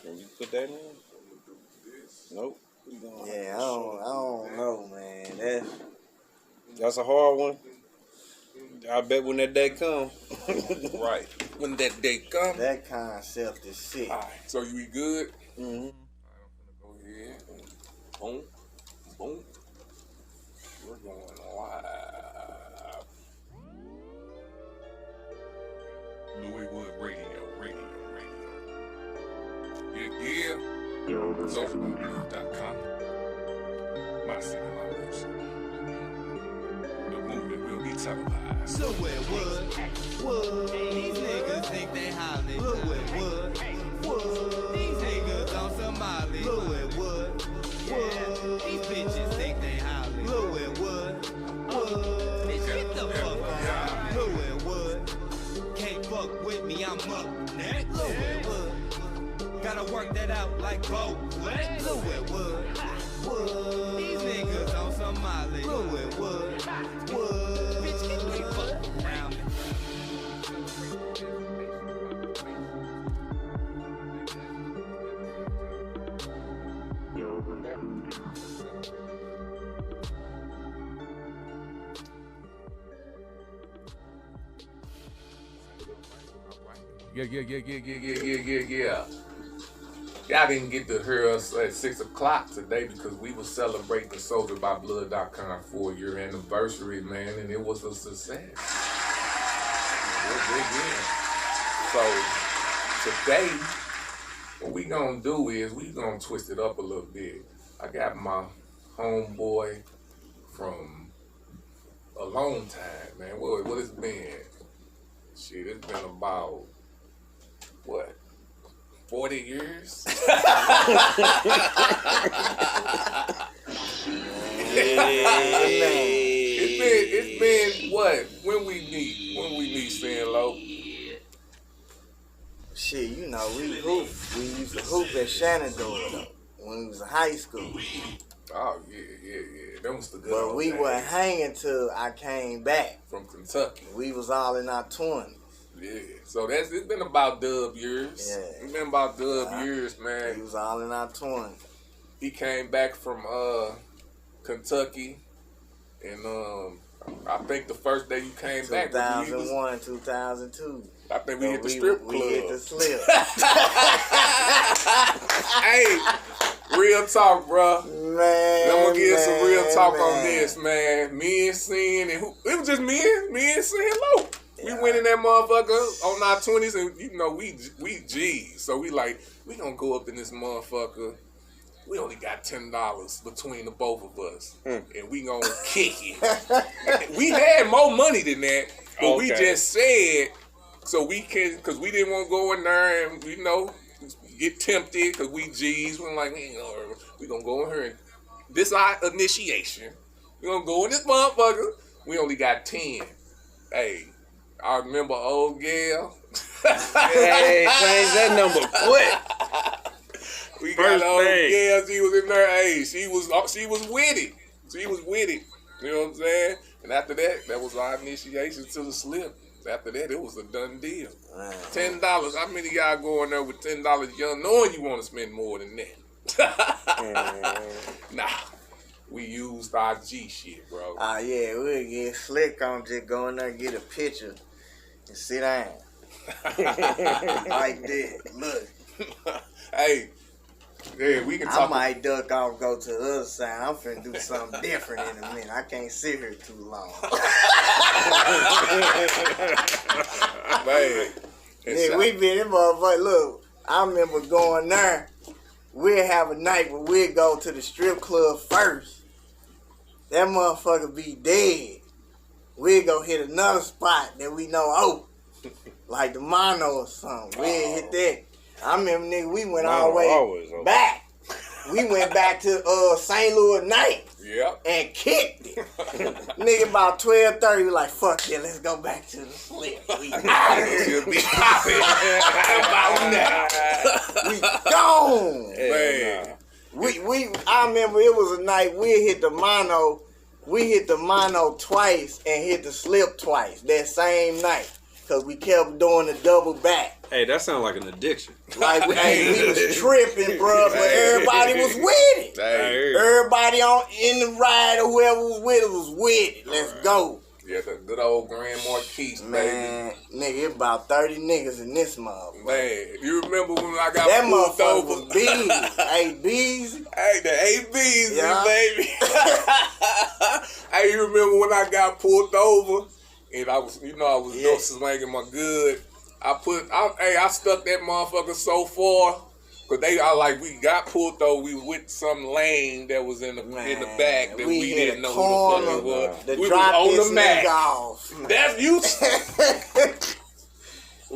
Can you put that in? Nope. Yeah, I don't know, man. That's a hard one. I bet when that day come. Right. When that day come. That concept is sick. All right. So you eat good? Mm-hmm. All right, I'm gonna go ahead. Boom. Boom. We're going live. Louiswood Radio. Yeah. SoldierByBlood.com. My city, my music. The movement will be televised. Louiswood. These niggas think they Hollywood. Louiswood. These niggas on Somali. Louiswood. Yeah. These bitches think they Hollywood. Louiswood. Bitch, get the fuck out. Louiswood. Can't fuck with me, I'm up next. Louiswood. Gotta work that out like Bo. Louiswood. These niggas on Somali. Louiswood. Bitch, get the fuck around me. Yeah. Y'all didn't get to hear us at 6 o'clock today because we were celebrating the SoldierByBlood.com 4-year anniversary, man, and it was a success. So today, what we gonna do is we gonna twist it up a little bit. I got my homeboy from a long time, man. What it's been? Shit, it's been about, what, 40 years? It's been what? When we meet, saying low. Shit, you know, we hoop. We used to hoop at Shenandoah when we was in high school. Oh yeah. That was the good. But we days. weren't hanging till I came back From Kentucky. We was all in our 20s. Yeah. So it's been about dub years. Yeah. It's been about dub years, man. We was all in our 20s. He came back from Kentucky, and I think the first day you came back, 2001, 2002. I think we hit the strip club. We hit the slip. Hey, real talk, bro. Man, I'm gonna get some real talk on this, man. Me and Sin, and it was just me and Sin Low. We went in that motherfucker on our 20s, and you know we G's, so we gonna go up in this motherfucker. We only got $10 between the both of us, and we gonna kick it. We had more money than that, but we just said so we can, cause we didn't want to go in there and get tempted, cause we G's. We're like, we gonna go in here and this our initiation. We gonna go in this motherfucker. We only got 10. Hey, I remember old gal. Hey, change that number quick. We got old gal. She was in there. Hey, she was with it. She was with it. You know what I'm saying? And after that was our initiation to the slip. After that, it was a done deal. $10. How many of y'all go in there with $10 young, knowing you want to spend more than that? Nah, we used our G shit, bro. Yeah, we'll get slick on just go in there, get a picture, and sit down. Like that. Look. Hey, yeah, we can talk. I might duck off, go to the other side. I'm finna do something different in a minute. I can't sit here too long. Man. Yeah, we been in motherfucker. Look, I remember going there. We'd have a night where we'd go to the strip club first. That motherfucker be dead. We'd go hit another spot that we know, like the Mono or something. We'd hit that. I remember, nigga, we went all the way back. We went back to St. Louis night. Yep. And kicked it. Nigga, about 12:30, we like, fuck yeah, let's go back to the slip. We out of here. Be popping. About now. We gone. Man. I remember it was a night we hit the Mono. We hit the Mono twice and hit the slip twice that same night. because we kept doing the double back. Hey, that sounds like an addiction. Like, hey, we was tripping, bro, but everybody was with it. Hey. Everybody in the ride or whoever was with it. Let's go. Yeah, the good old Grand Marquis, Man, nigga, it about 30 niggas in this motherfucker. Man, you remember when I got That pulled motherfucker over? was big. ABs. Hey, the ABs, Yeah. baby. Hey, you remember when I got pulled over and I was slanging my good. I stuck that motherfucker so far. Cause we got pulled over. We with some lane that was in the back that we didn't know who the fuck it was. We was on the Mac. That's you.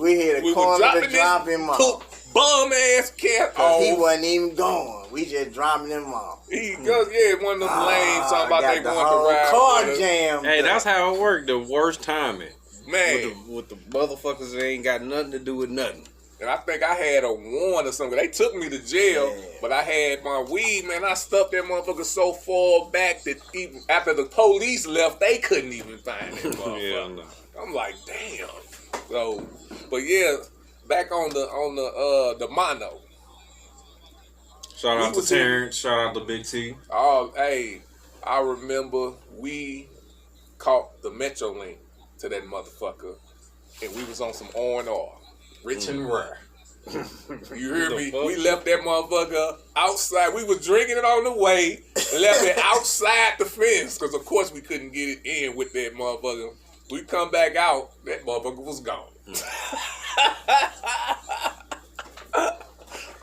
We hit a corner to drop him off. Bum ass cat Cause off. he wasn't even going. We just dropping him off. One of them lanes talking about they going to ride. Car jam. Hey, that's how it worked. The worst timing. Man. With the motherfuckers that ain't got nothing to do with nothing. And I think I had a warrant or something. They took me to jail, but I had my weed, man. I stuffed that motherfucker so far back that even after the police left, they couldn't even find that motherfucker. Yeah, no. I'm like, damn. So, but yeah, back on the mono. Shout out to Terrence. Shout out to Big T. Oh, hey, I remember we caught the Metrolink to that motherfucker, and we was on some R&R. Rich and rare. You hear me? We left that motherfucker outside. We was drinking it on the way. Left it outside the fence because, of course, we couldn't get it in with that motherfucker. We come back out. That motherfucker was gone.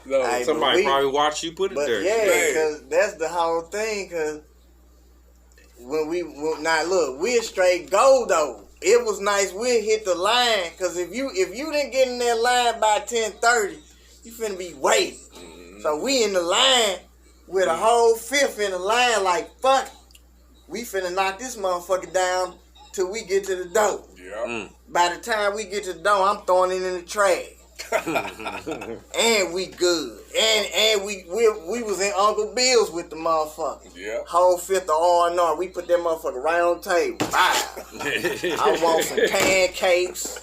No, Hey, somebody probably watched you put it there. Yeah, because that's the whole thing. Because we're straight gold though. It was nice we hit the line, because if you didn't get in that line by 10:30, you finna be waiting. Mm-hmm. So we in the line with a whole fifth in the line like, fuck, we finna knock this motherfucker down till we get to the door. Yeah. By the time we get to the door, I'm throwing it in the trash. And we good. And we was in Uncle Bill's with the motherfucker. Yeah. Whole fifth of R&R. We put that motherfucker right on the table. I want some pancakes.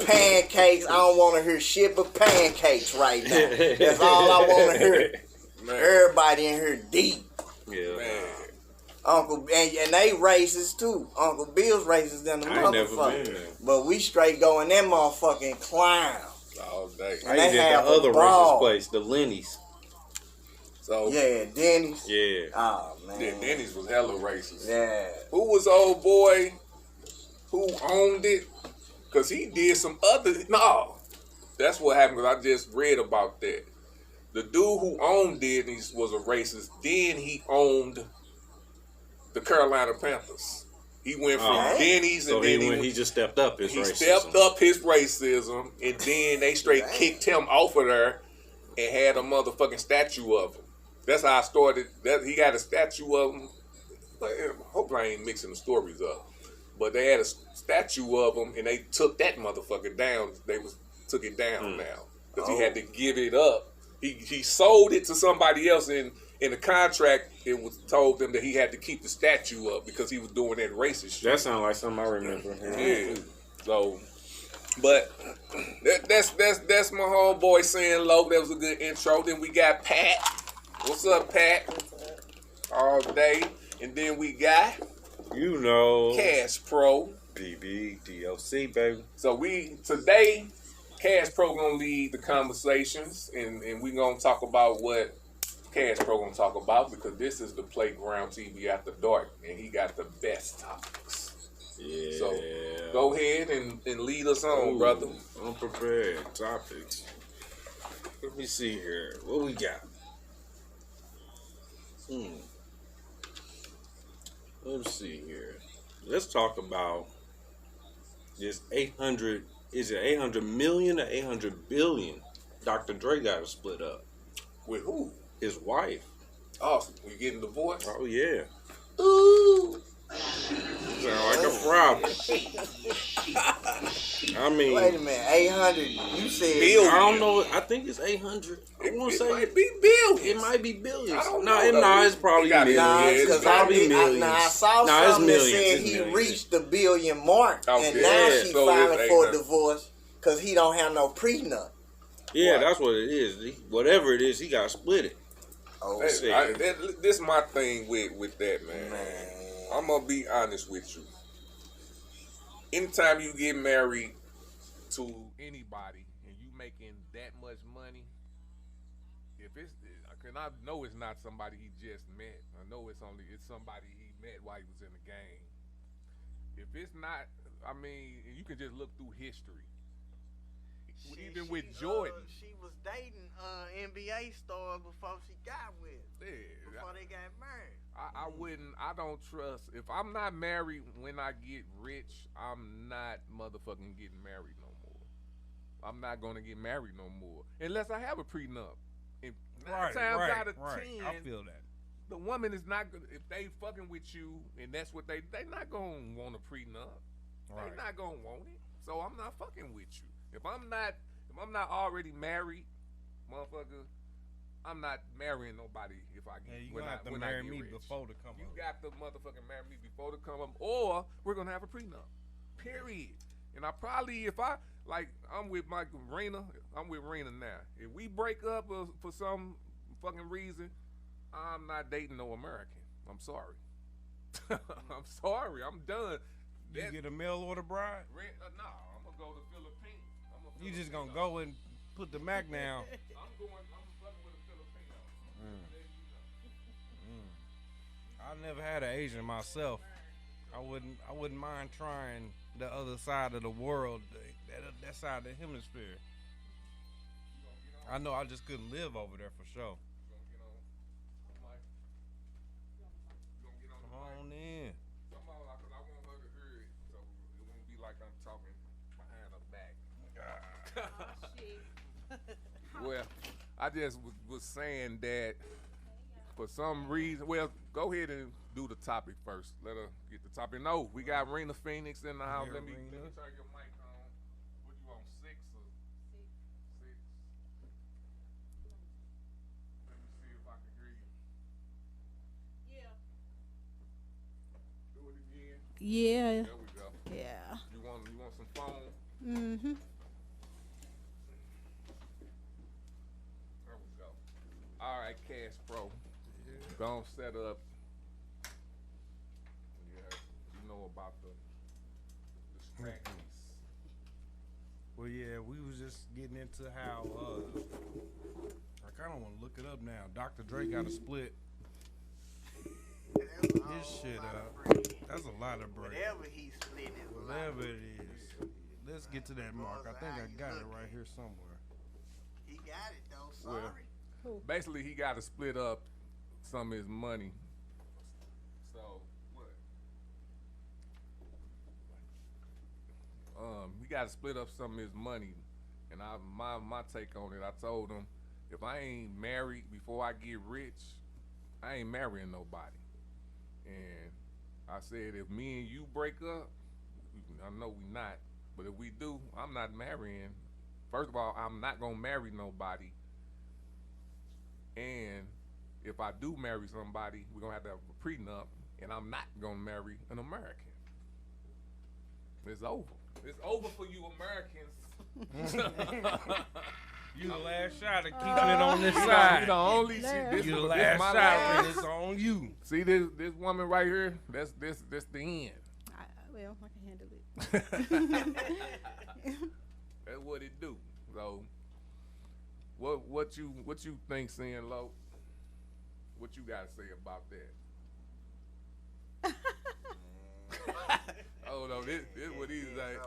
Pancakes. I don't want to hear shit but pancakes right now. That's all I want to hear. Man. Everybody in here deep. Yeah. Man. Uncle and they racist too. Uncle Bill's racist than the motherfucker. But we straight go in that motherfucking clown. All day. And I they at have the other racist place, the Lenny's. So yeah, Denny's. Yeah. Oh man. Yeah, Denny's was hella racist. Yeah. Who was old boy who owned it? Cause he did some other. No, that's what happened. Cause I just read about that. The dude who owned Denny's was a racist. Then he owned the Carolina Panthers. He went from Denny's, and then he just stepped up his racism. He stepped up his racism, and then they straight kicked him off of there and had a motherfucking statue of him. That's how I started. He got a statue of him. I hope I ain't mixing the stories up. But they had a statue of him, and they took that motherfucker down. Took it down now because he had to give it up. He sold it to somebody else in the contract. It was told them that he had to keep the statue up because he was doing that racist shit. That sounds like something I remember. Yeah. So, but that's my homeboy saying low. That was a good intro. Then we got Pat. What's up, Pat? All day. And then we got Cash Pro. BB DLC, baby. So today Cash Pro gonna lead the conversations, and we gonna talk about what Cash Pro gonna talk about, because this is the Playground TV After Dark, and he got the best topics. Yeah. So go ahead and lead us on, brother. Unprepared topics. Let me see here. What we got? Let's see here. Let's talk about this 800. Is it 800 million or 800 billion? Dr. Dre got to split up. With who? His wife. Oh, we getting divorced? Oh yeah. Ooh. sound like a problem. I mean, Wait a minute, 800. You said Billion. I don't know. I think it's 800. I want to It say might be billions. it might be billions. I don't No, know, it's probably It gotta be millions. millions. It's because probably millions. I saw No, it's something that millions. said It's he millions. reached the billion mark, Okay. and now Yeah, she so filing it's for a 800. divorce because he don't have no prenup. Yeah, Right. that's what it is. Whatever it is, he got to split it. Oh, This my thing with that, man. I'm gonna be honest with you. Anytime you get married to anybody and you making that much money, if it's, and I know it's not somebody he just met. I know it's somebody he met while he was in the game. If it's not, I mean, you can just look through history. Even with Jordan. she was dating NBA stars before she got with. Yeah, Before they got married. I don't trust, if I'm not married when I get rich, I'm not motherfucking getting married no more. I'm not gonna get married no more. Unless I have a prenup. And nine times out of 10, I feel that. the woman is not gonna, if they fucking with you and that's what they not gonna want a prenup. Right. They not gonna want it. So I'm not fucking with you. If I'm not already married, motherfucker, I'm not marrying nobody if I get. Yeah, you when gonna have to when I marry get me rich. before the come You up. got to motherfucking marry me before the come up, or we're gonna have a prenup. Period. And I probably, if I like, I'm with Rena. I'm with Rena now. If we break up for some fucking reason, I'm not dating no American. I'm sorry. I'm sorry. I'm done. You get a mail order bride? No, I'm gonna go to Philippines. You just gonna go and put the Mac down. I'm fucking with a Filipino. I never had an Asian myself. I wouldn't mind trying the other side of the world, that side of the hemisphere. I know I just couldn't live over there for sure. Come on in. Come on, cause I want her to hear it, so it won't be like I'm talking behind her back. Well, I just was saying that for some reason. Well, go ahead and do the topic first. Let her get the topic. No, we got Rena Phoenix in the house. Yeah, Let me Rena. turn your mic on. What you on, 6 or 6? Let me see if I can hear you. Do it again. Yeah. There we go. Yeah. You want some phone? Mm-hmm. There we go. All right, Cash Pro. Gonna set up. Yeah, you know about the strategies. Well, yeah, we was just getting into how I kind of want to look it up now. Dr. Dre got a split his shit up. That's a lot of bread. Whatever he split is a lot. Whatever it is. Let's get to that mark. I think I got it right here somewhere. He got it though. Well, Sorry. basically, he got to split up some of his money. So what? He got to split up some of his money, and my take on it. I told him, if I ain't married before I get rich, I ain't marrying nobody. And I said, if me and you break up, I know we not, but if we do, I'm not marrying. First of all, I'm not gonna marry nobody. And if I do marry somebody, we're gonna have to have a prenup, and I'm not gonna marry an American. It's over. It's over for you Americans. You the last shot of keeping it on this side. You the only This You the this last my shot, last. and it's on you. See this woman right here? That's the end. Well, I can handle it. That's what it do. So what you think, Sin Low? What you gotta say about that? Oh no, this what he's like.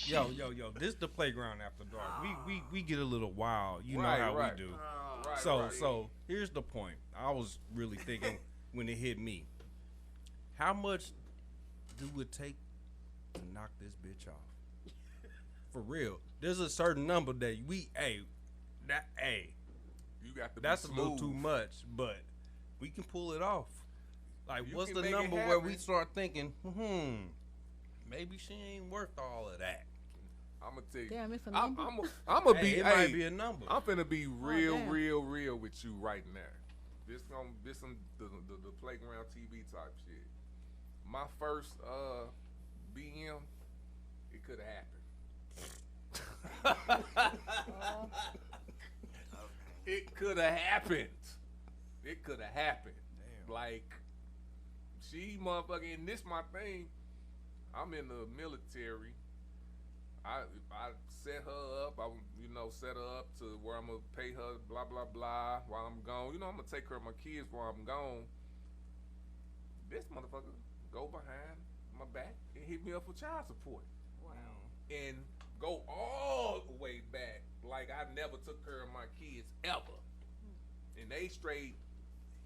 Yo, this the playground after dark. We get a little wild. You Right, know how right. we do. Right, So here's the point. I was really thinking when it hit me. How much do it take to knock this bitch off? For real. There's a certain number that you got to that's be a little smooth. too much, but we can pull it off. Like, You what's can the make it number where we happen. start thinking, maybe she ain't worth all of that. I'm gonna tell you. Damn, it's a I'm number. gonna Hey, be. it Hey, might be a number. I'm finna be real, damn. real with you right now. This some the playground TV type shit. My first BM, it could have happened. It could have happened. It could have happened. Damn. Like, she motherfucking, and this my thing. I'm in the military. I set her up. I set her up to where I'm gonna pay her blah blah blah while I'm gone. I'm gonna take care of my kids while I'm gone. This motherfucker go behind my back and hit me up for child support. Wow. And go all the way back like I never took care of my kids ever. And they straight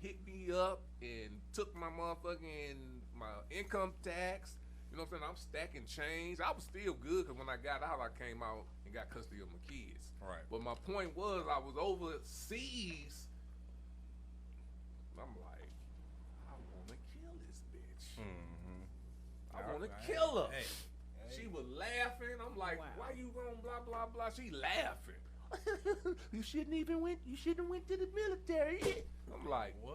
hit me up and took my motherfucking my income tax. You know what I'm saying? I'm stacking change. I was still good because when I got out, I came out and got custody of my kids. Right. But my point was, I was overseas. I'm like, I want to kill this bitch. I want to kill her. Hey, She was laughing. I'm like, Wow. why you going blah blah blah? She laughing. You shouldn't have went to the military. I'm like, what?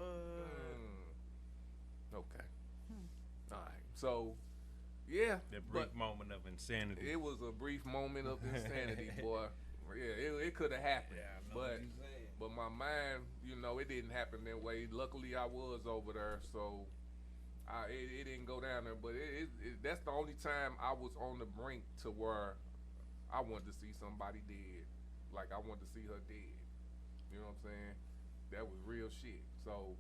Okay. All right. So, yeah. That brief but moment of insanity. it was a brief moment of insanity, boy. Yeah, it could have happened. Yeah, I know but what you're saying. but my mind, it didn't happen that way. Luckily, I was over there, so it didn't go down there. But that's the only time I was on the brink to where I wanted to see somebody dead. Like, I wanted to see her dead. You know what I'm saying? That was real shit. So,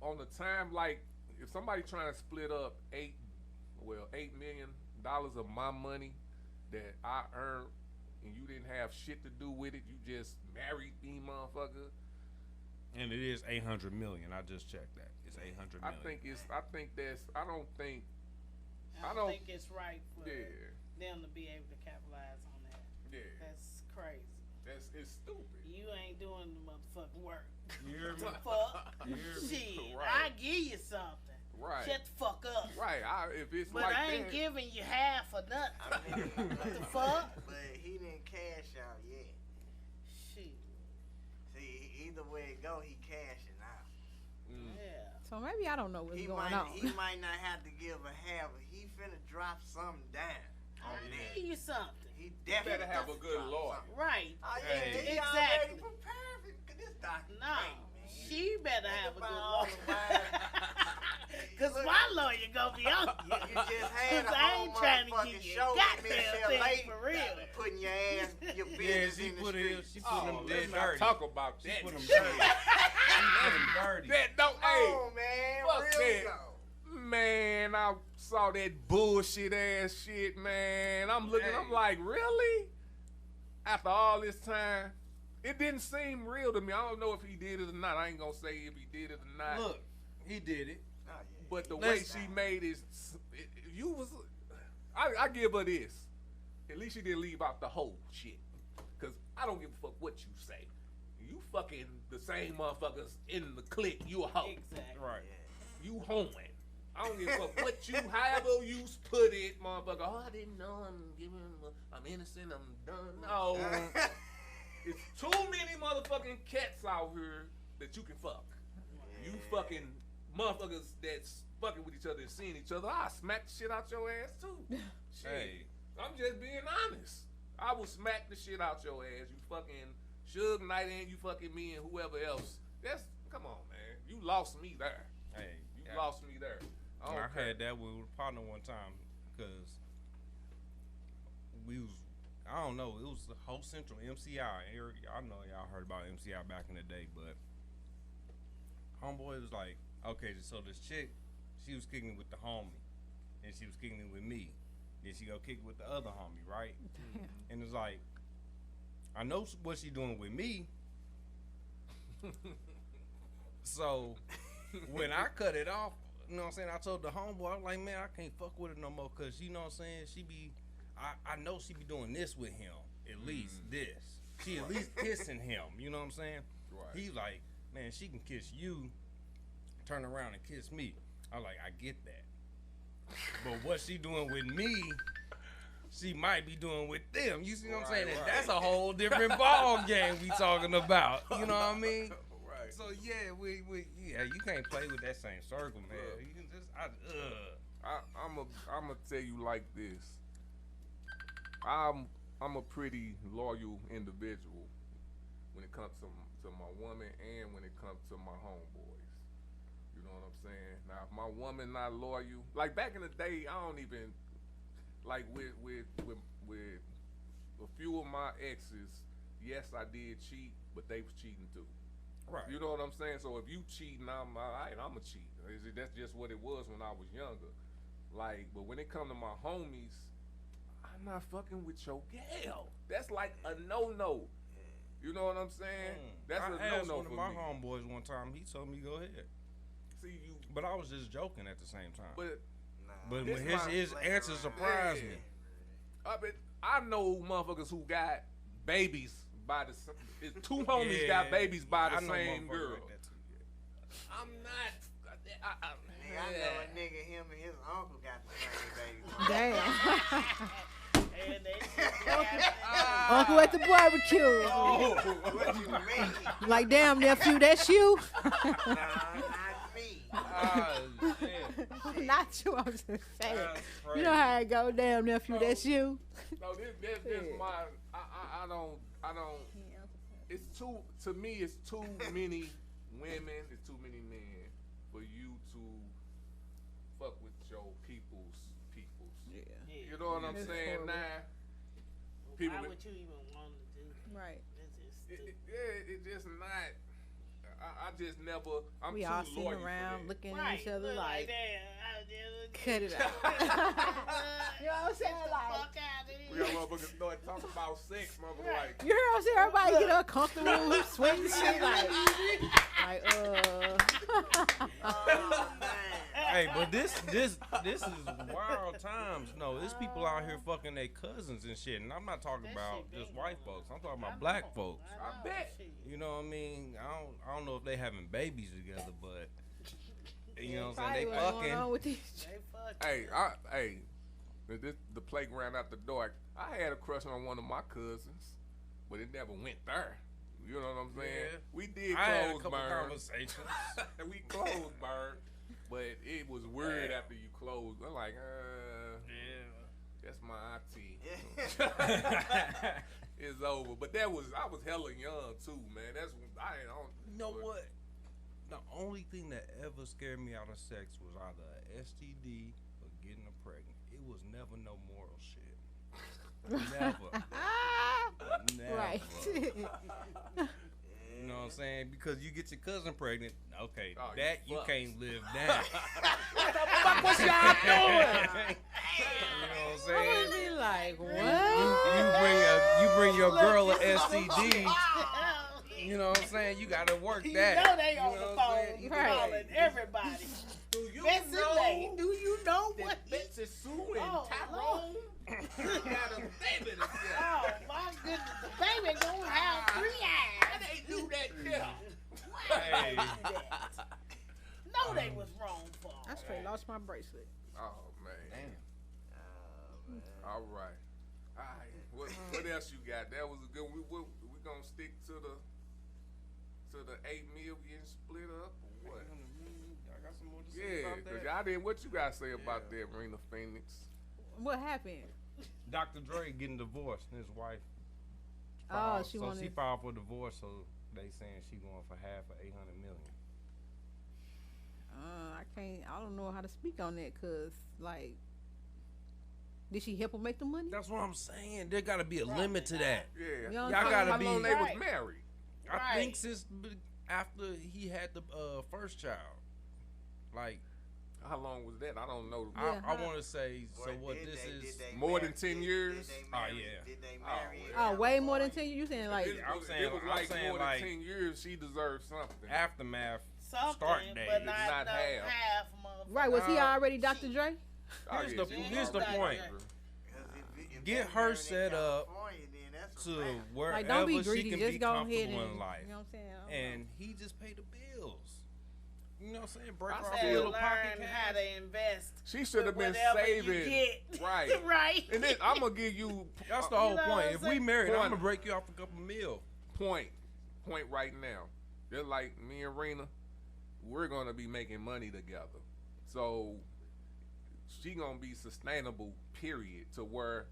on the time, like, if somebody trying to split up $8 million of my money that I earned and you didn't have shit to do with it, you just married me, motherfucker. And it is 800 million. I just checked that. It's 800 I million. I don't think it's right for Yeah. them to be able to capitalize on that. Yeah. That's crazy. It's stupid. You ain't doing the motherfucking work. You hear me? Fuck. You hear me? Shit, Right. I give you something. Right. Shut the fuck up. Right. If it's But like I ain't that, giving you half or nothing. I mean, What the fuck? But he didn't cash out yet. Shit. See, either way it go, he cashing out. Yeah. So maybe I don't know what's He going might on. he might not have to give a half, but he finna drop something down. I give you something. He you definitely better have a finna good drop lawyer. something. Right. Oh Hey. yeah, he Exactly. already prepared for this Dr. No. Dre, man. She better Think have a about good all lawyer. the wives. Cause Look, my lawyer gonna be on you. You just had a Cause I whole ain't trying to motherfucking give you show a with goddamn Michelle thing Lake, for real. putting your ass, your Yeah, business she in the put street. it. She put them let's dead not dirty. talk about She that. put them dirty. She put them dirty. That don't. Hey, Oh man, fuck real that. though. man, I saw that bullshit ass shit, man. I'm looking. I'm like, really? After all this time, it didn't seem real to me. I don't know if he did it or not. I ain't gonna say if he did it or not. Look, he did it. Oh, yeah. But the way Listen. she made it, you was. I give her this. At least she didn't leave out the whole shit. Cause I don't give a fuck what you say. You fucking the same motherfuckers in the clique. You a hoe. Exactly. Right. You hoeing. I don't give a fuck what you, however you put it, motherfucker. Oh, I didn't know. I'm innocent. I'm done. No. It's too many motherfucking cats out here that you can fuck. You fucking motherfuckers that's fucking with each other and seeing each other. I smack the shit out your ass too. Shit. Hey. I'm just being honest. I will smack the shit out your ass. You fucking Suge Knight and you fucking me and whoever else. That's, come on, man. You lost me there. Hey. You yeah. lost me there. I don't I care. had that with a partner one time because we was, I don't know, it was the whole Central MCI. Eric, I know y'all heard about MCI back in the day, but homeboy was like, okay, so this chick, she was kicking it with the homie, and she was kicking it with me. Then she go kick it with the other homie, right? And it's like, I know what she doing with me. So when I cut it off, you know what I'm saying, I told the homeboy, I was like, man, I can't fuck with her no more, cause you know what I'm saying, she be, I know she be doing this with him, at least this. She at least kissing him, you know what I'm saying? Right. He's like, man, she can kiss you turn around and kiss me. I was like, I get that. But what she doing with me, she might be doing with them. You see what I'm saying? Right. That's a whole different ball game we talking about. You know what I mean? Right. So yeah, you can't play with that same circle, man. You can just, I'm gonna tell you like this. I'm a pretty loyal individual when it comes to my woman and when it comes to my homeboys. You know what I'm saying? Now, if my woman not loyal, like back in the day, I don't even like with a few of my exes. Yes, I did cheat, but they was cheating too. right. You know what I'm saying? So if you cheating, I'm a cheat. That's just what it was when I was younger. Like, but when it come to my homies, I'm not fucking with your gal. That's like a no-no. You know what I'm saying? That's I a asked no-no one for of my me. homeboys one time. He told me go ahead, See you, but I was just joking at the same time. but But This when my his answer surprised me. I know motherfuckers who got babies by the two homies got babies by the I know same motherfuckers girl. like that too, yeah. I'm not. Nigga, I know a nigga, him and his uncle got the same baby. Damn. And they Uncle at the barbecue. Oh, what you mean? Like, damn, nephew, that's you? Nah, not me. Shit. Not you, I'm just saying. That's You know how it go, damn, nephew, that's you? No, this my. I don't. It's too. To me, it's too many women. It's too many men for you to fuck with your people's. Yeah. You know what I'm It's saying? horrible. Now, people. Why would you even want to do? Right. It's just stupid. It's just not. I just never. I'm We too all loyal sitting for around that. looking Right, at each other look like, that. cut it out. You know what I'm saying? Like, Fuck out of We here. got motherfuckers start talking about sex, motherfucker. Like, you hear what I'm saying? Everybody get uncomfortable, sweating and shit. Oh, man. Hey, but this is wild times. No, there's people out here fucking their cousins and shit, and I'm not talking That about shit just been white going folks. on. I'm talking I about black know, folks. I bet. Shit. You know what I mean? I don't know if they having babies together, but you know what I'm Probably saying? They what's going on fucking. with these. They fucking. the playground after dark. I had a crush on one of my cousins, but it never went there. You know what I'm saying? Yeah. We did I had a close couple burn. conversations. We closed burn, but it was weird after you closed. I'm like, that's my auntie. It's over. But I was hella young too, man. That's when I don't. You know what? The only thing that ever scared me out of sex was either a STD or getting pregnant. It was never no moral shit. Never. Never. Right. You know what I'm saying? Because you get your cousin pregnant, okay, Oh, that you you fucked. can't live down. What the fuck was y'all doing? You know what I'm I would saying? be like, what? You bring your girl an Look, STD. Oh, You know what I'm saying? You gotta work you that. know they on You the know what I'm phone saying? Right. calling everybody. Do you Bessie know Lane, do you know what that he... Betsy Sue and Oh, Tyrone got a baby together? Oh, my goodness. The baby gonna have 3 eyes. They do that there. Hey. No, they was wrong for him. I straight lost my bracelet. Oh man. Oh, man. All right. All right. What else you got? That was a good. We gonna stick to the 8 million split up or what? I got some more to say Yeah, about cause that. y'all didn't. What you gotta say about that, Marina Phoenix? What happened? Dr. Dre getting divorced and his wife. Oh, filed- she so wanted. she filed for divorce, so they saying she going for half of 800 million. I don't know how to speak on that, cause like, did she help him make the money? That's what I'm saying. There got to be a limit to that. Yeah. You know Y'all what I'm gotta How be- long they was Right. married? I Right. think since after he had the first child. Like, How long was that? I don't know. Yeah, I huh? want to say, so Well, what did this they- is. did they More marry- than 10 did- years? Did they Oh, marry, yeah. Did they Oh, marry? well. Oh, way more than 10 years. You saying like? It I'm was, saying- it was I'm like saying more like- than 10 years. She deserved something. Aftermath. Something, Start date. but It's not, not no half. half motherfucker. Right? Was he already Dr. Dre? Oh, Here's yeah, the- she was here's the already point. Dr. 'Cause if Get they her married in set up California, then that's a to wrap. wherever Like, don't be she greedy. can Just be go comfortable ahead and. in life. You know what I'm saying? I don't And he just paid the bills. You know what I'm saying? Break I off a said little learn pocket how cash. to invest. She should have been whatever you saving. get. Right. Right. And then I'm gonna give you That's the whole know what point. I'm If we saying? married, I'm Point. gonna break you off a couple mil. point right now. Just like me and Rena, we're gonna be making money together. So she gonna be sustainable. Period. To where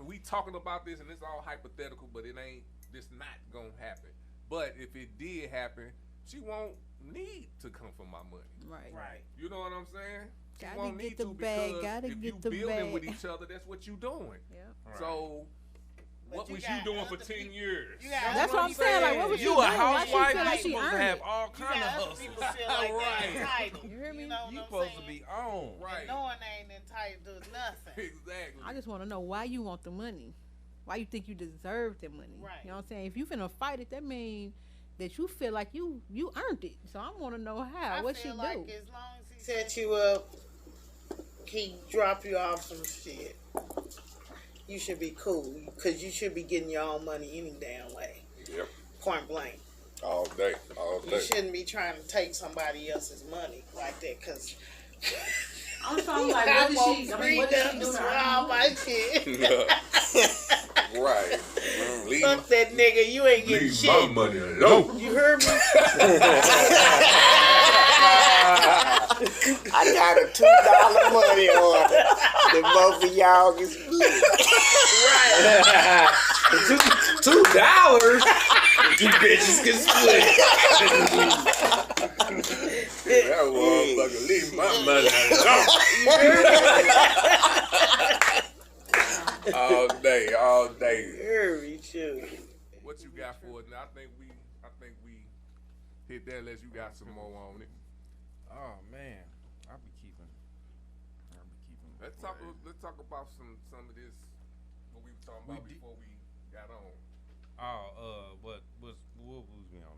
we talking about this and it's all hypothetical, but it ain't. This not gonna happen. But if it did happen, she won't need to come for my money. Right. You know what I'm saying? She Gotta won't get need the to bag, because gotta if get you the building bag. with each other, that's what you doing. Yeah. Right. So But what you was you got doing for other 10 people- years? you got That's what I'm saying. Like, what was You you a doing? Why she housewife, feel you like she supposed to earned have it? all You kind got of other hustles. people feel like Right. they're entitled. You hear me? You know what You I'm supposed to saying? be on. Right. And no one ain't entitled to nothing. Exactly. I just want to know why you want the money. Why you think you deserve the money? Right. You know what I'm saying? If you finna fight it, that means that you feel like you earned it. So I want to know how. I What she feel do? like as long as he set you up, he drop you off some shit. You should be cool because you should be getting your own money any damn way. Yep. Point blank. All day. All You shouldn't be trying to take somebody else's money like that because I'm talking like, I what did want she? I mean, what did she do? freedoms to for her? all my shit. Right. Fuck that nigga. You ain't getting shit. money alone. You heard me? I got a $2 money order. Then both of y'all can split. $2. You bitches can split. That motherfucker leave my money alone. all day. Very true. What you got for it? Now, I think we hit that unless you got some more on it. Oh man, I'll be keeping. Let's talk about some of this what we were talking about before we got on. What was we on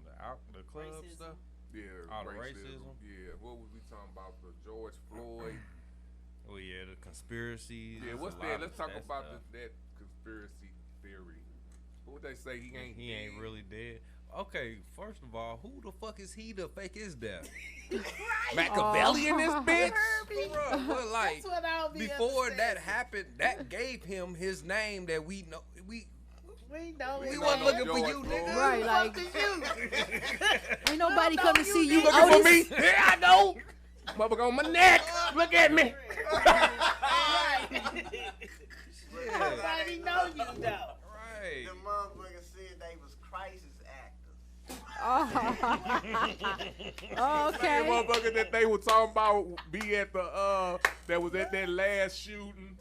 the club Racism. stuff? Yeah, Oh, the racism? Yeah, what was we talking about? The George Floyd. Oh yeah, the conspiracies. Yeah, what's a lot that? of Let's talk that about stuff. that conspiracy theory. What would they say? He ain't dead? really dead. Okay, first of all, who the fuck is he to fake his death? Machiavelli in this bitch? Bruh, but like, That's what I'll be before upset. that happened, that gave him his name that we know. We know We his wasn't name. looking for you, George nigga. Right, like, Fuck is you. ain't nobody know come to you, see you. nigga. Looking for Otis. me? Here I go. Motherfucker on my neck. Look at me. Nobody know you though. Right. The motherfucker said they was crisis actors. Oh, Same okay. motherfucker that they were talking about be at the that was at that last shooting,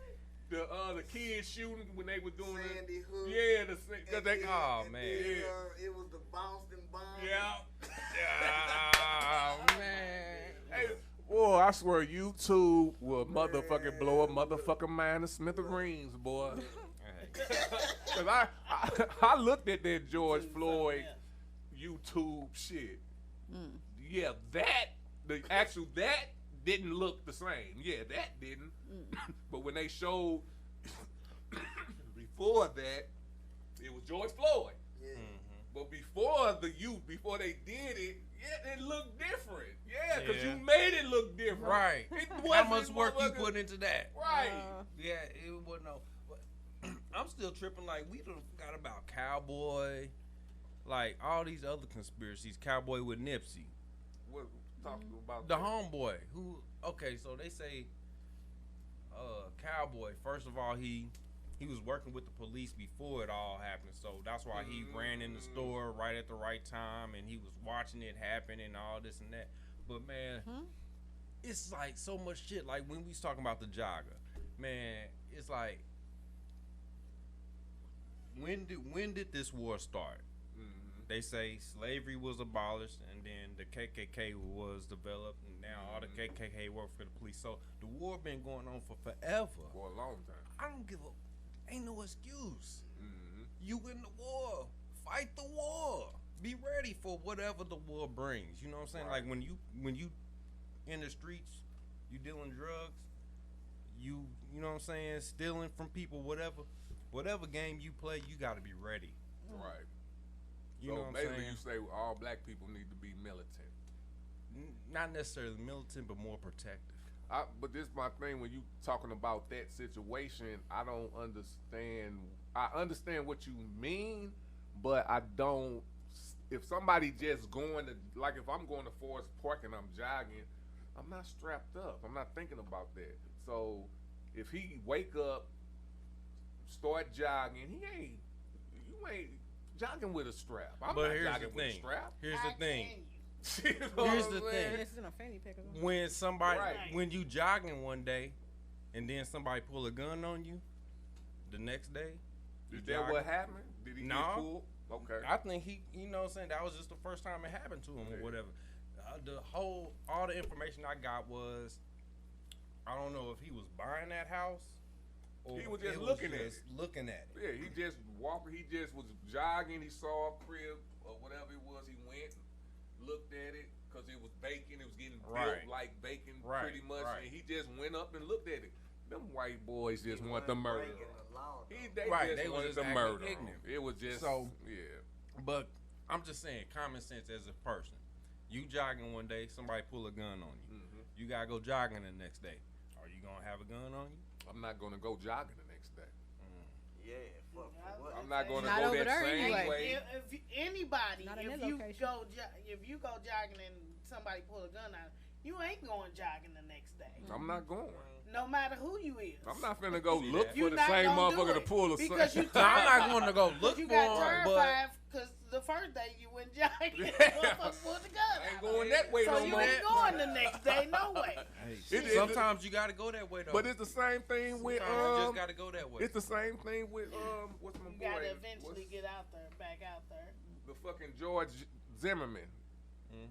the kids shooting when they were doing Sandy it. Hook. Yeah, cause they Oh, And man. then, it was the Boston bomb. yeah. Oh man. Hey, boy, I swear YouTube will motherfucking blow a motherfucking mind of smithereens, boy. Cause I looked at that George Floyd YouTube shit. Yeah, that didn't look the same. Yeah, that didn't. But when they showed before that, it was George Floyd. Yeah. But before they did it, yeah, it looked different. Yeah, because Yeah. you made it look different. Right. It How wasn't much work you motherfucker- put into that? Right. Yeah, it wasn't no. But I'm still tripping. Like we done forgot about Cowboy, like all these other conspiracies. Cowboy with Nipsey, What talking about the that? homeboy. Who? Okay, so they say, Cowboy. First of all, he was working with the police before it all happened. So that's why he ran in the store right at the right time, and he was watching it happen and all this and that. But man, it's like so much shit. Like when we was talking about the jogger, man, it's like when did this war start? They say slavery was abolished, and then the KKK was developed, and now all the KKK work for the police. So the war been going on for forever. For a long time. I don't give a, ain't no excuse. You in the war, fight the war. Be ready for whatever the war brings. You know what I'm saying? Right. Like when you in the streets, you dealing drugs, you know what I'm saying, stealing from people, whatever game you play, you got to be ready. Right. You So know what I'm basically saying? you say all black people need to be militant. not necessarily militant, but more protective. But this is my thing when you talking about that situation. I don't understand. I understand what you mean, but I don't. If somebody just going to, like if I'm going to Forest Park and I'm jogging, I'm not strapped up. I'm not thinking about that. So if he wake up, start jogging, you ain't jogging with a strap. I'm But not here's jogging the with a thing. strap. Here's the thing. You know Here's what the I'm saying? thing. This is in a fanny pack or something. When somebody, Right. when you jogging one day, and then somebody pull a gun on you, the next day. Is you that jogging. what happened? Did he No. get pulled? Okay. I think he, you know what I'm saying, that was just the first time it happened to him or whatever. All the information I got was, I don't know if he was buying that house or He was just it looking at just looking at it. Yeah, he just walked. He just was jogging. He saw a crib or whatever it was. He went, looked at it because it was vacant. It was getting Right. built like vacant, Right, pretty much. right. And he just went up and looked at it. Them white boys just want to murder. They Right, just they was wanted just to acting murder. him. ignorant. It was just So- yeah. But I'm just saying, common sense as a person. You jogging one day, somebody pull a gun on you. Mhm. You gotta go jogging the next day. Are you gonna have a gun on you? I'm not gonna go jogging the next day. Yeah, fuck for what? I'm not gonna Not go over that there same anyway. way. If anybody, Not in if that you location. if you go jogging and somebody pull a gun out, you ain't going jogging the next day. I'm not going. No matter who you is. I'm not finna go See look that? for You the not same gonna do motherfucker to it pull a because you No, I'm not going to go look you for got him, but terrified because the first day you went jogging, Yeah. motherfucker pulled the gun I ain't out. going that way So no you more. ain't going the next day, no way. hey, It- sometimes you gotta go that way though. But it's the same thing with Sometimes you just gotta go that way. It's the same thing with what's my You boy? gotta eventually What's get out there, back out there. the fucking George Zimmerman. Mhm.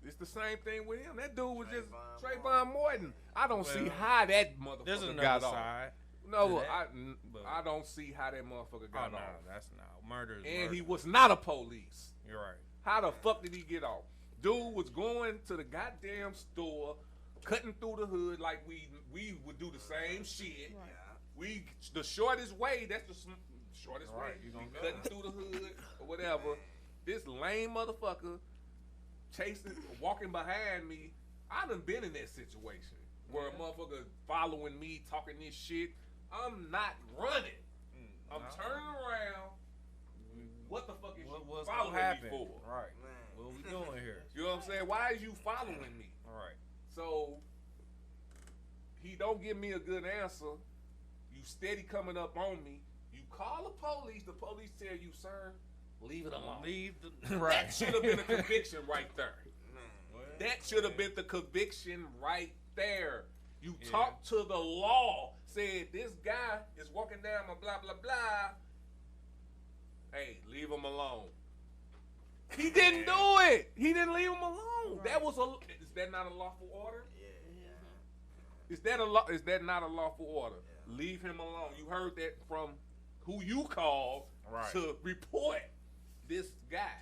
It's the same thing with him. That dude was just Trayvon Trayvon Morton. I don't see Well, how that motherfucker There's another got off. side. No, to that, but- I don't see how that motherfucker Oh got no, off. that's not murder. Is And murder. he was not a police. You're right. How the fuck did he get off? Dude was going to the goddamn store, cutting through the hood like we would do the same shit. Right. We the shortest way. That's the shortest Right, way. you You gonna go. cutting through the hood or whatever. This lame motherfucker chasing, walking behind me. I done been in that situation where a motherfucker following me, talking this shit. I'm not running. I'm No. turning around. What the fuck is What you was following gonna me happen? for? Right. Man. What we doing here? You know what I'm saying? Why is you following me? All right. So he don't give me a good answer. You steady coming up on me. You call the police. The police tell you, sir, leave it alone. Leave the right. That should have been a conviction right there. Man. That should have been the conviction right there. You Yeah. talked to the law, said this guy is walking down my blah blah blah. Hey, leave him alone. He didn't do it. He didn't leave him alone. That was a. Is that not a lawful order? Yeah. Is that a law? Is that not a lawful order? Leave him alone. You heard that from who you called Right. to report this guy,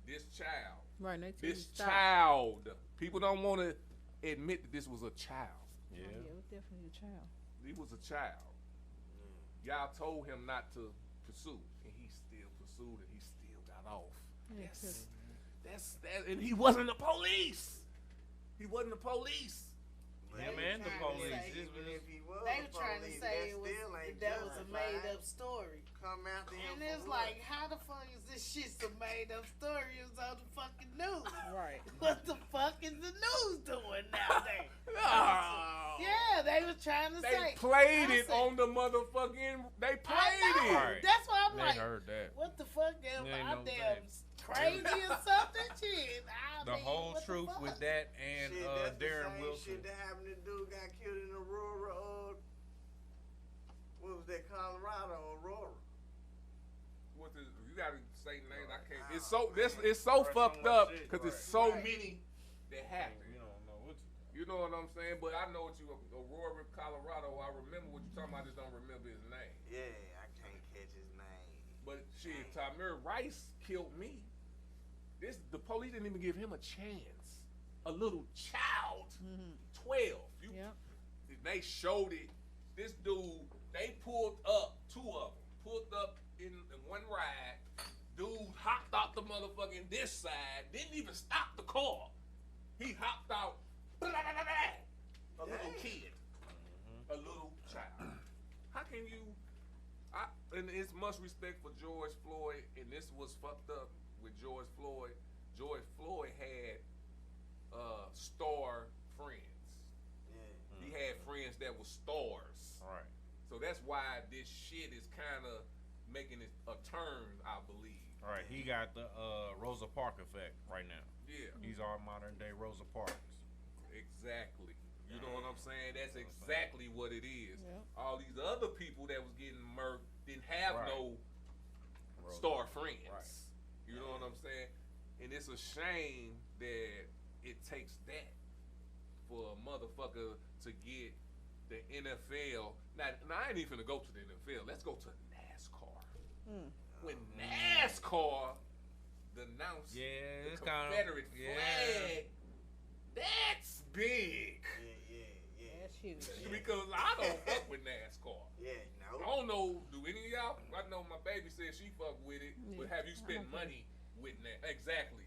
this child. Right, and they tell you This stop. child. People don't want to admit that this was a child. Oh, yeah, it was definitely a child. He was a child. Y'all told him not to pursue, and he still pursued, and he still got off. Yeah, That's that, and he wasn't the police. He wasn't the police. Him They and the were trying to police. say- Even if he was They the were trying to police, say that still ain't that was a justified. made up story. Come after him. And for it's what? like, how the fuck is this shit some made up story? It's on the fucking news. Right. What the fuck is the news doing nowadays? Oh. Yeah, they was trying to They say. played I it said, on the motherfucking. They I played know. it. Right. That's why I'm They like, heard that. what the fuck? Am They I know damn that. crazy or something? Shit. The whole truth with that and Shit, that's the Darren same Wilson. shit that happened to dude got killed in Aurora. What was that, Colorado, Aurora? What the, you gotta say names. I can't. It's so it's so fucked up because it's so many that happen. You don't know what You know what I'm saying? But I know what you Aurora, Colorado. I remember what you're talking about. I just don't remember his name. Yeah, I can't catch his name. But shit, Tamir Rice killed me. The police didn't even give him a chance. A little child, 12. Yep. They showed it. This dude, they pulled up, two of them, pulled up in one ride. Dude hopped out the motherfucking this side, didn't even stop the car. He hopped out. A little kid. A little child. How can you... and it's much respect for George Floyd, and this was fucked up with George Floyd. George Floyd had star friends. Yeah. He had friends that were stars. All right. So that's why this shit is kind of making it a turn, I believe. All right, he got the Rosa Parks effect right now. Yeah. He's our modern day Rosa Parks. Exactly. You know what I'm saying? That's exactly what it is. Yeah. All these other people that was getting murked didn't have no Rosa. star friends. Right. You know what I'm saying? And it's a shame that it takes that for a motherfucker to get the NFL. Now I ain't even gonna go to the NFL. Let's go to NASCAR. When NASCAR denounced the Confederate flag, that's big. Yeah. That's huge. Because I don't fuck with NASCAR. Yeah, I no. don't know, do any of y'all? I know my baby said she fuck with it, but have you spent money with that? Exactly.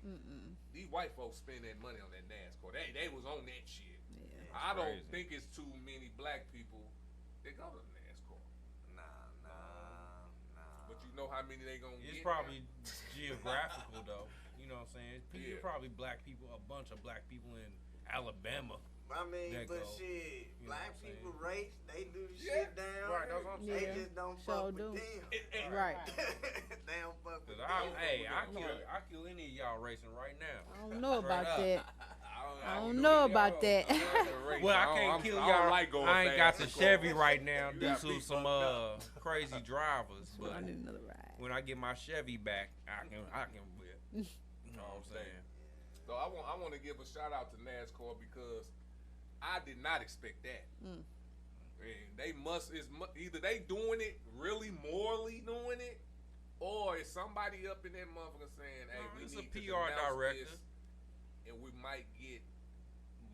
These white folks spend that money on that NASCAR. They was on that shit. Yeah. I don't think it's too many black people that go to NASCAR. Nah. But you know how many they gonna get? It's probably geographical though. You know what I'm saying? Yeah. Probably black people, a bunch of black people in Alabama. I mean, That but go. shit, You know black what I'm people saying? race, they do the Yeah. shit down. Right, that's what I'm They saying. just don't Sure fuck do. with them. Right. They don't fuck with Cause them. I kill any of y'all racing right now. I don't know about that. I don't know about that. Well, I can't kill y'all. don't like going I ain't got fast. the Chevy right now You due got to me some fucked crazy drivers. I But need another ride. when I get my Chevy back, I can whip. You know what I'm saying? So I want to give a shout out to NASCAR because I did not expect that. And they either they doing it really morally doing it, or is somebody up in that motherfucker saying, "Hey, we it's need a to PR denounce director. this, and we might get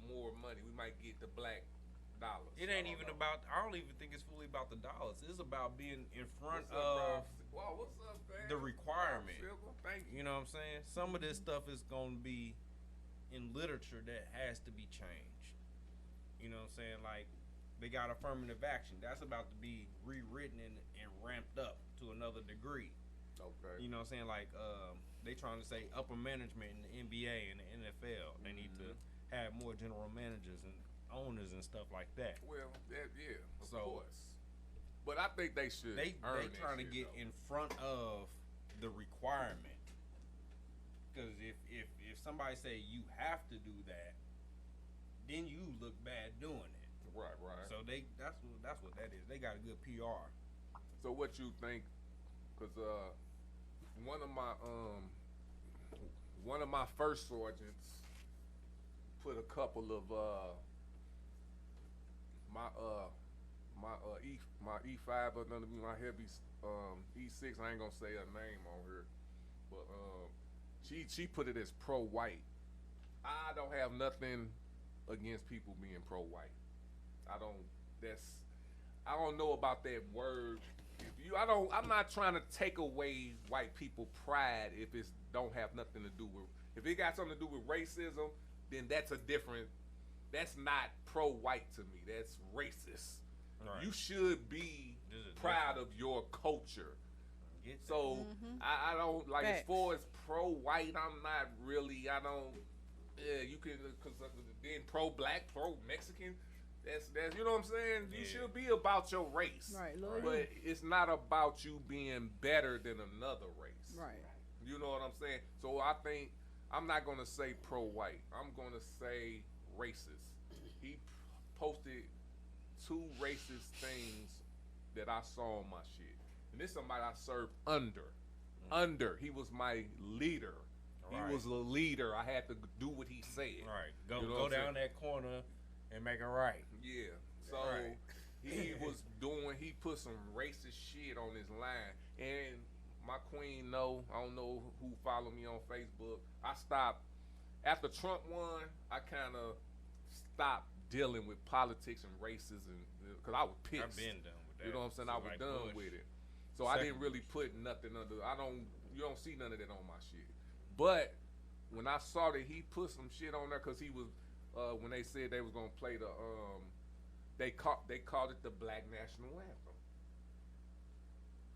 more money. We might get the black dollars." It ain't even about. I don't even think it's fully about the dollars. It's about being in front of Wow, what's up, man? the requirement. Thank you. You know what I'm saying? Some of this stuff is going to be in literature that has to be changed. You know what I'm saying? Like, they got affirmative action. That's about to be rewritten and ramped up to another degree. Okay. You know what I'm saying? Like, they trying to say upper management in the NBA and the NFL. They need to have more general managers and owners and stuff like that. Well, yeah, of So- course. But I think they should. They earn that trying to shit, get though. in front of the requirement. Because if somebody say you have to do that, then you look bad doing it. Right. So that's what that is. They got a good PR. So what you think? Because one of my first sergeants put a couple of my E5 under my heavy E6. I ain't gonna say her name on her, but she put it as pro-white. I don't have nothing against people being pro-white. I don't know about that word. I'm not trying to take away white people pride if it don't have nothing to do with. If it got something to do with racism, then that's not pro-white to me. That's racist. Right. You should be proud of your culture. So I don't like Facts. as far as pro-white. I'm not really. I don't. Yeah, you can because then pro-black, pro-Mexican. That's you know what I'm saying. You should be about your race, Right, Lord. but it's not about you being better than another race. Right. You know what I'm saying. So I think I'm not gonna say pro-white. I'm gonna say racist. He posted 2 racist things that I saw on my shit. And this is somebody I served under. He was my leader. Right. He was a leader. I had to do what he said. Right. You know Go what I'm down that corner and make it right. Yeah. So Right. he put some racist shit on his line. And my queen I don't know who followed me on Facebook. I stopped after Trump won, I kind of stopped dealing with politics and racism because I was pissed. I've been done with that. You know what I'm saying? I was Like done Bush. with it. So I didn't really put nothing under. You don't see none of that on my shit. But when I saw that he put some shit on there, cause he was when they said they was gonna play the they called it the Black National Anthem.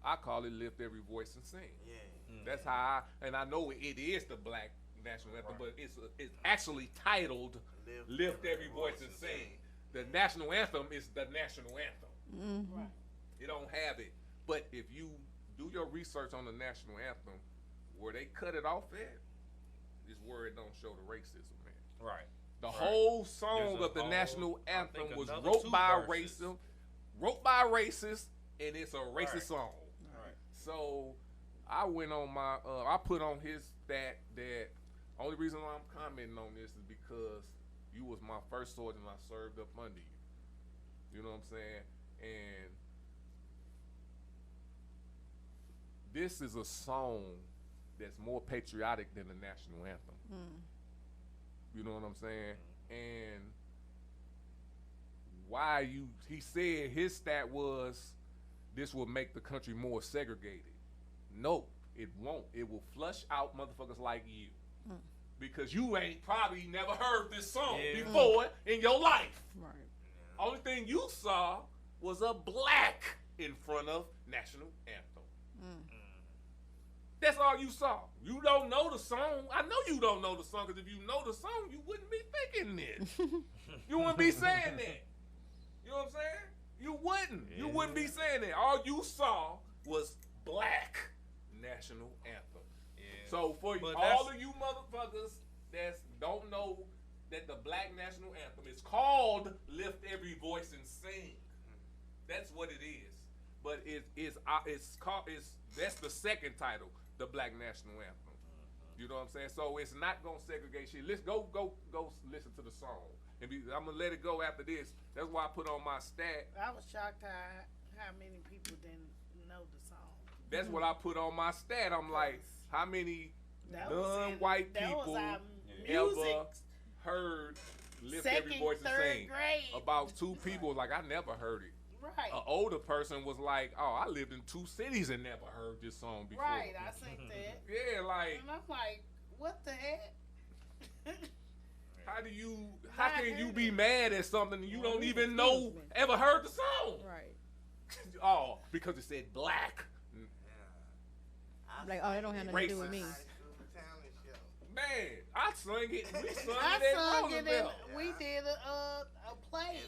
I call it Lift Every Voice and Sing. Yeah. That's how I know it is the Black National Anthem, but it's actually titled Lift Every Voice and Sing. The national anthem is the national anthem. Mm-hmm. Right. You don't have it. But if you do your research on the national anthem, where they cut it off at, is where it don't show the racism, man. Right. The whole song There's a of the whole- national I anthem think was another wrote two by verses. racists, and it's a racist song. Right. So I went on my, I put on his stat that only reason why I'm commenting on this is because you was my first soldier and I served up under you. You know what I'm saying? And this is a song that's more patriotic than the national anthem. You know what I'm saying? And he said his stat was this will make the country more segregated. No, it won't. It will flush out motherfuckers like you. Because you ain't probably never heard this song before in your life. Right. Only thing you saw was a black in front of national anthem. That's all you saw. You don't know the song. I know you don't know the song, because if you know the song, you wouldn't be thinking this. You wouldn't be saying that. You know what I'm saying? You wouldn't. You wouldn't be saying that. All you saw was black national anthem. Yeah. So for But all of you motherfuckers that don't know that the Black National Anthem is called "Lift Every Voice and Sing," that's what it is. But that's the second title, the Black National Anthem. You know what I'm saying? So it's not gonna segregate shit. Let's go listen to the song, and I'm gonna let it go after this. That's why I put on my stat. I was shocked how many people didn't know the song. That's what I put on my stat. I'm like, how many non-white people ever heard "Lift Every Voice and Sing"? Grade. About two people, like, I never heard it. Right. An older person was like, oh, I lived in 2 cities and never heard this song before. Right, I think that. Yeah, like, And I'm like, what the heck? how can you be mad at something you don't even know, ever heard the song? Right. Oh, because it said black. Like, oh, that don't have nothing to do with me. Man, I sung it. We sung I it at sung it in, Roosevelt. we did a play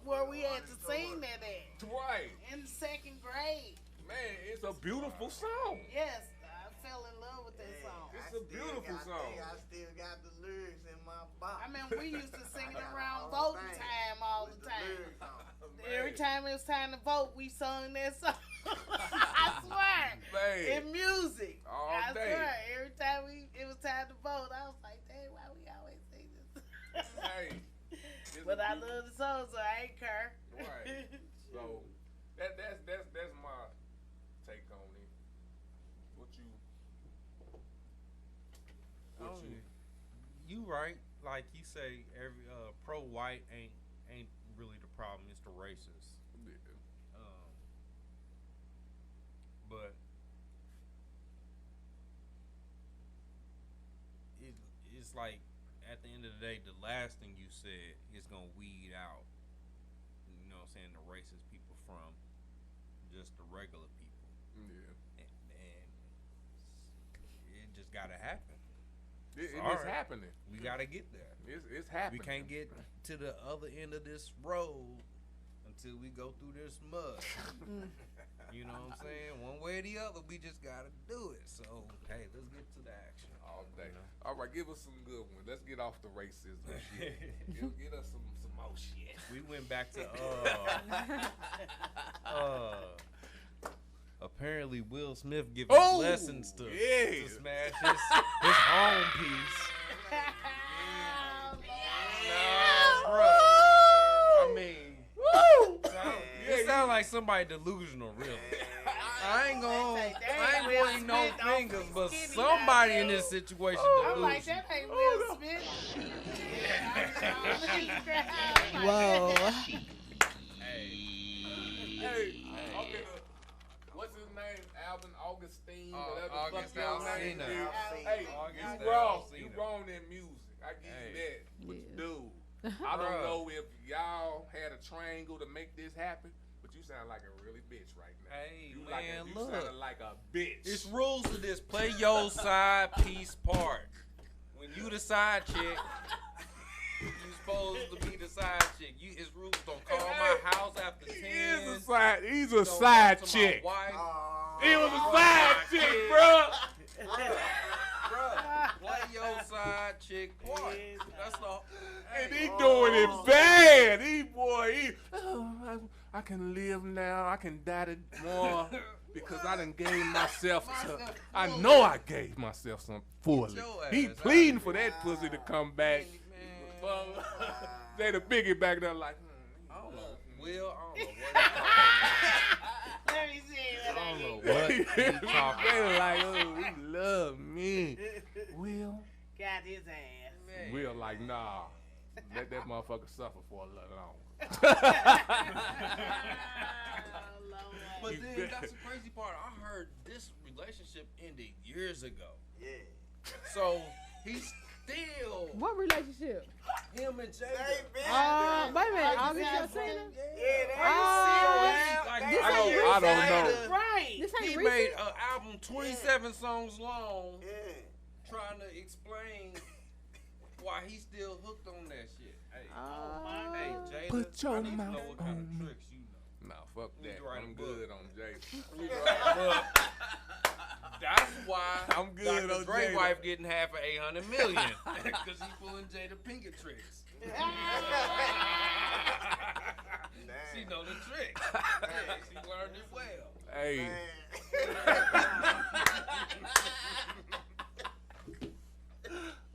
where we had to sing that at. Right. In the 2nd grade. Man, it's a beautiful song. Yes, I fell in love with that song. It's a beautiful song. I still got the lyrics in my box. I mean, we used to sing it around voting time all the time. Every time it was time to vote, we sung that song. I swear. Man. In music. All I day. swear. Every time it was time to vote, I was like, dang, why we always sing this? Hey. But I love the song, so I ain't care. Right. So that's my take on it. What you You right. Like you say, every pro-white ain't really the problem. It's the racists. But it's like, at the end of the day, the last thing you said is gonna weed out, you know what I'm saying, the racist people from just the regular people. Yeah. And it just gotta happen. It's Sorry. happening. We gotta get there. It's happening. We can't get to the other end of this road until we go through this mud. You know what I'm saying? One way or the other, we just gotta do it. So, hey, let's get to the action. All day. You know? All right, give us some good ones. Let's get off the racism shit. Get us some more shit. We went back to apparently Will Smith giving lessons to smash his home piece. I mean, it sounds like somebody delusional, really. I ain't pointing no fingers, but somebody in this situation I'm like, delusional. that ain't Will Smith. Whoa. Hey, okay, what's his name? Alvin Augustine, whatever the fuck August your name Alsina. is. Hey, August you wrong. Alsina. You wrong I don't know if y'all had a triangle to make this happen, but you sound like a really bitch right now. Hey, you man, you look. sounded like a bitch. It's rules to this. Play your side piece part. When you the side chick, you supposed to be the side chick. It's rules. Don't call my house after 10. He's a side chick. He was a side chick, bro. Play your side chick part. That's the. And he doing it bad. I can live now. I can die tomorrow because I done gave myself to. I know I gave myself some fully. He pleading for that pussy to come back. They the biggie back there like. I don't know. Will, I don't know what. Let me see I what don't know I what you talking They about. like, oh, he love me. Will. got his ass. Will like, nah. Let that motherfucker suffer for a little longer. But then that's the crazy part. I heard this relationship ended years ago. Yeah. So he's still What relationship? him and Jada. They been Wait a minute. August Alsina? Like, this I ain't I don't know. Right. This He ain't made recent? an album 27 songs long, Yeah. trying to explain why he's still hooked on that shit. Hey, hey, Jada, Put your I need to know mouth what kind on of me. tricks you know. Nah, fuck You need that. to write a I'm book. good on Jay. That's why I'm good Dr. on Dre Jada. wife getting half of 800 million because he pulling Jada Pinkett tricks. She know the tricks. Yeah, she learned it well. Hey.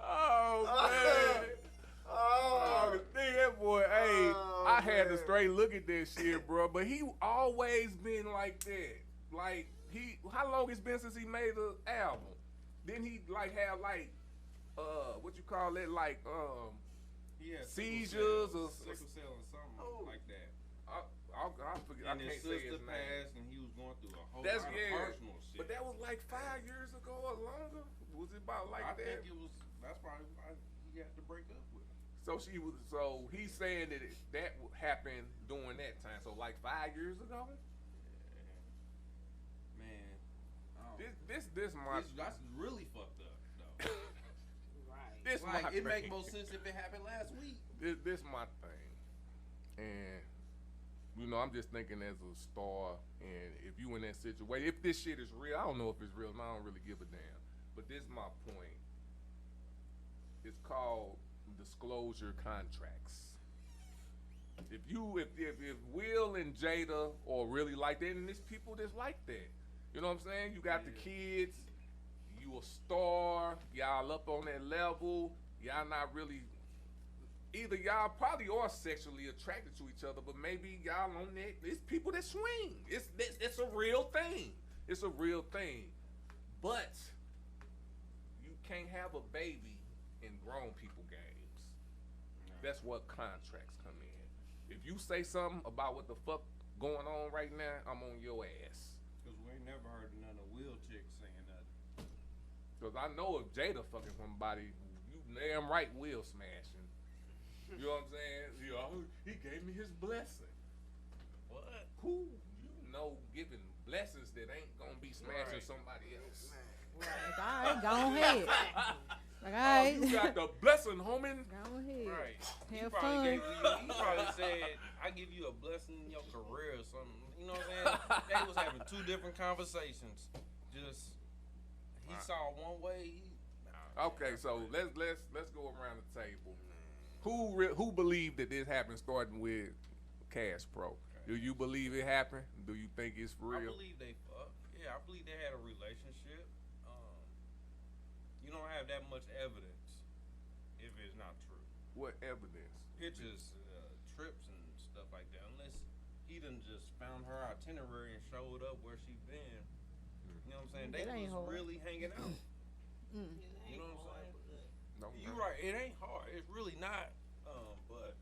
Oh, man. Oh, think that boy, hey, I had to straight look at that shit, bro. But he always been like that. Like, how long it's been since he made the album? Didn't he, like, have, like, what you call it, like, He had seizures or sickle cell or something like that. I forget. I And his can't say sister his name. passed, and he was going through a whole That's lot yeah. of personal shit. But that was like 5 years ago or longer. Was it about like I that? think it was. That's probably why he had to break up with her. So he's saying that that happened during that time. So like 5 years ago. Man, This my that's really fucked up though. Right. this my Like it make thing. more sense if it happened last week. This my thing, and you know I'm just thinking as a star, and if you in that situation, if this shit is real, I don't know if it's real, and I don't really give a damn. But this my point. It's called disclosure contracts. If Will and Jada are really like that, and there's people that's like that, you know what I'm saying? You got the kids, you a star, y'all up on that level, y'all not really. Either y'all probably are sexually attracted to each other, but maybe y'all on that. It's people that swing. It's a real thing. It's a real thing. But you can't have a baby in grown people games. That's what contracts come in. If you say something about what the fuck going on right now, I'm on your ass. Cause we ain't never heard none of Will chicks saying nothing. Cause I know if Jada fucking somebody, you damn right Will smashing. You know what I'm saying? You know, he gave me his blessing. What? Who you know giving blessings that ain't gonna be smashing somebody else? Like, all right, go ahead. Like, all Oh, right. you got the blessing, homie. Go ahead. Right. Have He fun. probably said, I give you a blessing in your career or something. You know what I'm saying? They was having two different conversations. Just he saw one way. Okay, so let's go around the table. Who believed that this happened starting with Cash Pro? Do you believe it happened? Do you think it's for I real? believe they fucked. Yeah, I believe they had a relationship. You don't have that much evidence if it's not true. What evidence? Pictures, trips and stuff like that. Unless he done just found her itinerary and showed up where she been. You know what I'm saying? They That ain't was hard. really hanging out. Mm. You know what I'm saying? No, You're right. It ain't hard. It's really not. But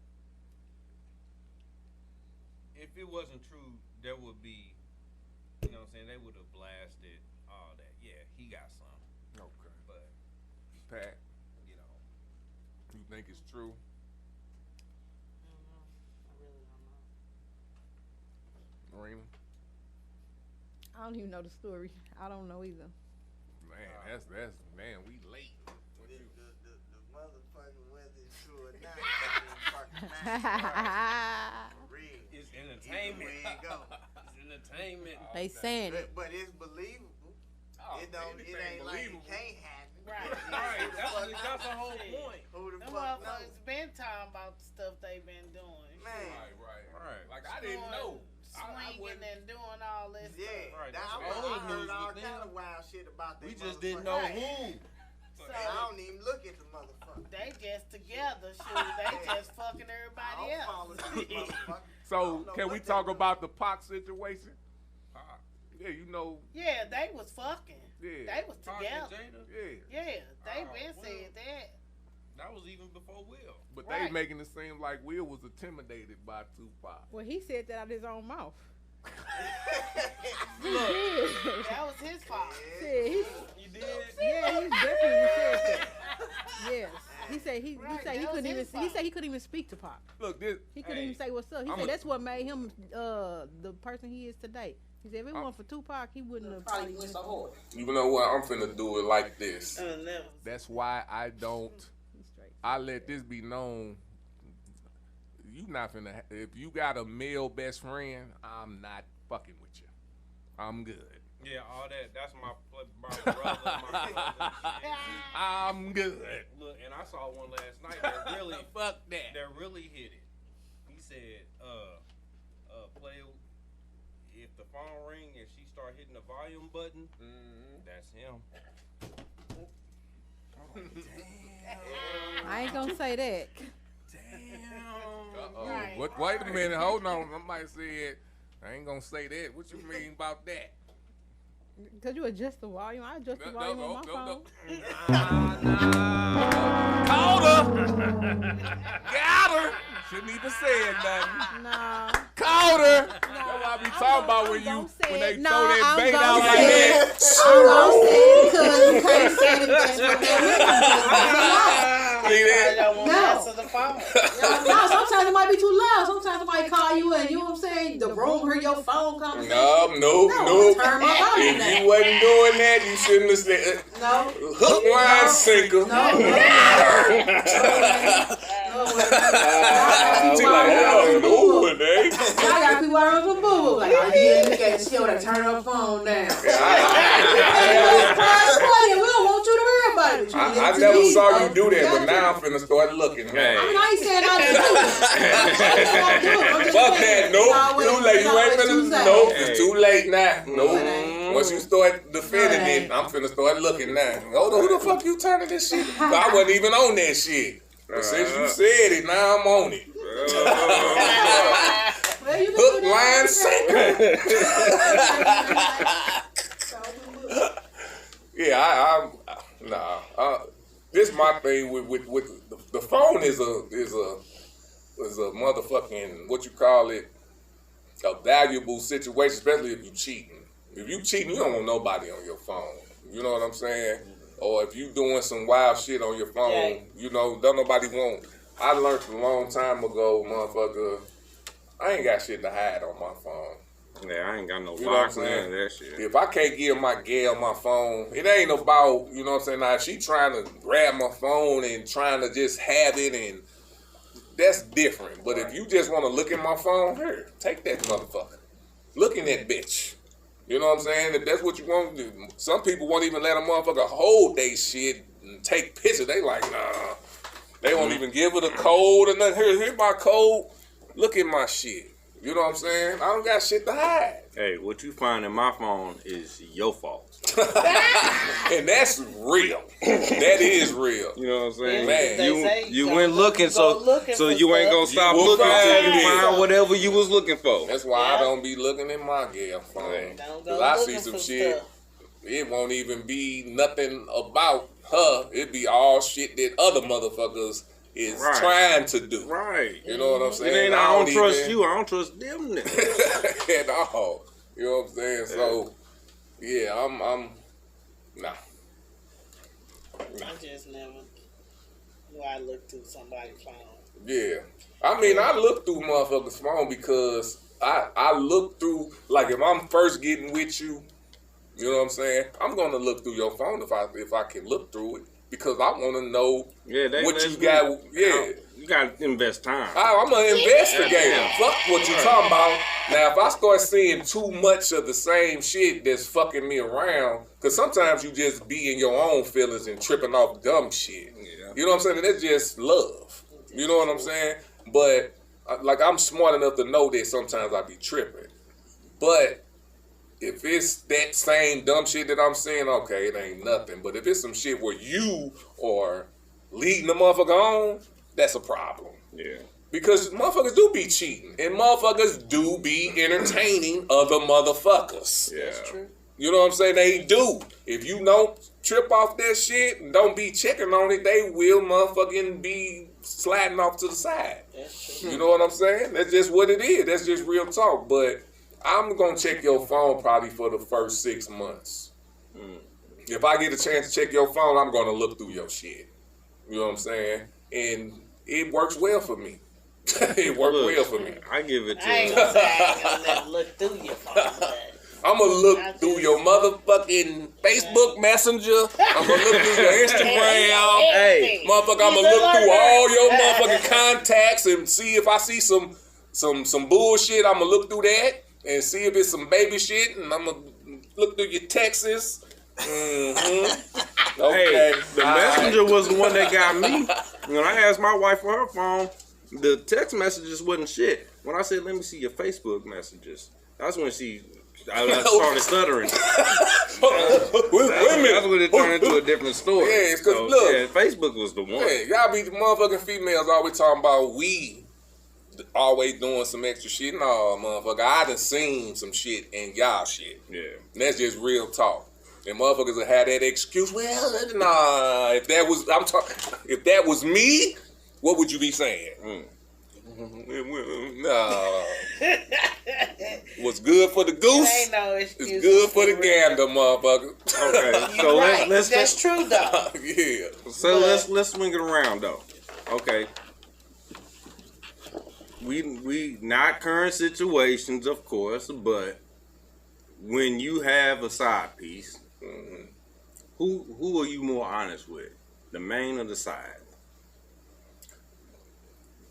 if it wasn't true, there would be. You know what I'm saying? They would have blasted all that. Yeah, he got some. Okay. But Pat, you know, you think it's true? I don't even know the story. I don't know either. Man, that's man. We late. What you? The motherfucker, whether it's true or not, for real. It's entertainment. Either way it go. It's entertainment. They saying it. But it's believable. Oh, It don't. It anything ain't like it believable. can't happen. Right. Right. That's the whole point. Who the Them fuck knows? motherfuckers been talking about the stuff they been doing. Man. Right. Like I didn't know. I Swinging wouldn't. and doing all this Yeah, stuff. Right, I that's heard old all news, but kind of then wild shit about that. We just didn't know Right. who. So I don't even look at the motherfucker. they just together, shoot. They just fucking I everybody don't follow else. these motherfuckers. I So don't know can we what they talk do. about the Pac situation? Yeah, you know. Yeah, they was fucking. Yeah. They was Pac and together. Jada, Yeah. Yeah, they Oh, been well. said that. that was even before Will. But Right. they making it seem like Will was intimidated by Tupac. Well, he said that out of his own mouth. That was his fault. Said he, You did? yeah, he definitely said that. Yes, he said he Right, said he that couldn't was even his he said he couldn't even speak to Pop. Look, this. He couldn't hey, even say what's up. He I'm said a- that's what made him the person he is today. He said if it wasn't for Tupac, he wouldn't have probably went so hard. You know what? I'm finna do it like this. Never. That's why I don't. He's straight. I let this be known. You not finna. If you got a male best friend, I'm not fucking with you. I'm good. Yeah, all that. That's my brother, my cousin. Shit. I'm good. Look, and I saw one last night that really, Fuck that. that really hit it. He said, play if the phone ring and she start hitting the volume button, that's him. I ain't gonna say that. Uh-oh. Right. Wait a minute. Hold on. Somebody said, I ain't gonna say that. What you mean about that? Cause you adjust the volume. I adjust the volume on my phone. Caught her. Got her. Shouldn't even said nothing. Nah. Caught her. That's what I be talking about when gonna you say when they it. throw No, that I'm bait gonna out like say that. I'm gonna say it because you can't say it. See that? I won't No. answer the phone. No, sometimes it might be too loud. Sometimes it might call you and you know what I'm saying? The room hear your phone conversation. Nope. Turn my volume If down. you wasn't doing that, you shouldn't have said No. hook, line, sinker. She like, hell no, man. I got people out on some boo. Like, oh, yeah, look at she over there, turn her phone down. We don't want you to worry about it. I never saw you do that, but now I'm finna start looking. Man. I mean, I ain't saying I didn't do it. Fuck that, nope. Too late. You ain't finna. Nope, it's too late now. Nope. Once you start defending it, I'm finna start looking now. Oh, who the fuck you turning this shit? I wasn't even on that shit. But since you said it, now I'm on it. Hook, line, sinker. Yeah, this my thing with the phone is a motherfucking, what you call it, a valuable situation, especially if you cheating. If you cheating, you don't want nobody on your phone. You know what I'm saying? Or if you doing some wild shit on your phone, you know, don't nobody want. I learned a long time ago, motherfucker, I ain't got shit to hide on my phone. Yeah, I ain't got no You know what I'm locks and saying? that shit. If I can't give my gal my phone, it ain't about, you know what I'm saying, now if she trying to grab my phone and trying to just have it, and that's different. But if you just want to look at my phone, here, take that motherfucker. Look in that bitch. You know what I'm saying? If that's what you want to do. Some people won't even let a motherfucker hold they shit and take pictures. They like, nah. They won't even give it a code or nothing. Here's my code. Look at my shit. You know what I'm saying? I don't got shit to hide. Hey, what you find in my phone is your fault. And that's real. That is real. You know what I'm saying? Man, you went looking, so you ain't gonna stop will looking find till you it. find whatever you was looking for. That's why I don't be looking at my gal phone. Don't Cause go I see looking some for shit. stuff. It won't even be nothing about her. It be all shit that other motherfuckers is Right. trying to do. Right. You know what I'm It saying? ain't I don't trust you. I don't trust them. Niggas. At all. You know what I'm saying? So, yeah, I'm nah. I just never knew I looked through somebody's phone. Yeah. I mean, I look through motherfuckers' phone because I look through, like if I'm first getting with you, you know what I'm saying? I'm gonna look through your phone if I can look through it because I want to know what you got. Yeah, you gotta invest time. I'm an investigator. Fuck what you talking about. Now, if I start seeing too much of the same shit that's fucking me around, because sometimes you just be in your own feelings and tripping off dumb shit. Yeah. You know what I'm saying? And that's just love. You know what I'm saying? But like I'm smart enough to know that sometimes I be tripping. But if it's that same dumb shit that I'm saying, okay, it ain't nothing. But if it's some shit where you are leading the motherfucker on, that's a problem. Yeah. Because motherfuckers do be cheating. And motherfuckers do be entertaining other motherfuckers. Yeah. That's true. You know what I'm saying? They do. If you don't trip off that shit and don't be checking on it, they will motherfucking be sliding off to the side. That's true. You know what I'm saying? That's just what it is. That's just real talk. But I'm going to check your phone probably for the first 6 months. If I get a chance to check your phone, I'm going to look through your shit. You know what I'm saying? And it works well for me. It worked well for me. I give it to I ain't gonna say I ain't gonna let look through your phone, but I'm going to look through your motherfucking Facebook Messenger. I'm going to look through your Instagram. Hey, motherfucker, I'm going to look through all your motherfucking contacts and see if I see some bullshit. I'm going to look through that and see if it's some baby shit. And I'm going to look through your texts. Okay. Hey, the messenger was the one that got me. When I asked my wife for her phone, the text messages wasn't shit. When I said, let me see your Facebook messages, that's when I started stuttering. Wait a minute. That's when it turned into a different story. Yeah, it's because, look. Yeah, Facebook was the one. Yeah, y'all be the motherfucking females always talking about we always doing some extra shit. No, motherfucker, I done seen some shit in y'all shit. Yeah. And that's just real talk. And motherfuckers will have that excuse. Well, nah. If that was me, what would you be saying? Nah. What's good for the goose? ain't no excuse. It's good for the gander, motherfucker. Okay, so let's that's true though. Yeah. So let's swing it around though. Okay. We not current situations, of course, but when you have a side piece, who are you more honest with, the main or the side?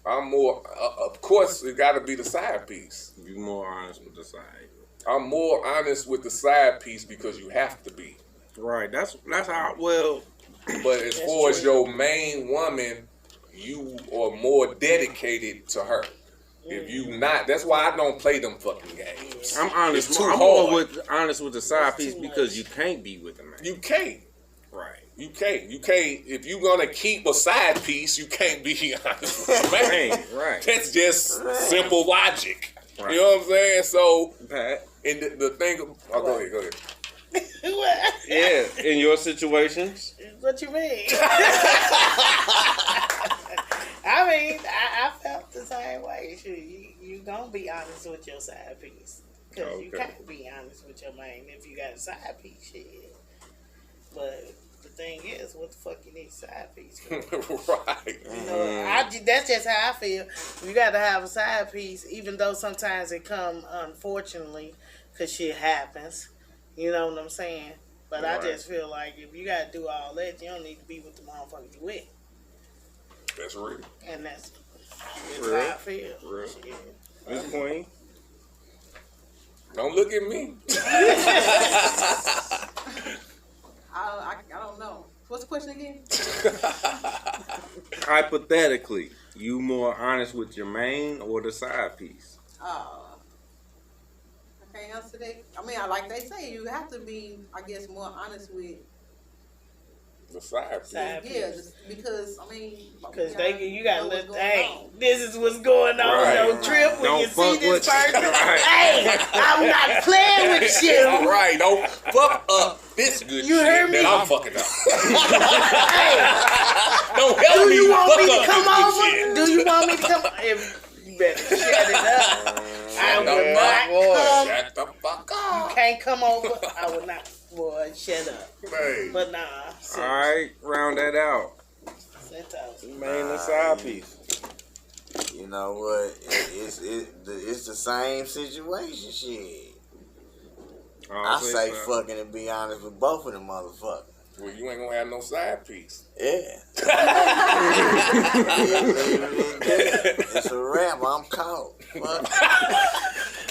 I'm more, of course, it got to be the side piece. You more honest with the side. I'm more honest with the side piece because you have to be. Right. That's how. Well, but as far as your main woman, you are more dedicated to her. If you not, that's why I don't play them fucking games. I'm honest. It's too I'm hard. more honest with the side piece because you can't be with the man. You can't. Right. You can't. If you're gonna keep a side piece, you can't be honest with the man. Right. That's just simple logic. Right. You know what I'm saying? So, Pat. and the thing. Oh, go ahead. Yeah. In your situations. What you mean? I mean, I felt the same way. You gonna be honest with your side piece. Because you can't be honest with your man if you got a side piece shit. But the thing is, what the fuck you need a side piece for? Right. You know, that's just how I feel. You got to have a side piece, even though sometimes it come unfortunately, because shit happens. You know what I'm saying? But I just feel like if you got to do all that, you don't need to be with the motherfucker you with. That's real. And that's Real. how I feel. Real. Shit. Miss Queen. Don't look at me. I don't know. What's the question again? Hypothetically, you more honest with your main or the side piece? I can't answer that. I mean, like they say, you have to be, I guess, more honest with The side piece. yeah, because I mean, Because you got to know let, what's hey, going on. this is what's going on Right. on trip when Don't you fuck see this with- person. Right. Hey, I'm not playing with shit. Right, don't fuck up this good You shit heard me? that I'm fucking up. Hey, Don't help do me you want fuck me to up come this good over? shit. Do you want me to come? If you better shut it up. I will not come. Shut the fuck You up. can't come over. I will not. Boy, shut up. Hey. But nah. All right, round that out. Sit down. Main and side piece. You know what? It's the same situation. Shit. I say fucking and be honest with both of them motherfuckers. Well, you ain't gonna have no side piece. Yeah. It's a wrap. I'm caught. Fuck.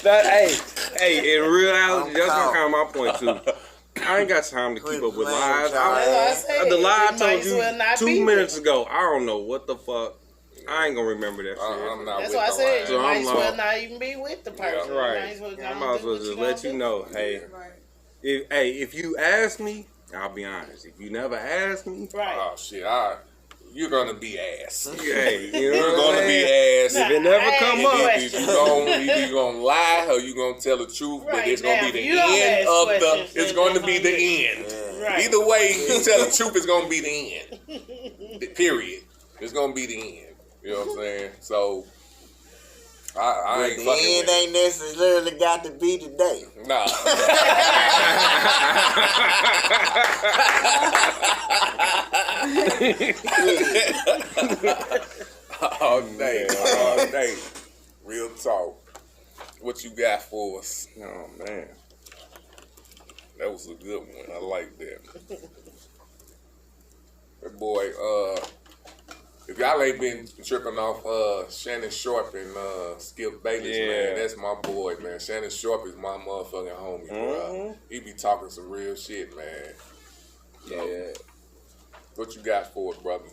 Hey, in reality, that's kind of my point too. I ain't got time to keep up with lies. The lie I told you 2 minutes ago. I don't know what the fuck. I ain't gonna remember that shit. I'm not That's with why I said the you lie. might as well not even be with the person. Yeah, right. I might as well just let you know. Hey, if you ask me, I'll be honest. If you never ask me, right? Oh shit, you're gonna be ass. Hey, you're gonna be ass. If it never come up, either you gonna lie or you gonna tell the truth. Right. But it's gonna be the end of the. It's going to be the end. Right. Either way, you tell the truth, it's gonna be the end. Period. It's gonna be the end. You know what I'm saying? So. I ain't fucking with it. Ain't necessarily got to be today. Nah. all day. Real talk. What you got for us? Oh man, that was a good one. I like that. That boy, if y'all ain't been tripping off Shannon Sharp and Skip Bayless, man, that's my boy, man. Shannon Sharp is my motherfucking homie, bro. He be talking some real shit, man. So, what you got for it, brother?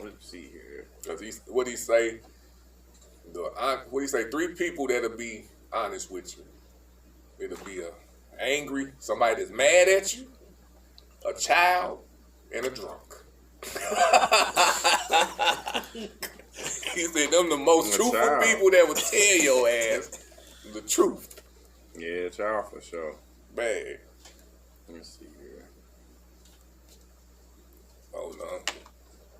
Let's see here. Cause what he say? What he say? 3 people that'll be honest with you. It'll be angry, somebody that's mad at you, a child, and a drunk. He said them the most truthful people that would tell your ass the truth. Yeah, child for sure. Bad. Let me see here. Hold on.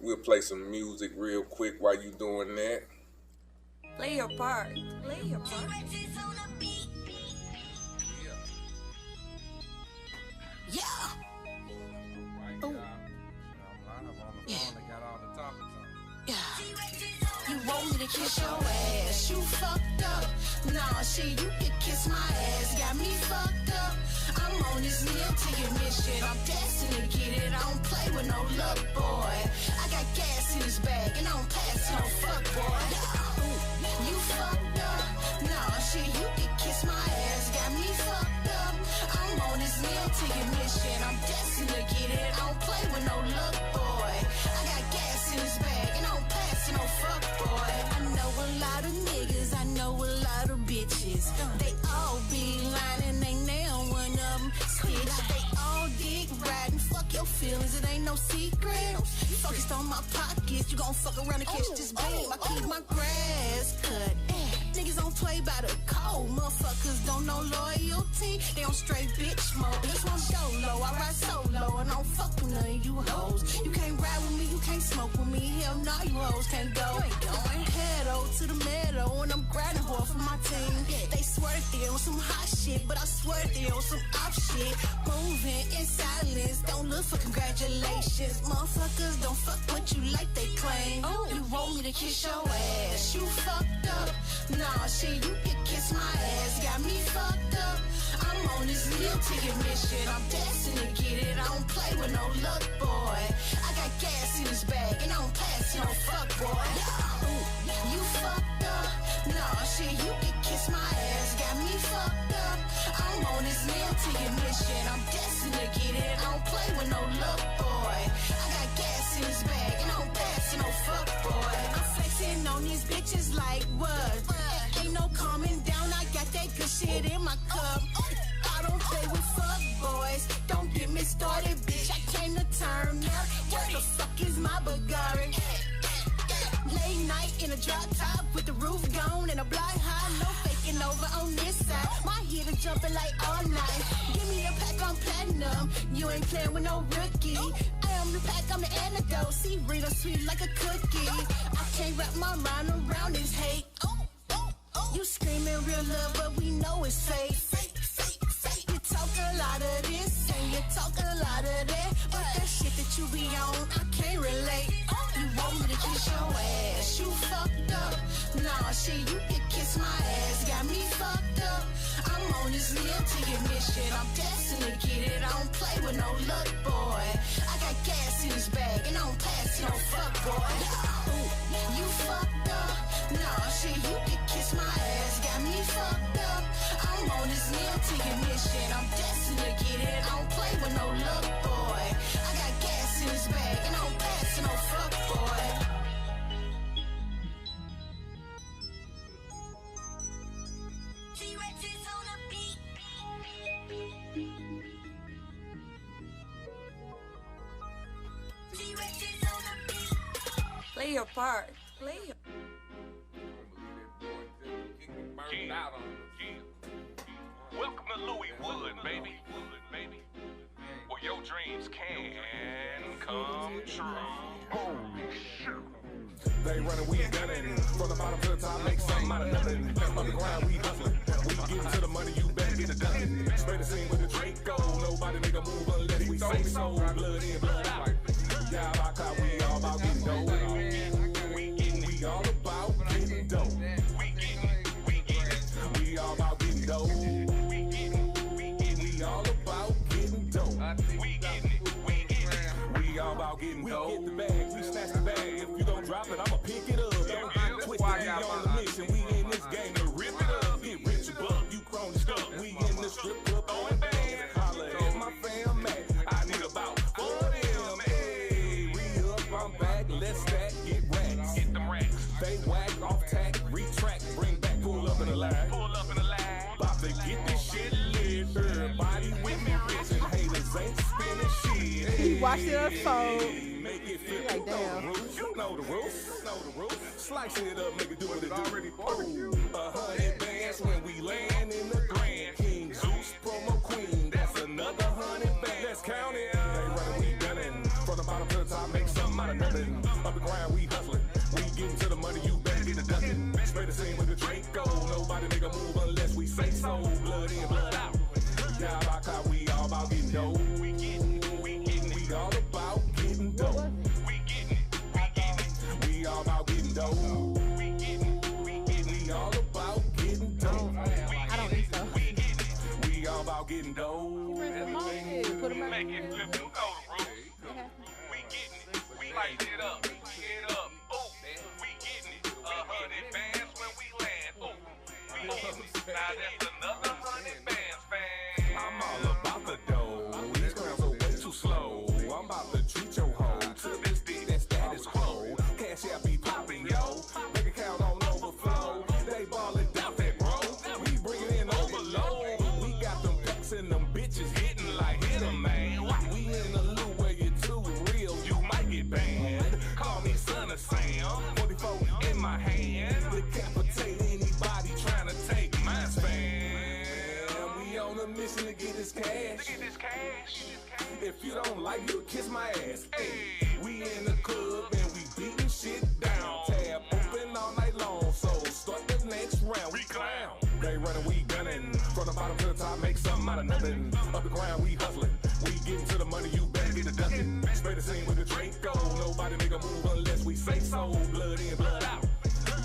We'll play some music real quick while you doing that. Play your part. Play your part. Yeah. You want me to kiss your ass, you fucked up. Nah, shit, you can kiss my ass, got me fucked up. I'm on this meal to your mission, I'm destined to get it. I don't play with no luck, boy. I got gas in this bag and I don't pass no fuck, boy. You fucked up. Nah, shit, you can kiss my ass, got me fucked up. I'm on this meal to your mission, I'm destined to get it. I don't play with no luck, boy. I got gas in this bag and I don't pass no fuck, boy. I know a lot of niggas, I know a lot of bitches. They all be lying and ain't nail one of them stitch. They all dick riding, fuck your feelings, it ain't no secret. Focused on my pockets, you gon' fuck around and catch this beam. I keep my grass cut. Niggas don't play by the code, motherfuckers don't know loyalty. They on straight bitch mode. This one go low, I ride solo, and I don't fuck with none of you hoes. You can't ride with me, you can't smoke with me. Hell no, you hoes can't go. Going pedo to the meadow, and I'm grinding hard for my team. They swear that they on some hot shit, but I swear they on some off shit. Moving in silence, don't look for congratulations. Motherfuckers don't fuck with you like they claim. You want me to kiss your ass, you fucked up. Nah, shit, you can kiss my ass, got me fucked up. I'm on this meal to your mission, I'm destined to get it. I don't play with no luck, boy. I got gas in this bag and I don't pass no fuck, boy. You fucked up. Nah, shit, you can kiss my ass, got me fucked up. I'm on this meal to your mission, I'm destined to get it. I don't play with no luck, boy. I got gas in this bag and I don't pass no fuck, boy. I'm flexing on these bitches like what? Ain't no calming down, I got that good shit in my cup. I don't play with fuck boys, don't get me started, bitch. I came to turn up. Where the fuck is my Bulgari? Late night in a drop top with the roof gone and a block high, no faking over on this side. My heater jumping like all night. Give me a pack on platinum, you ain't playing with no rookie. I am the pack, I'm the antidote. See, Rita sweet like a cookie. I can't wrap my mind around this hate. You screaming real love, but we know it's fake. You talk walk a lot of this and you talk a lot of that, but that shit that you be on, I can't relate. You want me to kiss your ass, you fucked up. Nah, shit, you can kiss my ass, got me fucked up. I'm on this live till you miss shit. I'm destined to get it, I don't play with no luck, boy. I got gas in this bag and I don't pass no fuck, boy. Ooh, you fucked up. Nah, shit, you can kiss my ass, got me fucked up. I'm on this live till you miss shit. I'm destined to get it, I don't play with no luck, boy. I got gas in this bag and I don't pass no fuck, boy. Play your part. Play your Welcome to Louis Wood, baby. Where your dreams can come true. They running, we gunning. From the bottom to the top, make something out of nothing. Underground, we hustling. We getting to the money, you better get it done. Spray the scene with the Draco. Nobody make a move unless we say so. Blood in, blood out. Yeah, I caught, we all about getting dough. We all about getting dough. We all about getting dough. We all about getting dough. We all about getting dough. We get the bag, we snatch the bag. If you don't drop it, I'ma pick it up. Don't get twisted, we on the mission. We in this game to rip it up. Get rich above, you crony stuff. We in the strip club on band. Holla at my fam, man. I need about 4 of them. Hey, re-up, I'm back. Let's stack, get racks. Get them racks. They whack, off tack, retract, bring back, pull up in the line. Pull up in the line. About to get this shit lit. Everybody with me, rich and haters ain't spinning shit. He watched it unfold. Make it fit. Like, damn. You know the rules. Slice it up, make it do what it do. Already 100 bands when we land in the Grand. King Zeus, promo queen. That's another 100 bands. Let's count it. They running, we gunning. From the bottom to the top, make something out of nothing. Underground, we hustling. We getting to the money, you better get it done. Spray the scene with the Draco. Nobody make a move unless we say so. Blood in, blood out. Yeah, I caught, we all about getting dough. We all about getting dough. We all about getting dough. We all about getting dough. I don't think so. We all about getting dough. Put him Make it flip, you know the rules. We getting it, we light it up, get up. Ooh, we getting it. 100 bands when we land. Ooh, we getting it. Now that's another 100 bands, fam. I'm all about the dough. These crowds are way too slow. I'm about to treat your hoe to this beat that status quo. Cash out be popping, yo. Bank account on overflow. They ballin' out that bro. We bringin' in overload. We got them packs and them bitches hitting like hit 'em, man. We in the loop where you too real, you might get banned. Call me son of Sam. 44 in my hand. Decapitate anybody trying to take my spam. We on a mission to get this cash. If you don't like, you kiss my ass. Hey, we in the club and we beating shit down. Tab open all night long, so start the next round. We clown. They running, we gunning. From the bottom to the top, make something out of nothing. Underground, we hustling. We getting to the money, you better get it done. Spray the scene with the Draco. Nobody make a move unless we say so. Blood in, blood out.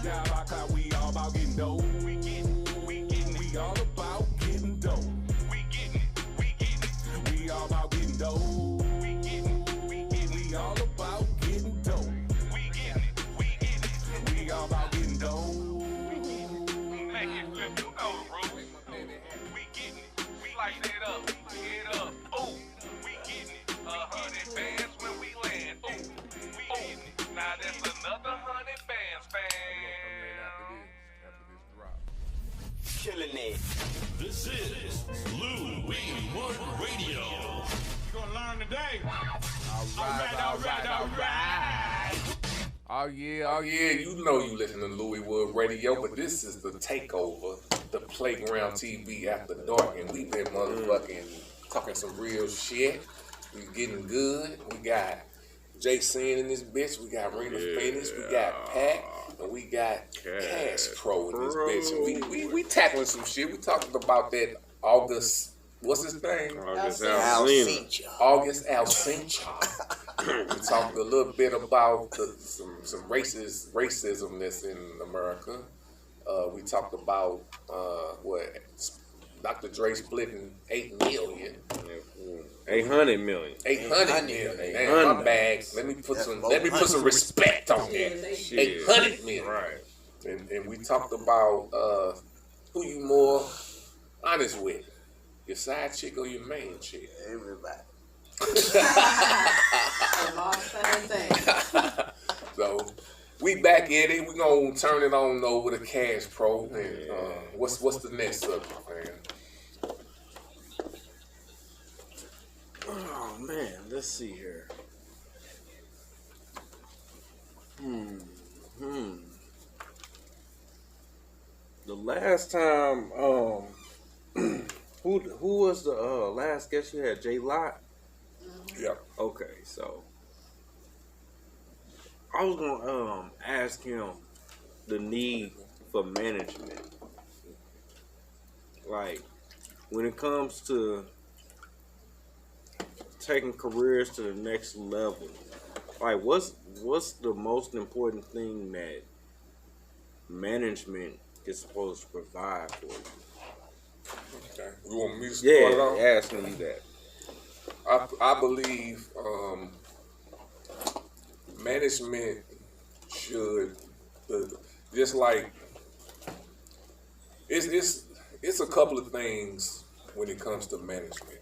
Yeah, I caught, we all about getting dough. We all about getting dough. We all about getting dough. We all about getting dough. We all about getting dough. Make it flip, you know the rules. We getting it, we light it up, get up. Ooh, we getting it. 100 bands when we land. Ooh, we getting it. Now that's another 100 bands, fam. Killing it. This is Louis Wood Radio. You're gonna learn today. All right. Oh yeah, you know you listen to Louis Wood Radio, but this is the takeover, the Playground TV After Dark, and we been motherfucking talking some real shit. We getting good. We got Jason in this bitch. We got Rena Phoenix. We got Pat. And we got Cash Pro in this bitch. And we tackling some shit. We talked about that August what's his name? August Alsina. August Alsina. We talked a little bit about some racism that's in America. We talked about what Dr. Dre splitting $8 million. 800 million. 800 million. Damn, my bag. Let me put some respect on that. 800 million. Right. And we talked about who you more honest with, your side chick or your main chick. Everybody. So we back at it. We gonna turn it on over to Cash Pro. And what's the next subject, man? Oh man, let's see here. The last time, who was the last guest you had? J Lot. Yeah. Okay, so I was gonna ask him the need for management, like when it comes to taking careers to the next level. Like, what's the most important thing that management is supposed to provide for you? Okay. You want me to start off? Asking you that. I believe management should just like it's a couple of things when it comes to management,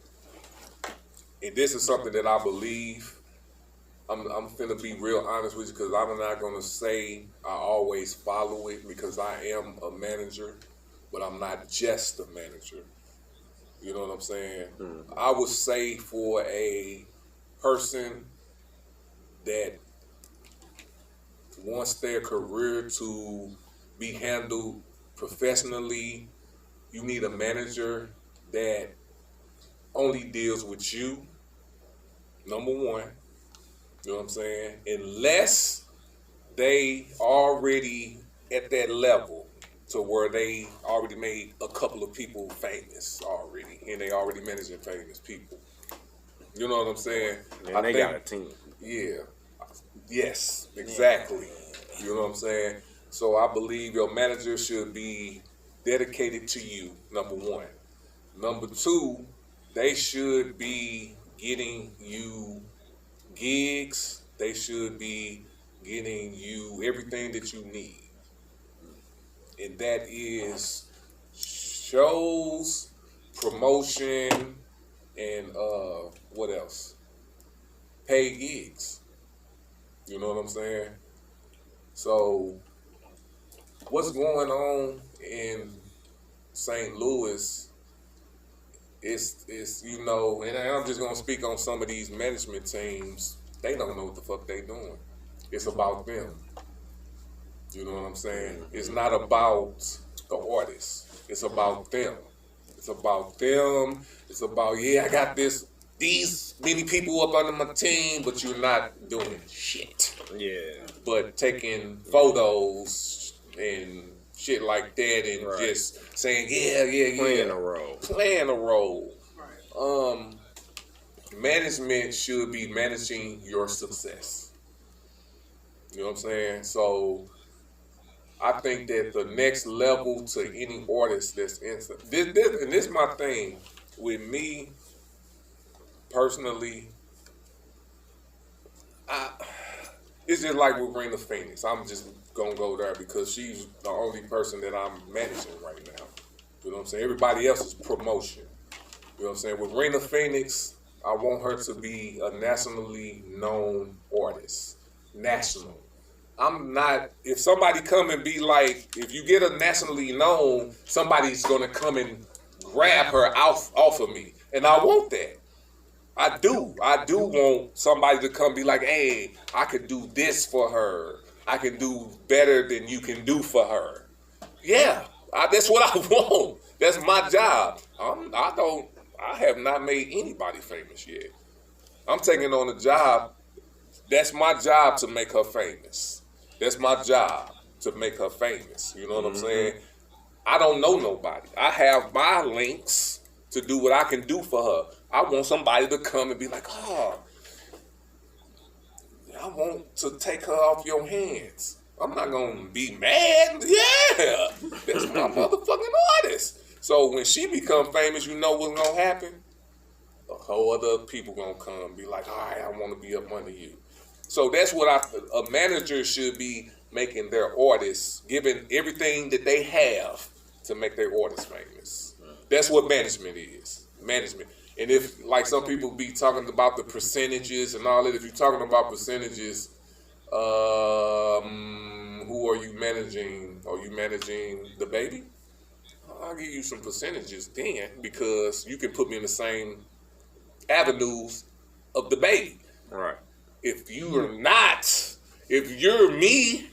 and this is something that I believe. I'm finna be real honest with you because I'm not gonna say I always follow it because I am a manager, but I'm not just a manager. You know what I'm saying? I would say for a person that wants their career to be handled professionally, you need a manager that only deals with you, number one. You know what I'm saying? Unless they already at that level to where they already made a couple of people famous already, and they already managing famous people. You know what I'm saying? And they got a team. Yeah. Yes, exactly. You know what I'm saying? So I believe your manager should be dedicated to you, number one. Number two, they should be getting you gigs. They should be getting you everything that you need. And that is shows, promotion, and what else? Paid gigs. You know what I'm saying? So what's going on in St. Louis is you know, and I'm just gonna speak on some of these management teams. They don't know what the fuck they doing. It's about them. You know what I'm saying? It's not about the artists. It's about them. It's about them. It's about, yeah, I got these many people up under my team, but you're not doing shit. Yeah. But taking photos and shit like that and just saying, yeah. Playing a role. Management should be managing your success. You know what I'm saying? So I think that the next level to any artist that's in this is my thing with me personally. It's just like with Rena Phoenix. I'm just gonna go there because she's the only person that I'm managing right now. You know what I'm saying? Everybody else is promotion. You know what I'm saying? With Rena Phoenix, I want her to be a nationally known artist. National. I'm not, if somebody come and be like, if you get a nationally known, somebody's gonna come and grab her off of me. And I want that. I do want somebody to come be like, hey, I could do this for her. I can do better than you can do for her. Yeah, that's what I want. That's my job. I have not made anybody famous yet. I'm taking on a job. That's my job to make her famous. That's my job to make her famous. You know what I'm saying? I don't know nobody. I have my links to do what I can do for her. I want somebody to come and be like, oh, I want to take her off your hands. I'm not going to be mad. Yeah, that's my motherfucking artist. So when she become famous, you know what's going to happen? A whole other people going to come and be like, all right, I want to be up under you. So that's what a manager should be making their artists, giving everything that they have to make their artists famous. That's what management is. Management. And if, like some people be talking about the percentages and all that, if you're talking about percentages, who are you managing? Are you managing the baby? I'll give you some percentages then, because you can put me in the same avenues of the baby. Right. If you're me,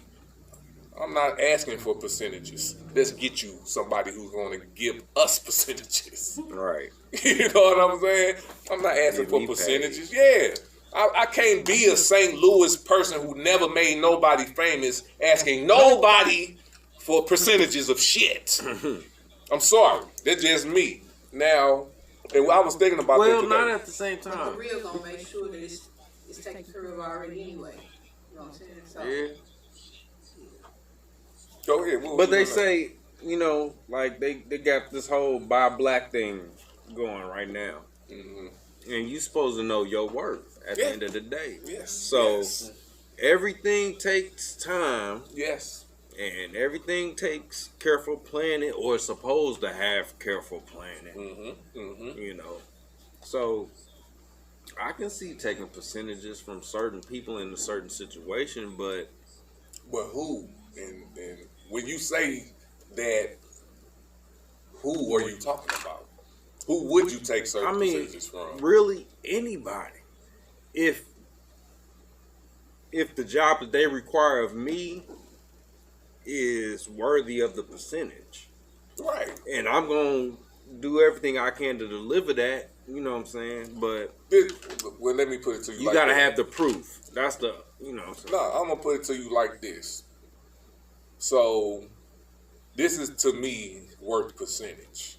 I'm not asking for percentages. Let's get you somebody who's going to give us percentages. Right. You know what I'm saying? I'm not asking for percentages. Yeah. I can't be a St. Louis person who never made nobody famous asking nobody for percentages of shit. I'm sorry. That's just me. Now, and I was thinking about that today. Well, not at the same time. But the real gonna make sure that it's taken care of already anyway. You know what I'm saying? So, yeah. Go ahead. But they say, you know, like they got this whole buy black thing going right now. Mm-hmm. And you supposed to know your worth at the end of the day. Yes. So everything takes time. Yes. And everything takes careful planning, or supposed to have careful planning. Mm-hmm. Mm-hmm. You know. So I can see taking percentages from certain people in a certain situation, but who? And when you say that, who are you talking about? Who would you take certain percentages from? Really, anybody. If the job that they require of me is worthy of the percentage, right? And I'm gonna do everything I can to deliver that. You know what I'm saying? But well, let me put it to you. You like gotta that. have the proof. That's the No, I'm gonna put it to you like this. So, this is to me worth percentage.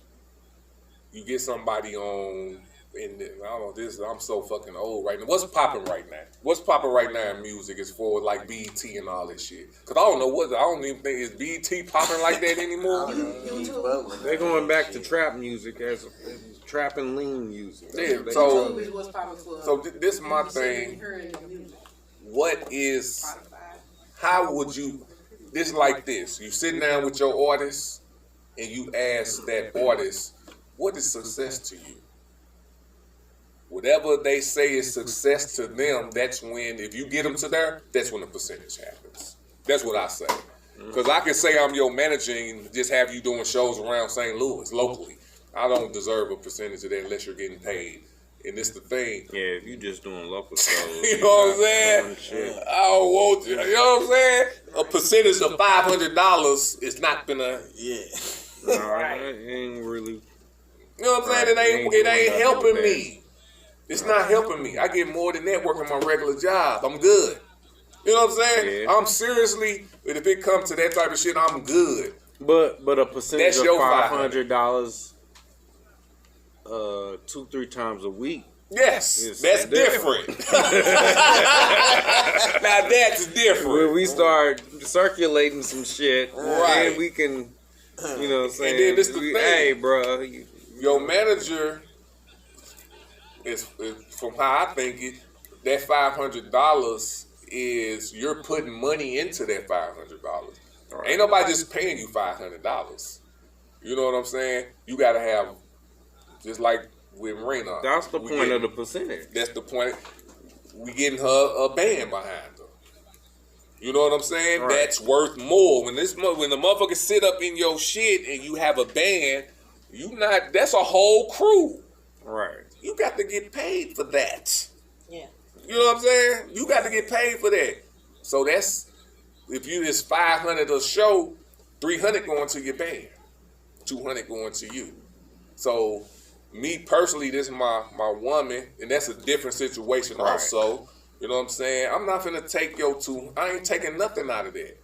You get somebody on, and I don't know, I'm so fucking old right now. What's popping right now? What's popping right now in music is for like BET and all this shit. Cause I don't even think is BET popping like that anymore. They're going back to trap music as trap and lean music. Yeah, so this is my thing. How would you, this like this, you sit down with your artist and you ask that artist, what is success to you? Whatever they say is success to them, that's when, if you get them to there, that's when the percentage happens. That's what I say. Because I can say I'm your manager and just have you doing shows around St. Louis, locally. I don't deserve a percentage of that unless you're getting paid. And it's the thing. Yeah, if you just doing local shows. You know what I'm saying? I don't want you. You know what I'm saying? A percentage of $500 is not gonna. Yeah. No, it ain't really. You know what I'm saying? It ain't helping me. It's not helping me. I get more than that working my regular job. I'm good. You know what I'm saying? Yeah. I'm seriously, if it comes to that type of shit, I'm good. But a percentage of $500 2-3 times a week. Yes, that's different. Now that's different. When we start circulating some shit, right? Then we can, you know what I'm saying? And then this the thing. Hey, bro. Your manager is from how I think it, that $500 is you're putting money into that $500. Right. Ain't nobody just paying you $500. You know what I'm saying? You gotta have, just like with Marina. That's the point of the percentage. That's the point. We getting her a band behind her. You know what I'm saying? Right. That's worth more. When the motherfuckers sit up in your shit and you have a band, that's a whole crew. Right. You got to get paid for that. Yeah. You know what I'm saying? You got to get paid for that. So that's, if it's 500 a show, 300 going to your band, 200 going to you. So me personally, this is my woman, and that's a different situation also. You know what I'm saying? I'm not finna take I ain't taking nothing out of that.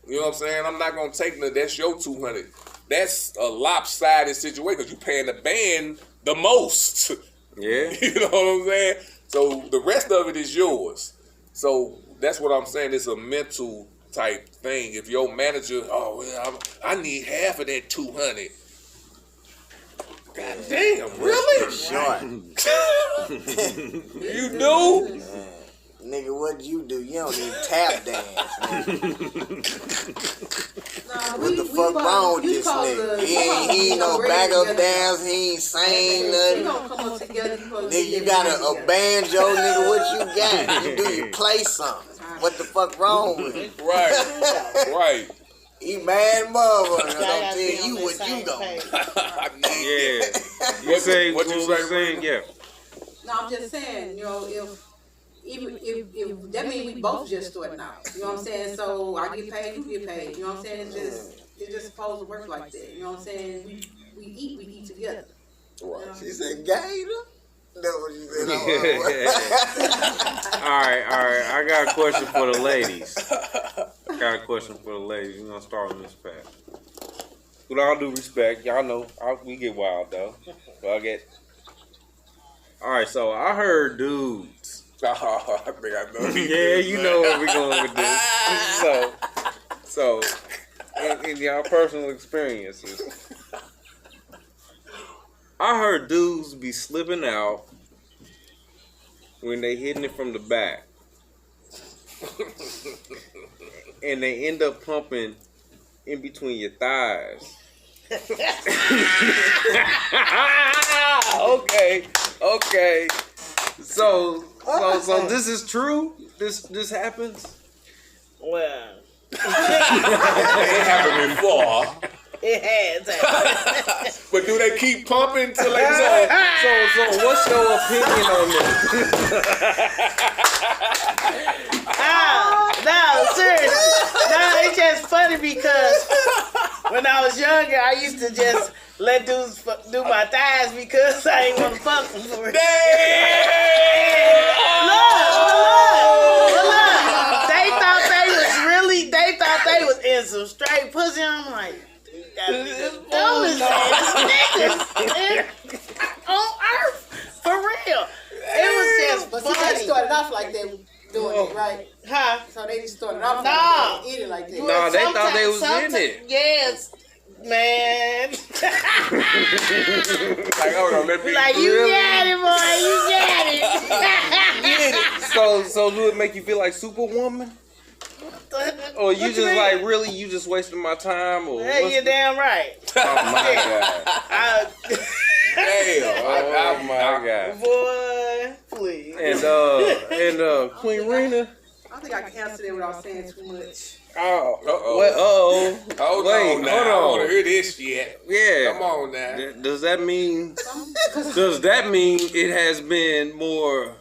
You know what I'm saying? I'm not gonna take that's your 200. that's a lopsided situation because you paying the band the most. Yeah. You know what I'm saying? So the rest of it is yours. So that's what I'm saying. It's a mental type thing. If your manager, I need half of that 200. God damn, really? Short. You do? Nigga, what you do? You don't even tap dance, man. What the fuck wrong with this nigga? He ain't no backup dance. He ain't sing nothing. Nigga, you got a banjo, nigga. What you got? You play something. What the fuck wrong with it? Right. He mad motherfucker. Don't tell you what you gon' Yeah. You say what you saying? Yeah. No, I'm just saying, if that means we both just starting out. You know what I'm saying? So I get paid, you get paid. You know what I'm saying? It's just supposed to work like that. You know what I'm saying? We eat together. Right. She said gator. That's what she said. All right. I got a question for the ladies. We're gonna start on this path. With all due respect, y'all know we get wild though. So I get. All right, so I heard dudes. I think I know. Yeah, you know where we're going with this. So, in y'all personal experiences, I heard dudes be slipping out when they hitting it from the back. And they end up pumping in between your thighs. Okay. So this is true? This happens? Well, it happened before. It has happened. But do they keep pumping till they So what's your opinion on this? No, seriously. No, it's just funny because when I was younger, I used to just let dudes do my thighs because I ain't want to fuck them for it. Look. They thought they was in some straight pussy. I'm like, those niggas on earth. For real. It was just But funny. see, they started off like they were doing it, right? Huh? So they just started off like they eating like that. No, they thought they was in it. Yes, man. Like, hold on, let me. Like, you got it, boy. You got it. So do it make you feel like Superwoman? Or you just like really you just wasting my time? Or hey, you're damn right. Oh my god! Oh my god! Boy, please. And Queen Rena. I think I can answer that without saying too much. Hold on. I don't want to hear this yet. Yeah. Come on now. Does that mean it has been more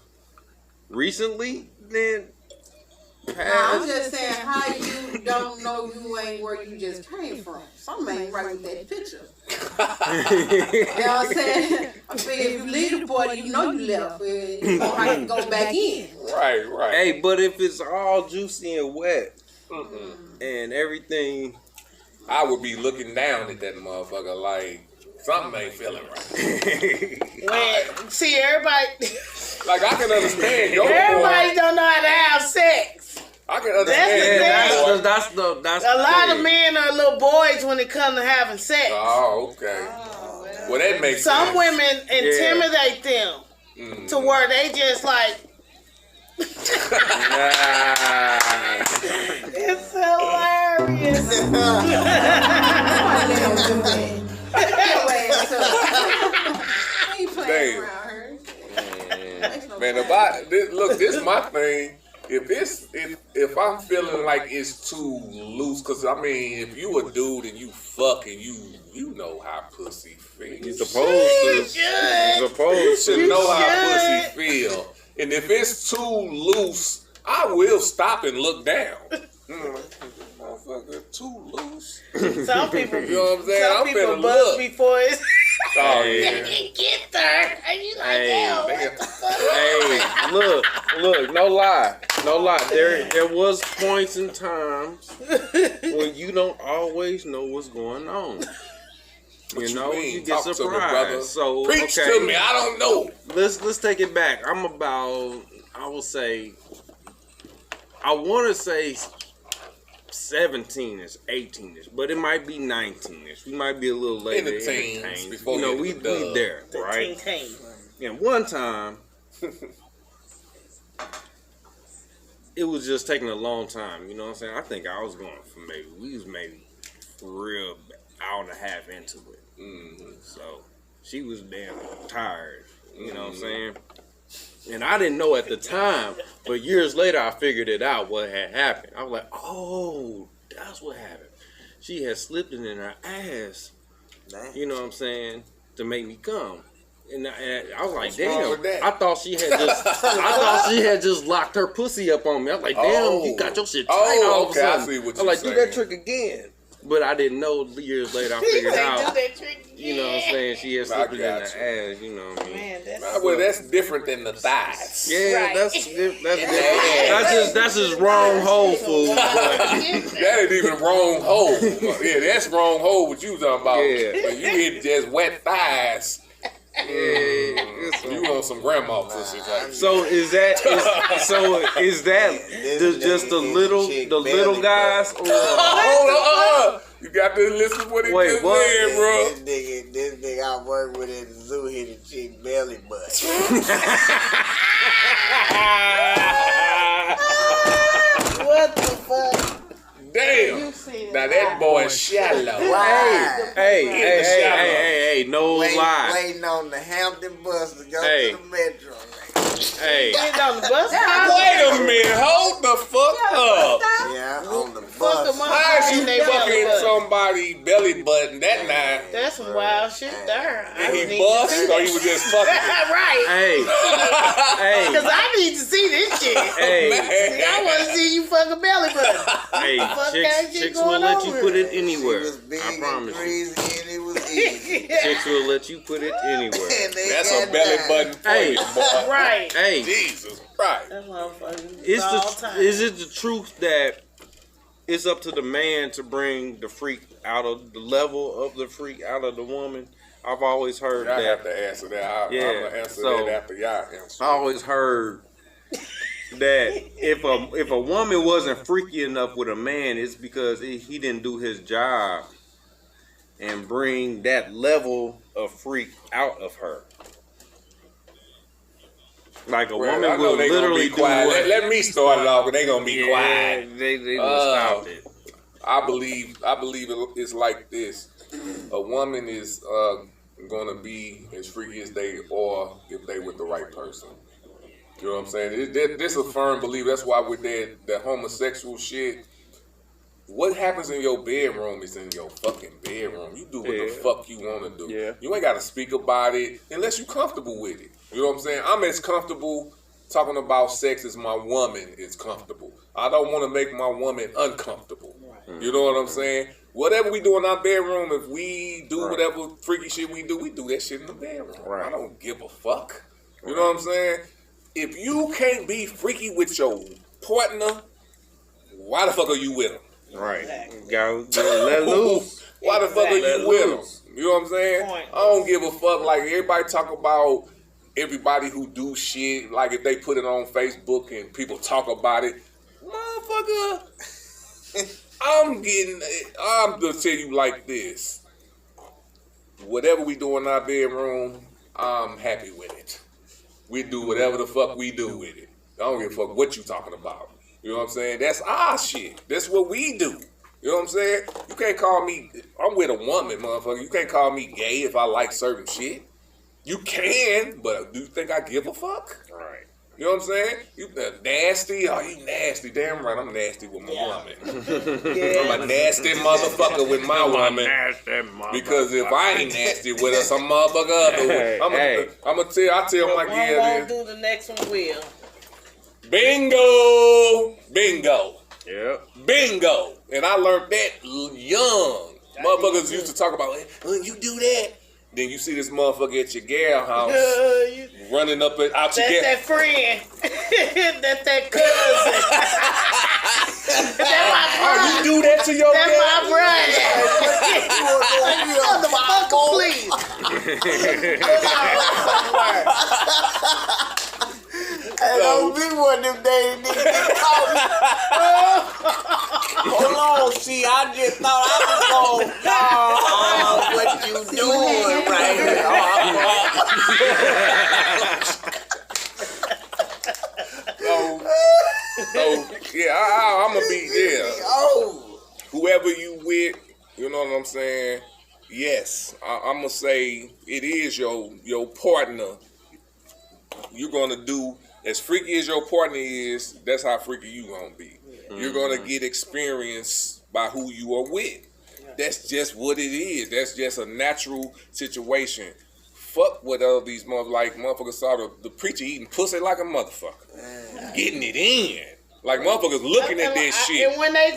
recently than past? I'm just saying how you don't know you ain't where you just came from. Something ain't right with that picture. You know what I'm saying? I figure if you leave the party, you know you left. You don't have to go back in. Right. Hey, but if it's all juicy and wet and everything, I would be looking down at that motherfucker like something ain't feeling right. See, everybody. Like I can understand your everybody don't know how to have sex. I can understand. That's a lot of men are little boys when it comes to having sex. Oh, okay. Well, that makes some sense. women intimidate them to where they just like. It's hilarious. Man, look, this is my thing. If I'm feeling like it's too loose, cause I mean, if you a dude and you fucking you know how pussy feels. You supposed to know how pussy feel. And if it's too loose, I will stop and look down. Motherfucker, too loose. Some people, you know what I'm saying? Some people buzz before it's. Oh yeah. Get there. And you like, hey, look, no lie. There was points and times when you don't always know what's going on. What you know, mean? you get Talk to me, brother. surprised. So Preach okay, to me. I don't know. Let's take it back. I'm about, I will say, I want to say 17ish, 18ish, but it might be 19ish. We might be a little later. In the teens, before you know, you we get the dub. there, right? And one time, it was just taking a long time. You know what I'm saying? I think I was going for maybe for real hour and a half into it. Mm-hmm. So she was damn tired. You know what I'm saying? And I didn't know at the time, but years later I figured it out what had happened. I was like, oh, that's what happened. She had slipped it in her ass. You know what I'm saying? To make me come. And I was like, damn. I thought she had just locked her pussy up on me. I was like, damn, you got your shit tight all of a sudden. I see what I was like, do that trick again. But I didn't know years later I figured out. You know what I'm saying? She had slipped it in her ass, you know what I mean? Man, well, that's different than the thighs. Yeah, that's different. That's just wrong hole food. That ain't even wrong hole. Yeah, that's wrong hole what you talking about. Yeah. When you hit just wet thighs. You want some grandma pussy type. So is that just the little guys? Or hold on, you got to listen to what he just said, bro. This nigga I work with at the zoo hit a chick belly butt. What the fuck? Damn. Now that boy is shallow. Hey, no lie. Waiting on the Hampton bus to go to the metro. Hey. Waiting on the bus? Wait a minute. Hold the fuck up. Yeah, on the bus. How is you fucking somebody belly button that night? That's some wild shit there. And he bust or he was just fucking? Right. Hey. Because I need to see this shit. Hey. I want to see you fucking belly button. Hey, chicks will let you put it anywhere. I promise you. Chicks will let you put it anywhere. That's a belly button for you, boy. Right. Hey. Jesus Christ. Is it the truth that it's up to the man to bring the freak out of the level of the freak out of the woman? I've always heard that. I have to answer that. I'm going to answer that after y'all answer. I always heard that if a woman wasn't freaky enough with a man, it's because he didn't do his job and bring that level of freak out of her. Like a woman will literally do what... Let me start it off, and they gonna be quiet. They stop it. I believe it's like this. A woman is gonna be as freaky as they are if they with the right person. You know what I'm saying? This is a firm belief. That's why with that homosexual shit, what happens in your bedroom is in your fucking bedroom. You do what the fuck you want to do. Yeah. You ain't got to speak about it unless you're comfortable with it. You know what I'm saying? I'm as comfortable talking about sex as my woman is comfortable. I don't want to make my woman uncomfortable. Right. You know what I'm saying? Whatever we do in our bedroom, if we do whatever freaky shit we do that shit in the bedroom. Right. I don't give a fuck. You know what I'm saying? If you can't be freaky with your partner, why the fuck are you with him? Right. Gotta let loose. Why the fuck are you with him? You know what I'm saying? I don't give a fuck. Like, everybody talk about everybody who do shit, like if they put it on Facebook and people talk about it. Motherfucker, I'm gonna tell you like this. Whatever we do in our bedroom, I'm happy with it. We do whatever the fuck we do with it. I don't give a fuck what you talking about. You know what I'm saying? That's our shit. That's what we do. You know what I'm saying? You can't call me, I'm with a woman, motherfucker. You can't call me gay if I like certain shit. You can, but do you think I give a fuck? Right. You know what I'm saying? You nasty? Oh, you nasty. Damn right, I'm nasty with my woman. I'm a nasty motherfucker with my woman. Because if I ain't nasty with her, some motherfucker other way. I tell my girl won't do the next one will. Bingo! Bingo. Yep. Bingo. And I learned that young. Motherfuckers used to talk about, you do that. Then you see this motherfucker at your gal house running up out your gal. That's that friend. That's that cousin. Oh, you do that to your That's girl? my brother. Please. Hey, don't be one of them days niggas get caught. Hold on, see, I just thought I was going, what you doing right here? So yeah, I'm gonna be whoever you with, you know what I'm saying? Yes, I'm gonna say it is your partner. You're gonna do as freaky as your partner is. That's how freaky you gonna be. You're gonna get experience by who you are with. That's just what it is. That's just a natural situation. Fuck what all these motherfuckers saw the preacher eating pussy like a motherfucker, getting it in. Like motherfuckers looking at that shit. And when they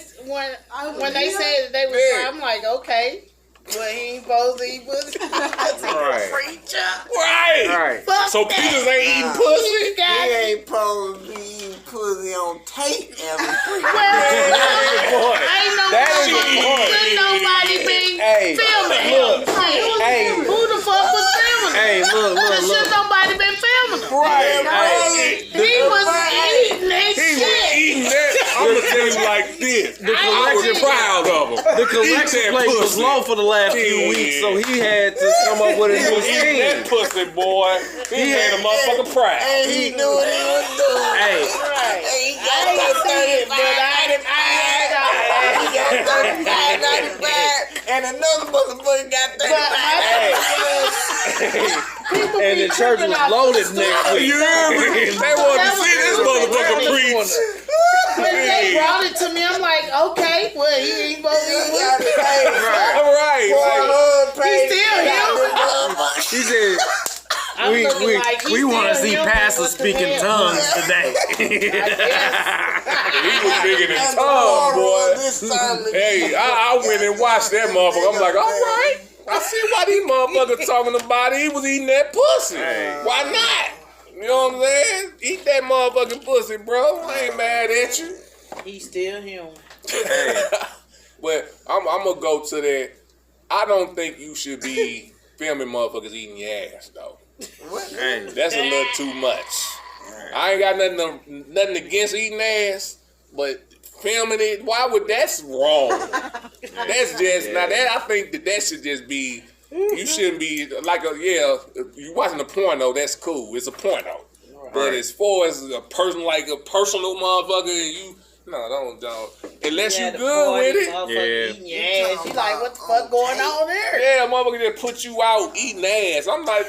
said they was, I'm like, okay, but he ain't supposed to eat pussy. Right. Preacher. Right. So preachers ain't eating pussy. He ain't supposed to be eating pussy on tape every freak. Ain't nobody been filming him. Who the fuck was filming him? Hey, look. Should nobody been filming him? Right. He was eating that shit. Eating that. I'm gonna tell you like this. I was proud of him. The collection plate was low for the last few weeks, so he had to come up with a new scheme. That pussy boy, he made a motherfucker proud. And he knew what he was doing. Hey. He got $35.95, and another motherfucker got $35. And the church was loaded next week. You hear me? They wanted to see this motherfucker preach. When they brought it to me, I'm like, okay, well, he ain't supposed to eat pussy. Right. He's still here. He said, we want to see pastors speaking tongues today. He was bigger than tongue, boy. Hey, I went and watched that motherfucker. I'm like, all right. I see why these motherfuckers talking about it. He was eating that pussy. Why not? You know what I'm saying? Eat that motherfucking pussy, bro. I ain't mad at you. He's still human. But I'm gonna go to that. I don't think you should be filming motherfuckers eating your ass, though. That's a little too much. I ain't got nothing against eating ass, but filming it, why would that's wrong? That's just now that I think that should just be. You shouldn't be like you watching a porno, that's cool. It's a porno. But as far as a person like a personal motherfucker, and don't. Unless you good with it. Eating your ass. You like, what the fuck going on there? Yeah, motherfucker just put you out eating ass. I'm like,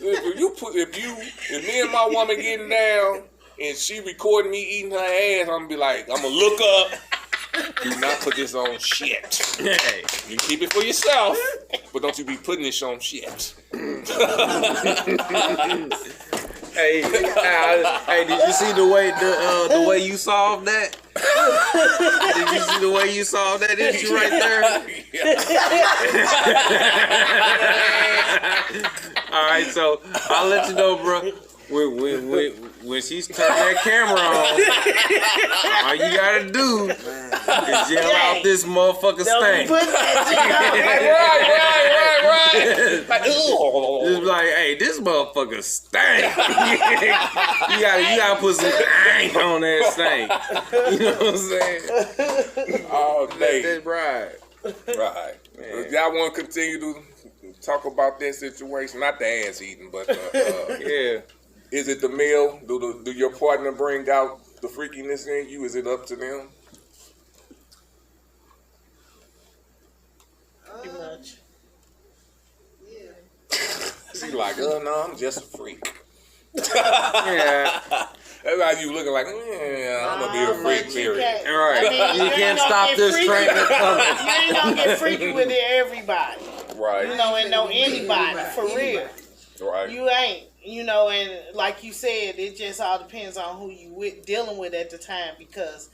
if me and my woman getting down and she recording me eating her ass, I'm gonna be like, I'm gonna look up. Do not put this on shit. Hey, you keep it for yourself, but don't you be putting this on shit. Hey, did you see the way you solved that? Did you see the way you solved that issue right there? All right, so I'll let you know, bro. When she's turning that camera on, all you gotta do is yell out this motherfucker stank. Right. Like, just like, hey, this motherfucker stank. you gotta put some stank on that stank. You know what I'm saying? All day. That's right. Right. Y'all want to continue to talk about that situation? Not the ass eating, but yeah. Is it the male? Do your partner bring out the freakiness in you? Is it up to them? Pretty much. She like, no, I'm just a freak. Yeah. That's why you looking like, I'm gonna be a freak, period. Right. You can't stop this train from coming. You ain't gonna get freaky with everybody. Right. And know anybody, for real. Right. You ain't. And like you said, it just all depends on who you dealing with at the time, because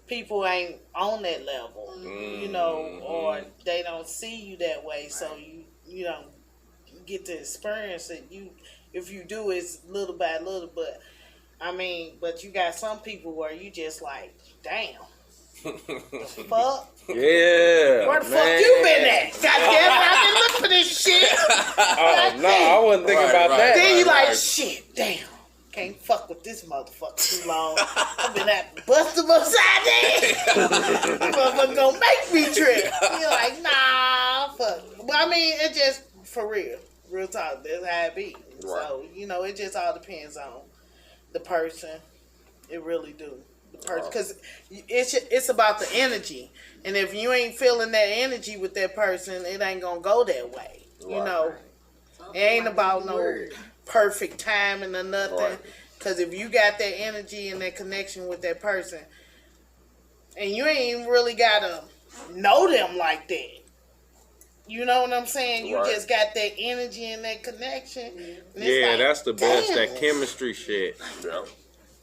people ain't on that level, or they don't see you that way, so you don't get to experience it. If you do, it's little by little, but you got some people where you just like, damn. Fuck. Yeah. Where the fuck you been at? Goddamn, I've been looking for this shit. Oh, no, I wasn't thinking about that. Then you like, shit, damn. Can't fuck with this motherfucker too long. I've been at to bust him upside down. Motherfucker gonna make me trip. You're like, nah, fuck. But I mean, it just, for real. Real talk, that's how it be. Right. So, you know, it just all depends on the person. It really do. The person, because it's about the energy. And if you ain't feeling that energy with that person, it ain't gonna go that way. Right. You know, it ain't about no perfect timing or nothing. Because if you got that energy and that connection with that person, and you ain't even really gotta know them like that. You know what I'm saying? You just got that energy and that connection. And yeah, like, that's the best. damn. That chemistry shit. Yeah.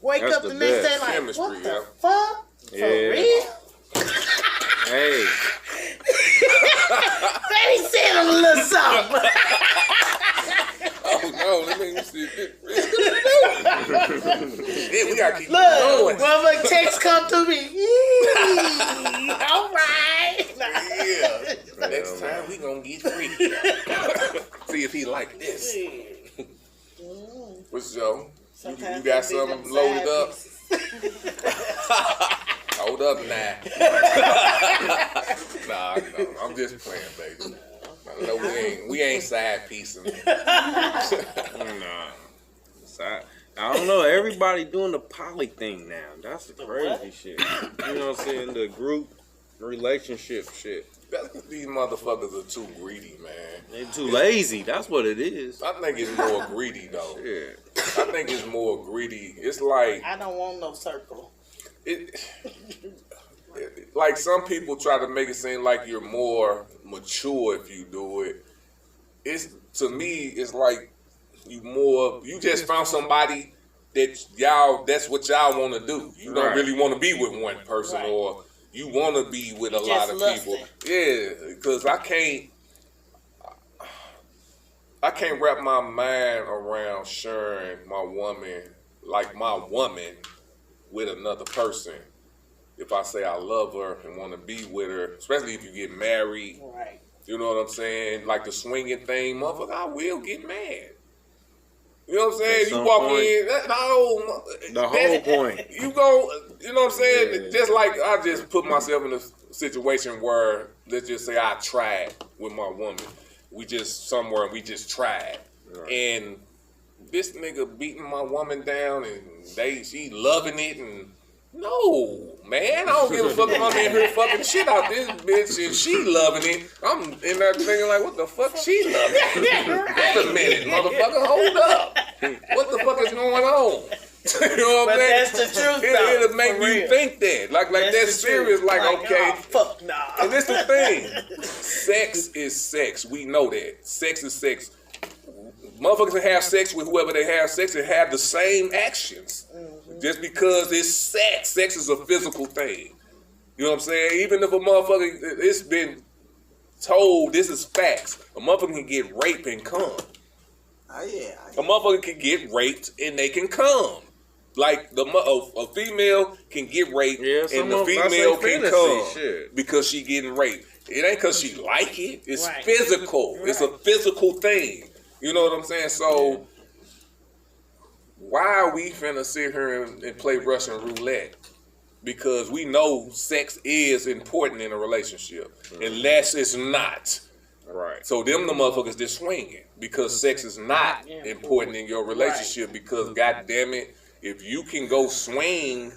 Wake that's up the next day like, chemistry, what the fuck? For real? Hey. Baby said a little something. Oh no, let me see. Yeah, we gotta keep going. Look, text come to me. All right. Yeah. Next time we gonna get free. See if he like this. What's Joe? You got something loaded up? Hold up now. Nah, no, I'm just playing, baby. No, we ain't side piecing. Nah. I don't know. Everybody doing the poly thing now. That's the crazy shit. You know what I'm saying? The group relationship shit. These motherfuckers are too greedy, man. They too lazy. That's what it is. I think it's more greedy though. Yeah. I think it's more greedy. It's like I don't want no circle. Like some people try to make it seem like you're more mature if you do it. It's to me, it's like you just found somebody that that's what y'all want to do. You don't really want to be with one person or you want to be with a lot of people. Yeah, because I can't wrap my mind around sharing my woman with another person. If I say I love her and want to be with her, especially if you get married, you know what I'm saying? Like the swinging thing, motherfucker, I will get mad. You know what I'm saying? You walk in, the whole point. You go, you know what I'm saying? Yeah. Just like I just put myself in a situation where, let's just say I tried with my woman. We just tried. Right. And this nigga beating my woman down and she loving it and no, man, I don't give a fuck if I'm in here fucking shit out this bitch and she loving it. I'm in there thinking like, what the fuck she loving it? Wait a minute, motherfucker, hold up. What the fuck is going on? You know what I'm saying? That's the truth, though. It'll make you think that. Like that's serious. Like, okay. Oh, fuck nah. And this the thing. Sex is sex. We know that. Sex is sex. Motherfuckers that have sex with whoever they have sex and have the same actions. Just because it's sex. Sex is a physical thing. You know what I'm saying? Even if a motherfucker, it's been told, this is facts. A motherfucker can get raped and come. A motherfucker can get raped and they can come. Like a female can get raped and the female can come because she getting raped. It ain't because she like it. It's physical. It's a physical thing. You know what I'm saying? So why are we finna sit here and play Russian roulette? Because we know sex is important in a relationship, unless it's not. Right. So them the motherfuckers just swinging because sex is not important in your relationship. Because goddamn it, if you can go swing,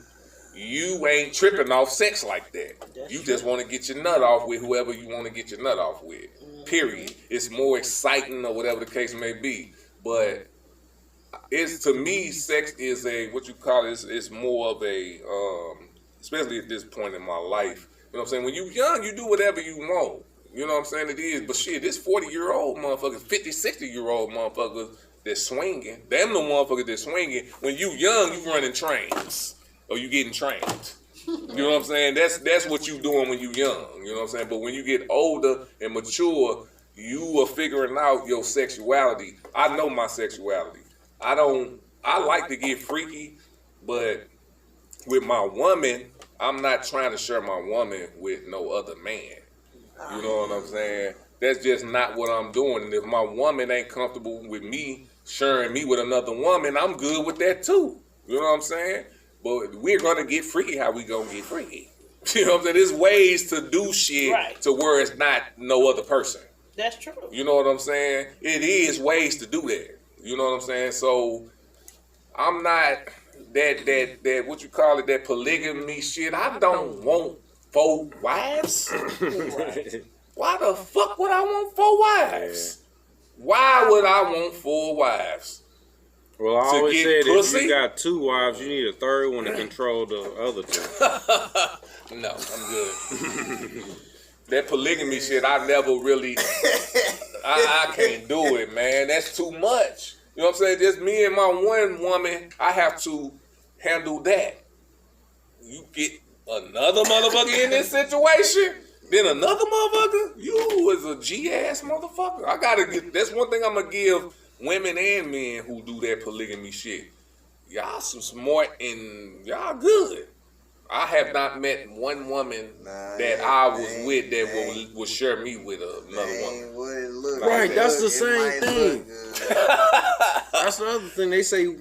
you ain't tripping off sex like that. You just want to get your nut off with whoever you want to get your nut off with. Period. It's more exciting or whatever the case may be, but it's to me, sex is it's more of a, especially at this point in my life. You know what I'm saying? When you young, you do whatever you want. You know what I'm saying? It is, but shit, this 40-year-old motherfuckers, 50, 60-year-old motherfuckers that's swinging, them the motherfuckers that's swinging. When you young, you running trains or you getting trained. You know what I'm saying? That's what you doing when you young. You know what I'm saying? But when you get older and mature, you are figuring out your sexuality. I know my sexuality. I like to get freaky, but with my woman, I'm not trying to share my woman with no other man. You know what I'm saying? That's just not what I'm doing. And if my woman ain't comfortable with me sharing me with another woman, I'm good with that too. You know what I'm saying? But we're gonna get freaky how we gonna get freaky. You know what I'm saying? There's ways to do shit to where it's not no other person. That's true. You know what I'm saying? It is ways to do that. You know what I'm saying? So I'm not that what you call it, that polygamy shit. I don't want 4 wives. Why the fuck would I want 4 wives? Why would I want 4 wives? Well, I always said if you got 2 wives, you need a third one to control the other 2. No, I'm good. That polygamy shit, I never really, I can't do it, man. That's too much. You know what I'm saying? Just me and my one woman, I have to handle that. You get another motherfucker in this situation, then another motherfucker, you is a G-ass motherfucker. I gotta get, that's one thing I'm gonna give women and men who do that polygamy shit. Y'all some smart and y'all good. I have not met one woman that I was with that would share me with another woman. Right, that's the same thing. That's the other thing. They say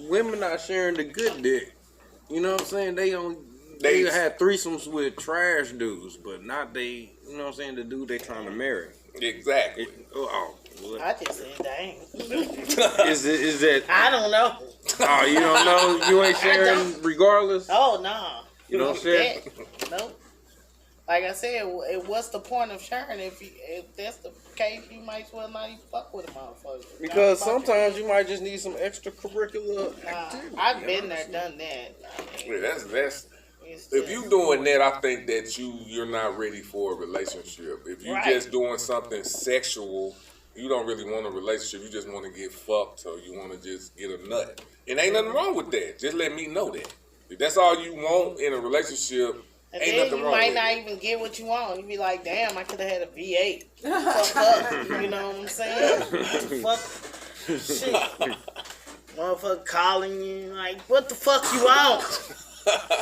women not sharing the good dick. You know what I'm saying? They had threesomes with trash dudes, but not they. You know what I'm saying? The dude they trying to marry. Exactly. I just said, dang. Is that? I don't know. Oh, you don't know? You ain't sharing regardless? Oh, no. You don't share? Nope. Like I said, what's the point of sharing if that's the case? You might as well not even fuck with a motherfucker. Because sometimes you might just need some extracurricular activity. I've been there, done that. That's. If you doing that, I think that you're not ready for a relationship. If you just doing something sexual, you don't really want a relationship. You just want to get fucked, or you want to just get a nut. And ain't nothing wrong with that. Just let me know that. If that's all you want in a relationship, and ain't then nothing you wrong might with not it. even get what you want. You be like, damn, I could have had a V8. Fuck up. You know what I'm saying? Fuck. Shit. Motherfucker calling you like, what the fuck you want?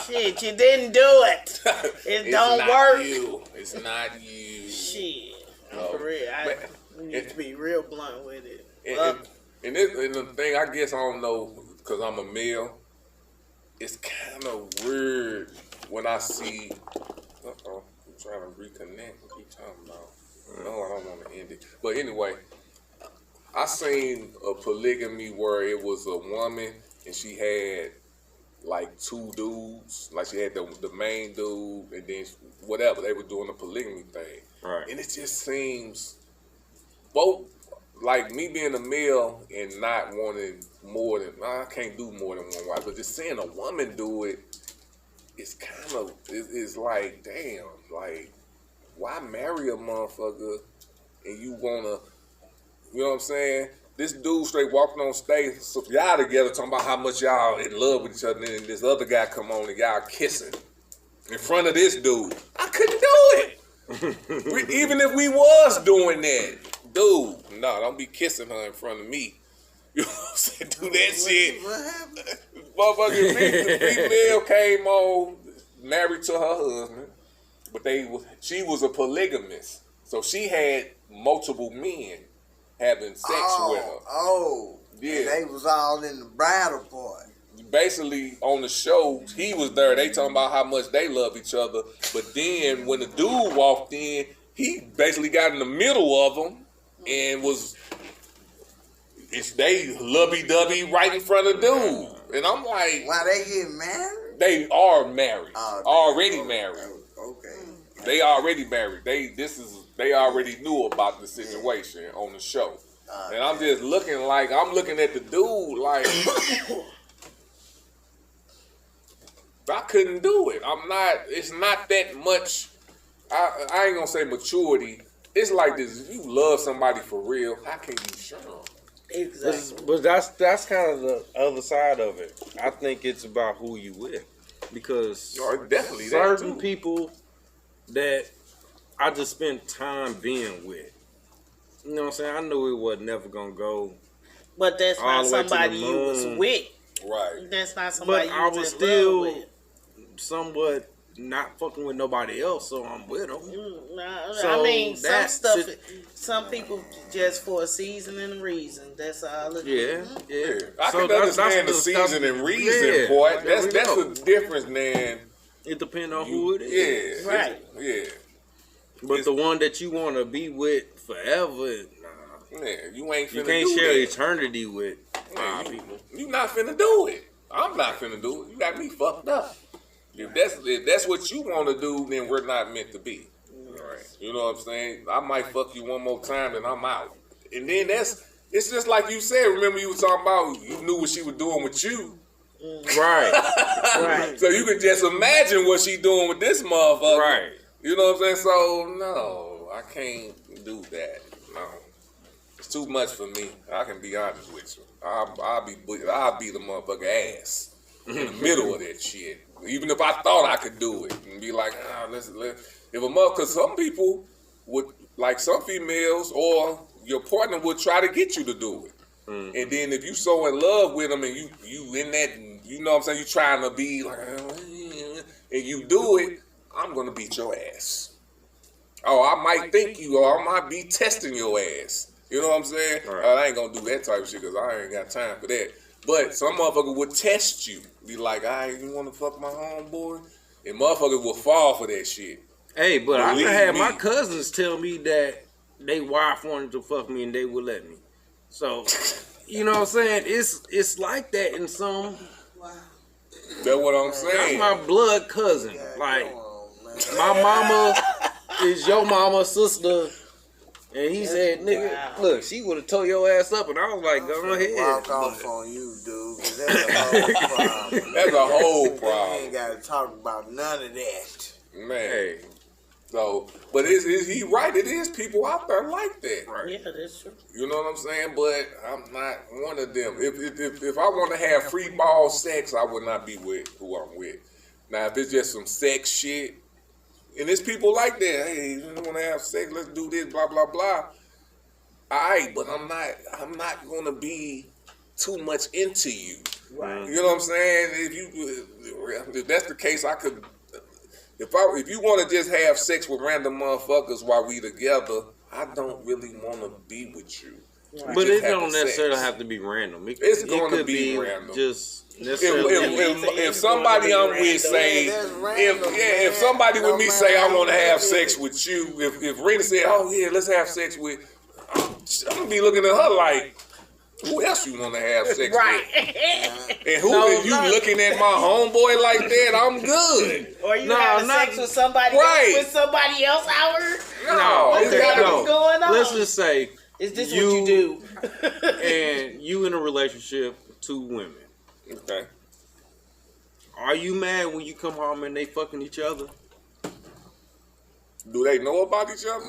Shit, you didn't do it. It don't work. It's not you. Shit. For real. I need to be real blunt with it. And the thing, I guess I don't know, because I'm a male, it's kind of weird when I see, I'm trying to reconnect. What you talking about? No, I don't want to end it. But anyway, I seen a polygamy where it was a woman and she had like 2 dudes. Like she had the main dude and then whatever. They were doing a polygamy thing. Right. And it just seems both, like me being a male and not wanting more than, I can't do more than one wife, but just seeing a woman do it, it's kind of, it's like, damn, like, why marry a motherfucker and you wanna, you know what I'm saying? This dude straight walking on stage, so y'all together talking about how much y'all in love with each other, and then this other guy come on and y'all kissing in front of this dude. I couldn't do it. Even if we was doing that, dude, no, don't be kissing her in front of me. You know what I'm saying? Do that shit. What happened? Motherfucking female came on, married to her husband, but she was a polygamist, so she had multiple men having sex with her. Oh, yeah. And they was all in the bridal party. Basically, on the show, he was there. They talking about how much they love each other. But then when the dude walked in, he basically got in the middle of them and they lovey-dovey right in front of dude. And I'm like, why they get married? They are married. Already Okay. married. Okay. They already married. They already knew about the situation on the show. And I'm just looking at the dude like, I couldn't do it. It's not that much, I ain't gonna say maturity. It's like this, you love somebody for real, how can you show them? Exactly. But that's kind of the other side of it. I think it's about who you with. Because definitely certain people that I just spent time being with, you know what I'm saying? I knew it was never gonna go. But that's all not the way to the somebody you was moon. with. Right. That's not somebody But you I was was in still love with. somewhat not fucking with nobody else, so I'm with them. No, So I mean, some that stuff, sit- some people just for a season and a reason. That's all it is. Yeah. I So can understand the season and reason part. There we That's go. the difference, man. It depends on who it is. Yeah. Right. Yeah. But the one that you want to be with forever, nah. Yeah, you ain't finna You can't do share that. eternity with Yeah, people. You not finna do it. I'm not finna do it. You got me fucked up. If that's what you want to do, then we're not meant to be. Right. You know what I'm saying? I might fuck you one more time, and I'm out. And then it's just like you said. Remember you were talking about you knew what she was doing with you. Right. Right. So you can just imagine what she doing with this motherfucker. Right. You know what I'm saying? So no, I can't do that. No. It's too much for me. I can be honest with you. I'll be the motherfucker ass in the middle of that shit. Even if I thought I could do it and be like, let's if a mother, because some people would, like some females or your partner would try to get you to do it. And then if you so in love with them and you in that, you know what I'm saying, you trying to be like, and you do it, I'm gonna beat your ass. Oh, I might think you, or I might be testing your ass. You know what I'm saying? Right. I ain't gonna do that type of shit because I ain't got time for that. But some motherfucker would test you. Be like, you want to fuck my homeboy? And motherfuckers will fall for that shit. Hey, but I Believe had me. my cousins tell me that they wife wanted to fuck me and they would let me. So, you know what I'm saying? It's like that in some. That's what I'm saying. That's my blood cousin. Like, my mama is your mama's sister. And he said, nigga, look, she would have tore your ass up. And I was like, go ahead. Walk off on you, dude. 'Cause that's a whole problem. That's a whole You problem. ain't got to talk about none of that. Man. Hey. So, but is he right? It is people out there like that. Right. Yeah, that's true. You know what I'm saying? But I'm not one of them. If I want to have free ball sex, I would not be with who I'm with. Now, if it's just some sex shit, and there's people like that, hey, you want to have sex, let's do this, blah, blah, blah. All right, but I'm not going to be too much into you. Right. You know what I'm saying? If that's the case, I could. If you want to just have sex with random motherfuckers while we together, I don't really want to be with you. Right. But just it don't having necessarily sex. have to be random. It's it going to could be random. Just necessarily. If somebody I'm with say, if somebody with me say I want to have sex with you, if Rena said, oh yeah, let's have sex with, I'm gonna be looking at her like, who else you want to have sex with? And who are you looking at my homeboy like that? I'm good. Or you having sex with somebody else, with somebody else out here? No, What the hell is going on? Let's just say, is this what you do? And you in a relationship with two women. Okay. Are you mad when you come home and they fucking each other? Do they know about each other?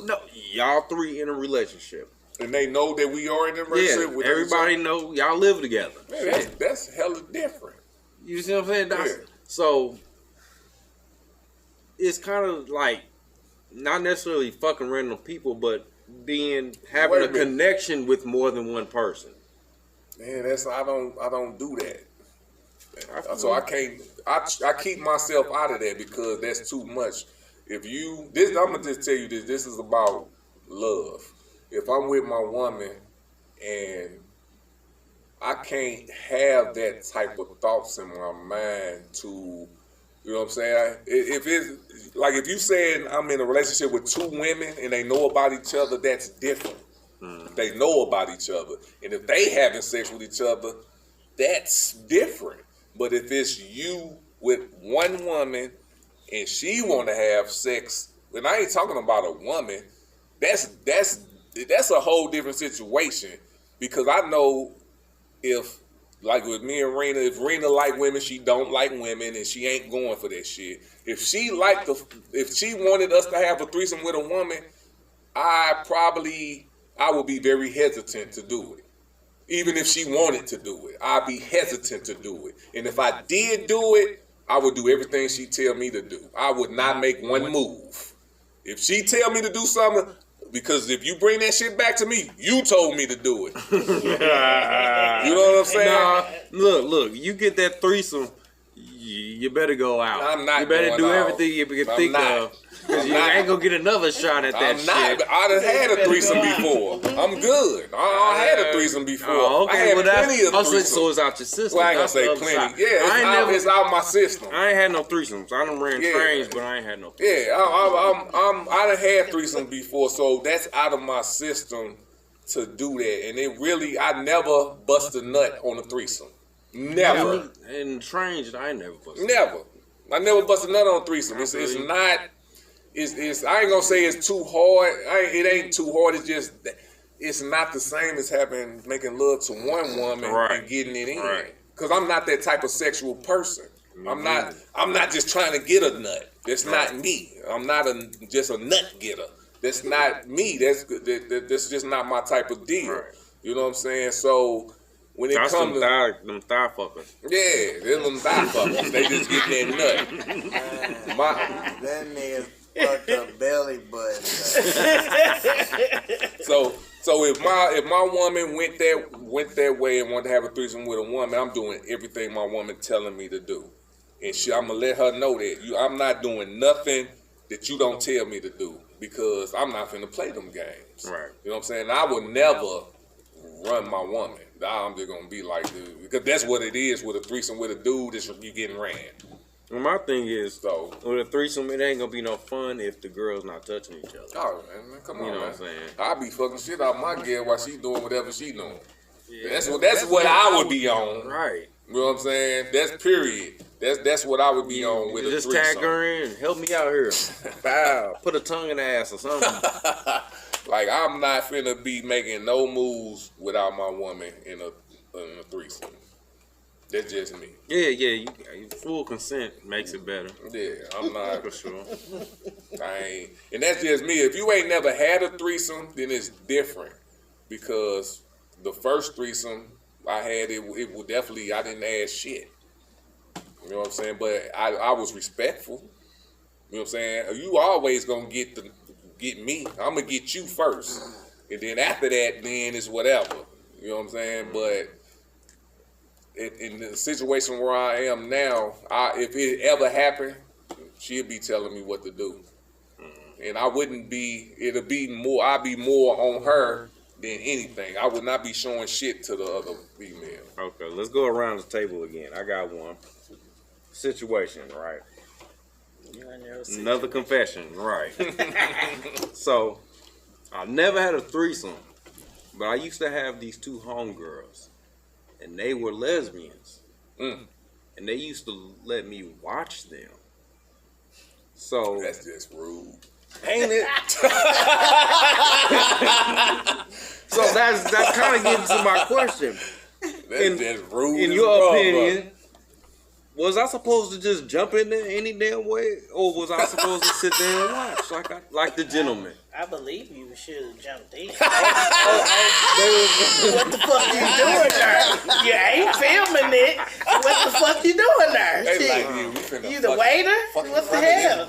No, y'all three in a relationship. And they know that we are in a relationship Yeah, with everybody know y'all live together. Man, that's hella different. You see what I'm saying? Yeah. So it's kind of like not necessarily fucking random people, but having Wait a a minute. connection with more than one person. Man, I don't do that. So I can't. I keep myself out of that because that's too much. I'm gonna just tell you this. This is about love. If I'm with my woman and I can't have that type of thoughts in my mind to, you know what I'm saying? If it's like if you saying I'm in a relationship with two women and they know about each other, that's different. They know about each other, and if they having sex with each other, that's different. But if it's you with one woman and she want to have sex, and I ain't talking about a woman, that's a whole different situation, because I know if, like with me and Rena, if Rena like women, she don't like women, and she ain't going for that shit. If she wanted us to have a threesome with a woman, I would be very hesitant to do it. Even if she wanted to do it, I'd be hesitant to do it. And if I did do it, I would do everything she tell me to do. I would not make one move. If she tell me to do something, because if you bring that shit back to me, you told me to do it. You know what I'm saying? Nah, look, you get that threesome, You better go out. I'm not. You better going do out. everything you can think not. of. Because you ain't gonna get another shot at that I'm not. shit. I done had a threesome before. I'm good. I had a threesome before. Oh, I okay, had well, plenty of so threesomes. it's out your system. Well, I ain't gonna That's say the other plenty. side. Yeah, it's out my system. I ain't had no threesomes. I done ran trains, but I ain't had no. Yeah, I done had threesomes before, so that's out of my system to do that. And it really, I never bust a nut on a threesome. Never. In trains, I ain't never busted. Never. I never busted a nut on a threesome. It's not. It's. I ain't gonna say it's too hard. It ain't too hard. It's just. It's not the same as making love to one woman and getting it in. Right. Cause I'm not that type of sexual person. I'm not just trying to get a nut. That's not me. I'm not just a nut getter. That's not me. That's just not my type of deal. Right. You know what I'm saying? So when it comes to them thigh fuckers. Yeah, they're them thigh fuckers. They just get that nut. That nigga fucked up belly button. So if my woman went that way and wanted to have a threesome with a woman, I'm doing everything my woman telling me to do, and I'm gonna let her know that I'm not doing nothing that you don't tell me to do, because I'm not finna play them games. Right. You know what I'm saying? I would never run my woman. I'm just gonna be like, dude, because that's what it is with a threesome with a dude. Is you getting ran. Well, my thing is, though, with a threesome, it ain't gonna be no fun if the girl's not touching each other. Oh man, come on, you know man. what I'm saying? I be fucking shit out my girl while she doing whatever she doing. Yeah, that's what I would be on. Right. You know what I'm saying? That's period. That's what I would be on with a threesome. Just tag her in. Help me out here. Bow. Put a tongue in the ass or something. Like, I'm not finna be making no moves without my woman in a threesome. That's just me. Yeah. Full consent makes it better. Yeah, I'm not. For sure. I ain't. And that's just me. If you ain't never had a threesome, then it's different. Because the first threesome I had, it was definitely, I didn't ask shit. You know what I'm saying? But I was respectful. You know what I'm saying? You always gonna get me. I'm gonna get you first. And then after that, then it's whatever. You know what I'm saying? But in the situation where I am now, if it ever happened, she'd be telling me what to do. And I wouldn't be, I'd be more on her than anything. I would not be showing shit to the other female. Okay, let's go around the table again. I got one. Situation, right? Another confession, right? So, I never had a threesome, but I used to have these two homegirls, and they were lesbians, and they used to let me watch them. So that's just rude, ain't it? So that's kind of getting to my question. That's just rude. In your opinion, was I supposed to just jump in there any damn way, or was I supposed to sit there and watch like the gentleman? I believe you should have jumped in. What the fuck you doing there? You ain't filming it. What the fuck you doing there? You the waiter? What the hell?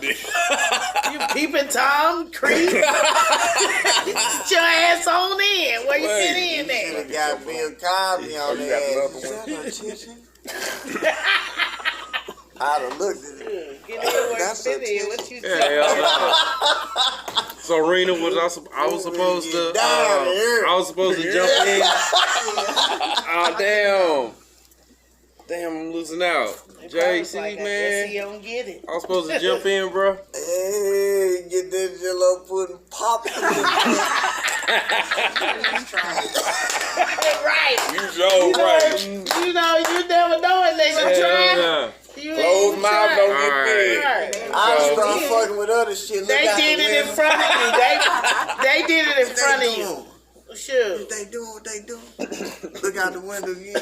You peeping Tom, creep? Get your ass on in. Where you fit in there? You got Bill Cosby on there. I'd have looked at it. Get in where you fit in. What you say? So Rena, I was supposed to jump in. Oh damn, I'm losing out. JC, like, man, I guess he don't get it. I was supposed to jump in, bro. Hey, get that Jello pudding pop. Right. You right. You never know it. They gonna try. Closed mouth don't get fed. I start fucking with other shit. They did it in front of you. They did it in front of you. Sure. They doing what they do. Look out the window again.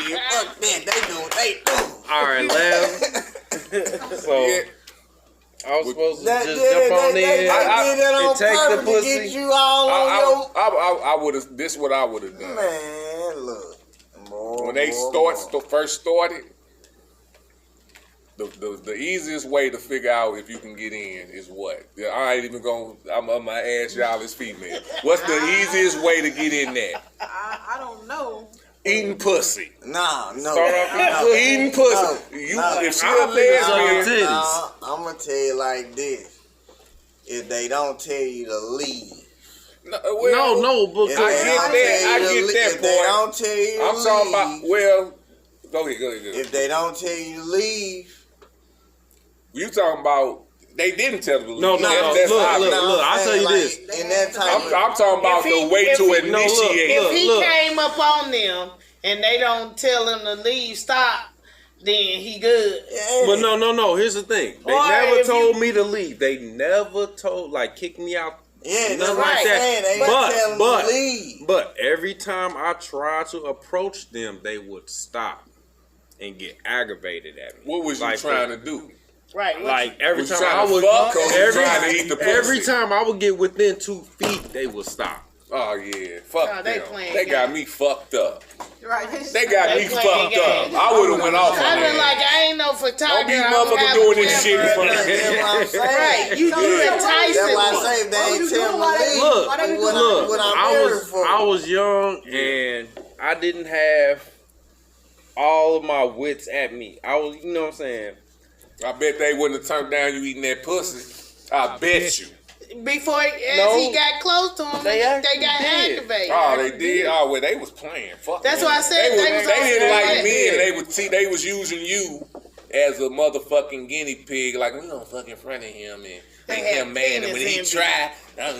Yeah, fuck that. They doing what they do. All right, last. So I was supposed to just jump on in and take the pussy. Get you all on I would have. This what I would have done. Man, look. When they first started, the easiest way to figure out if you can get in is what? I ain't even gonna. I'm gonna ask y'all as female. What's the easiest way to get in there? I don't know. eating pussy. No. Start off eating pussy. If she a lesbian, I'm gonna tell you like this: if they don't tell you to leave. No, but I get that If they don't tell you to I'm leave, talking about, well, go ahead. If they don't tell you to leave, you talking about they didn't tell them to leave. No, look, I'll tell you this. In that type I'm talking about the way to initiate. If he came up on them and they don't tell him to leave, stop, then he good. But no. Here's the thing. They never told me to leave. They never kick me out. Yeah, nothing like that. But every time I tried to approach them, they would stop and get aggravated at me. What was you trying to do? Right. Like every time I would get within 2 feet, they would stop. Oh yeah, fuck them. They got me fucked up. Right. They got me fucked up. I would have went off on I've been that. like, I ain't no photographer. Don't be motherfucking doing this shit in front of me. Right. You enticing. That's why I say if they ain't tell me Look, I was young and I didn't have all of my wits at me. I was, you know what I'm saying? I bet they wouldn't have turned down you eating that pussy. I bet you. Before he got close to him, they got activated. Oh, they did. Oh, well, they was playing. Fuck. That's why I said they didn't like me, and they was using you as a motherfucking guinea pig. Like, we gonna fuck in front of him and make him mad, and when he try, man,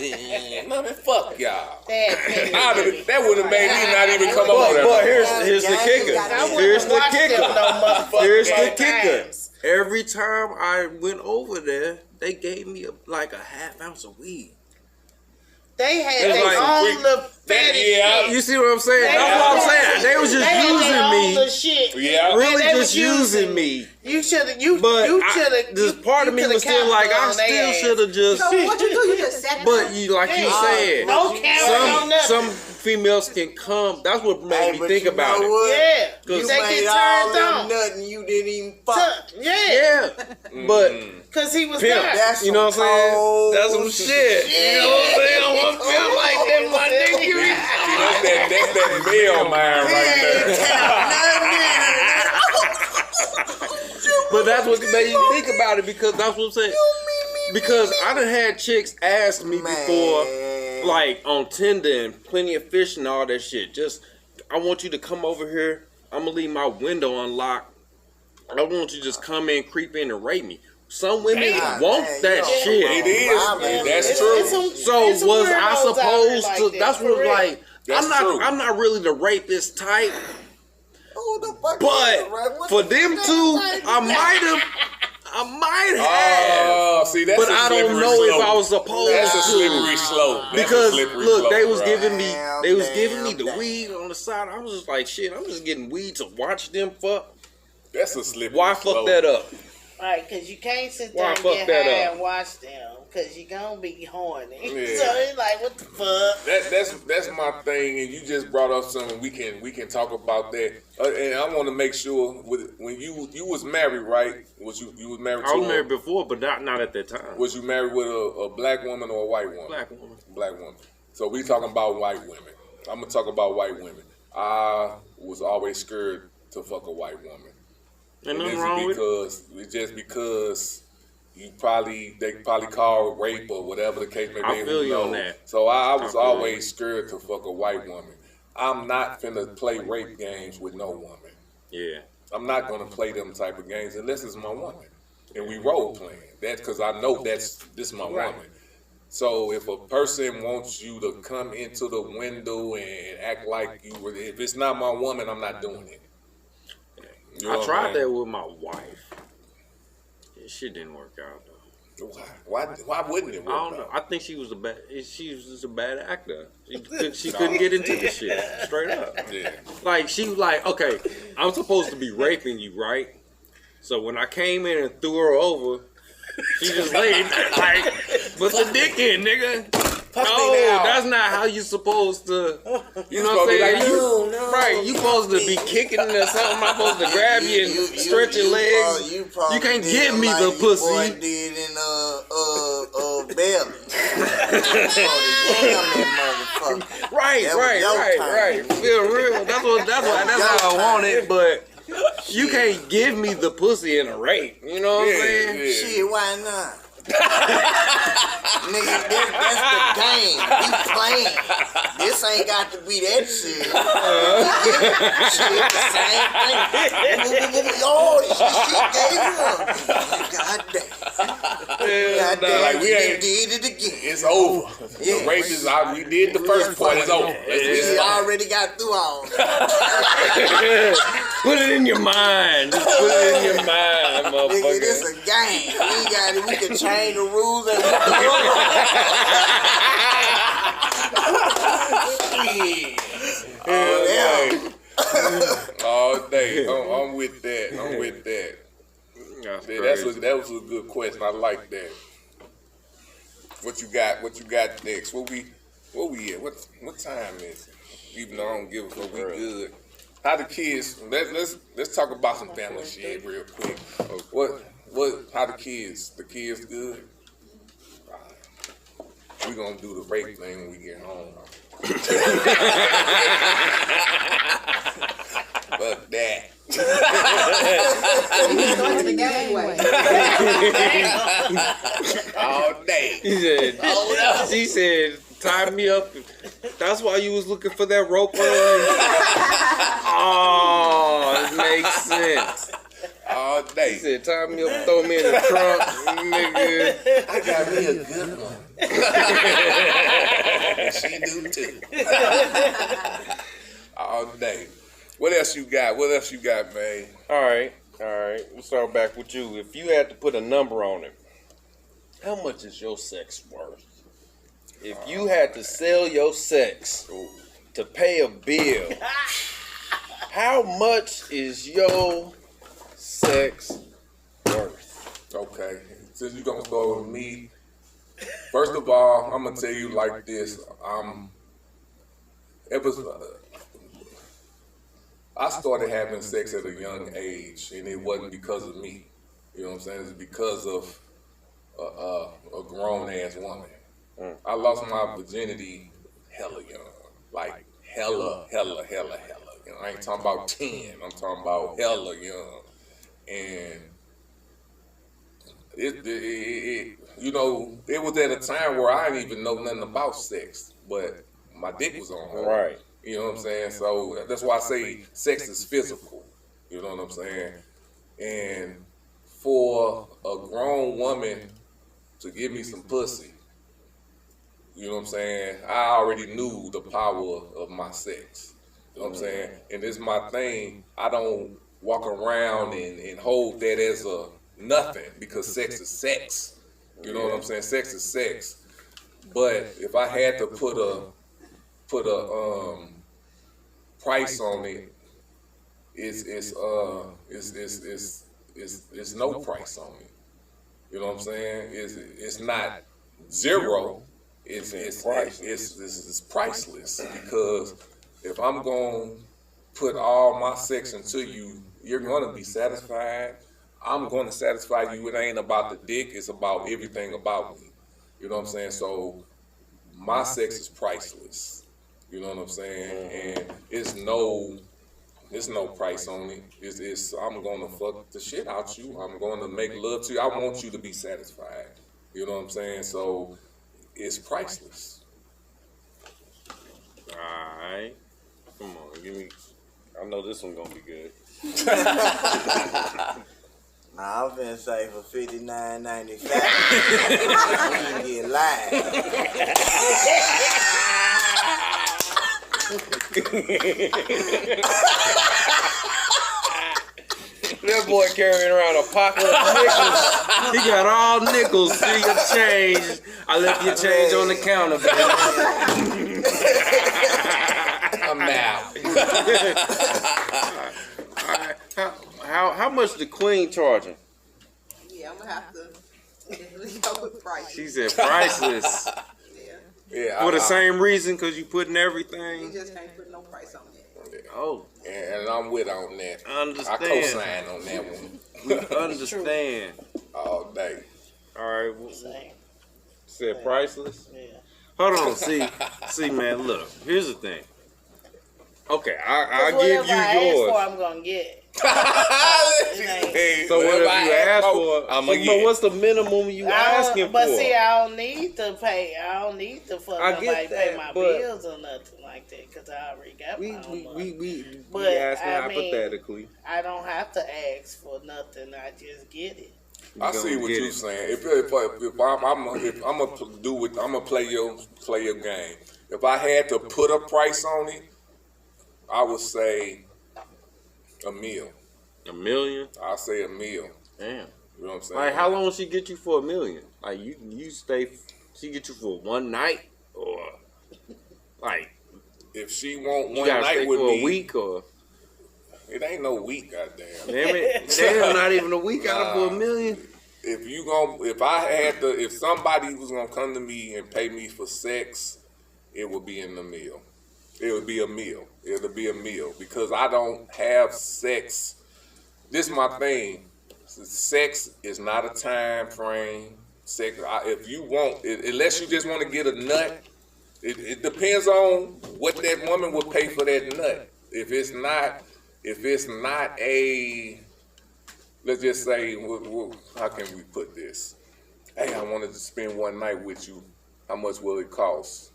fuck y'all. That would have made me not even come over there. But here's the kicker. Here's the kicker. Every time I went over there, they gave me a half ounce of weed. They had their own little fetish. You see what I'm saying? That's what I'm saying. They was just using me. Yeah. Really just using me. You should have. This part of me was still like, I still should have just. So what you do? You just sat But you said, no camera, some females can come. That's what made me think about it. Yeah, you they made get all turned them on. nothing. You didn't even fuck. Yeah, but because he was pimp. there. You know what I'm saying? That's some shit. You know what I'm saying? I want to feel like that, my nigga. That's that male mind right there. But that's what made you think about it, because that's what I'm saying. Because I done had chicks ask me before, like on Tinder and Plenty of Fish and all that shit. Just, I want you to come over here. I'm gonna leave my window unlocked. I want you to just come in, creep in, and rape me. Some women want that shit. It is. That's true. So was I supposed to? That's what like. I'm not really the rapist type. But for them two, I might have. Oh, see, that's but I don't know if I was supposed to. That's a slippery slope. Because look, they was giving me the weed on the side. I was just like, shit, I'm just getting weed to watch them fuck. That's a slippery Why slope. fuck that up? Right, because you can't sit there and get high and watch them, because you're going to be horny. Yeah. So it's like, what the fuck? That's my thing, and you just brought up something. We can talk about that. And I want to make sure, when you was married, right? Was you was married? I was married before, but not at that time. Was you married with a black woman or a white woman? Black woman. Black woman. So we talking about white women. I'm gonna talk about white women. I was always scared to fuck a white woman. And nothing wrong with it. It's just because they probably call rape or whatever the case may be. I feel you on that. So I was always scared to fuck a white woman. I'm not finna play rape games with no woman. Yeah. I'm not gonna play them type of games unless it's my woman. And we role playing. That's because I know this is my woman. So if a person wants you to come into the window and act like if it's not my woman, I'm not doing it. You know I tried that with my wife. Yeah, shit didn't work out though. Why wouldn't it work I don't know. I think she was just a bad actor. She couldn't get into the shit. Straight up. Yeah. Like she was like, okay, I'm supposed to be raping you, right? So when I came in and threw her over, she just laid there like, put the dick in, nigga. No, that's not how you supposed to. You know what I'm saying? Like, Right, you supposed to be kicking or something. I'm supposed to grab you and stretch your legs. You can't give me the pussy. Boy did in belly. Right. Feel real. That's how I want it, but you can't give me the pussy in a rape. You know what I'm saying? Yeah. Shit, why not? Nigga, that's the game. We playing. This ain't got to be that shit. Shit, the same thing. Oh, shit gave up. Goddamn. Like we ain't did it again. It's over. The rape is out. We did the first part. It's over. We already got through all that. Put it in your mind. Just put it in your mind, motherfucker. Nigga, this a game. We can change the rules and we All day. I'm with that. That was a good question. I like that. What you got next? What we at? What time is it? Even though I don't give a fuck, we good. How the kids? Let's talk about some family shit real quick. How the kids? The kids good? We gonna do the rape thing when we get home. Fuck that. All day. She said, tie me up. That's why you was looking for that rope earlier. Oh, it makes sense. All day. He said, tie me up, throw me in the trunk, nigga. I got me a good one. She do too. All day. What else you got, man? All right. We'll start back with you. If you had to put a number on it, how much is your sex worth? If you had to sell your sex to pay a bill, how much is your sex worth? Okay, since you're gonna start with me, first of all, I'm gonna tell you like this. I started having sex at a young age, and it wasn't because of me. You know what I'm saying? It's because of a grown ass woman. I lost my virginity hella young, like hella young. You know, I ain't talking about 10. I'm talking about hella young, and it was at a time where I didn't even know nothing about sex, but my dick was on her. Right. You know what I'm saying? So that's why I say sex is physical. You know what I'm saying? And for a grown woman to give me some pussy, you know what I'm saying? I already knew the power of my sex. You know what I'm saying? And it's my thing. I don't walk around and hold that as a nothing, because sex is sex. You know what I'm saying? Sex is sex. But if I had to put a price on it, it's no price on it. You know what I'm saying? It's not zero. It's priceless, because if I'm gonna put all my sex into you, you're gonna be satisfied. I'm gonna satisfy you. It ain't about the dick. It's about everything about me. You know what I'm saying? So my sex is priceless. You know what I'm saying? And it's no price on it. It's I'm gonna fuck the shit out you. I'm gonna make love to you. I want you to be satisfied. You know what I'm saying? So it's priceless. Alright. Come on, give me. I know this one gonna be good. Nah, I'm finna say for $59.95. We can get live. That boy carrying around a pocket of nickels. He got all nickels. See your change. I left your change on the counter, baby. I'm out. How much the queen charging? Yeah, I'm gonna have to go with price. She said priceless. Yeah, For the same reason, because you putting You everything. just can't put no price on that. Oh, and I'm with on that. I understand. I co-sign on that one. We understand. All day. All right. Well, Same. said priceless. Yeah. Hold on. See, man. Look. Here's the thing. Okay, I give whatever you I ask yours. for, I'm gonna get. Hey, So whatever you ask for, I'ma but get. what's the minimum you asking But for? see, I don't need to pay. I don't need to fuck I nobody get pay that, my but- bills or nothing like that because I already got my own money. We But, asking I mean, hypothetically. I don't have to ask for nothing. I just get it. I see what you're saying. If I'm gonna do it, I'm gonna play your game. If I had to put a price on it, I would say $1 million. $1 million? I'll say $1 million. Damn. You know what I'm saying? Like, how long she get you for $1 million? Like, you stay. She get you for one night, or like if she want you one gotta night stay with for me, a week, or it ain't no week, goddamn. damn it, damn, not even a week out of for $1 million. If somebody was gonna come to me and pay me for sex, it would be in the meal. It would be a meal. It'll be a meal because I don't have sex. This is my thing. Sex is not a time frame. Sex, if you want, unless you just want to get a nut, it depends on what that woman would pay for that nut. If it's not a, let's just say, how can we put this? Hey, I wanted to spend one night with you. How much will it cost?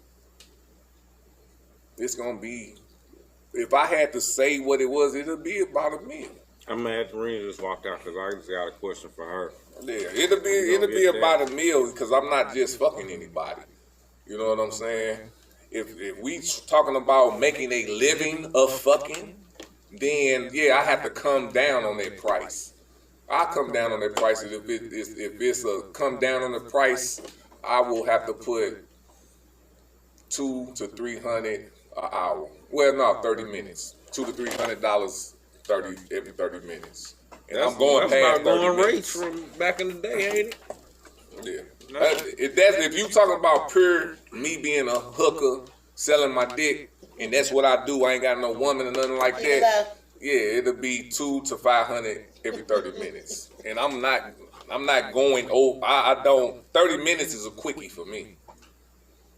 It's gonna be, if I had to say what it was, it'll be about $1 million. I'm mad Rena just walked out because I just got a question for her. Yeah, it'll be about $1 million because I'm not just fucking anybody. You know what I'm saying? If we talking about making a living of fucking, then yeah, I have to come down on that price. I'll come down on that price. If it's a come down on the price, I will have to put $200 to $300 an hour. Well, no, 30 minutes. $200 to $300 every 30 minutes. And I'm going past 30 going minutes. rates from back in the day, ain't it? Yeah. If you talking about pure me being a hooker, selling my dick, and that's what I do, I ain't got no woman or nothing like that. Yeah, it'll be $200 to $500 every 30 minutes. And I'm not going over. I don't. 30 minutes is a quickie for me.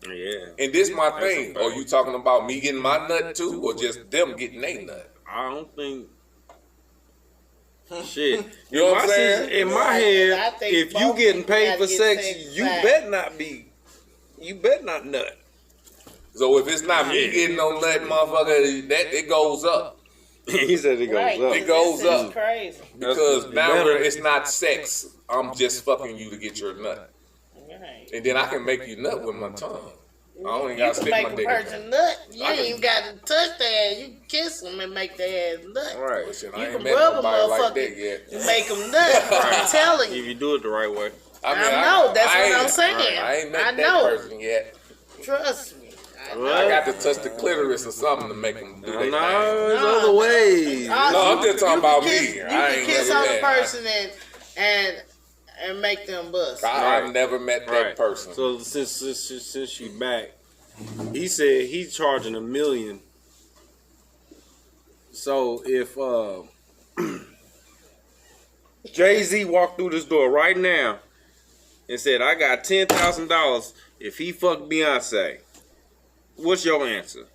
Yeah. And this my thing. Are you talking about me getting my nut too, or just them getting their nut? I don't think. Shit. You know what I'm saying? In my head, if you getting paid for sex, you better not nut. So if it's not me getting no nut, motherfucker, that it goes up. He said it goes up. It goes up. Crazy. Because now it's not sex. I'm just fucking you to get your nut. And then I can make you nut with my tongue. I only got to stick my dick in make a there. person nut. You ain't even got to touch their ass. You can kiss them and make their ass nut. Right. Well, shit, I You ain't can met rub a nobody like motherfucker that yet. and make them nut. I'm telling you. If you do it the right way. I know. That's what I'm ain't- saying. I ain't met I that know. person yet. Trust me. I got to touch the clitoris or something to make them do their thing. No, there's other ways. No, I'm just talking about kiss, me. You I can ain't kiss never on a met. person and make them bust. I've never met that person. So since you back, he said he's charging $1 million. So if Jay-Z walked through this door right now and said, I got $10,000 if he fucked Beyonce, what's your answer?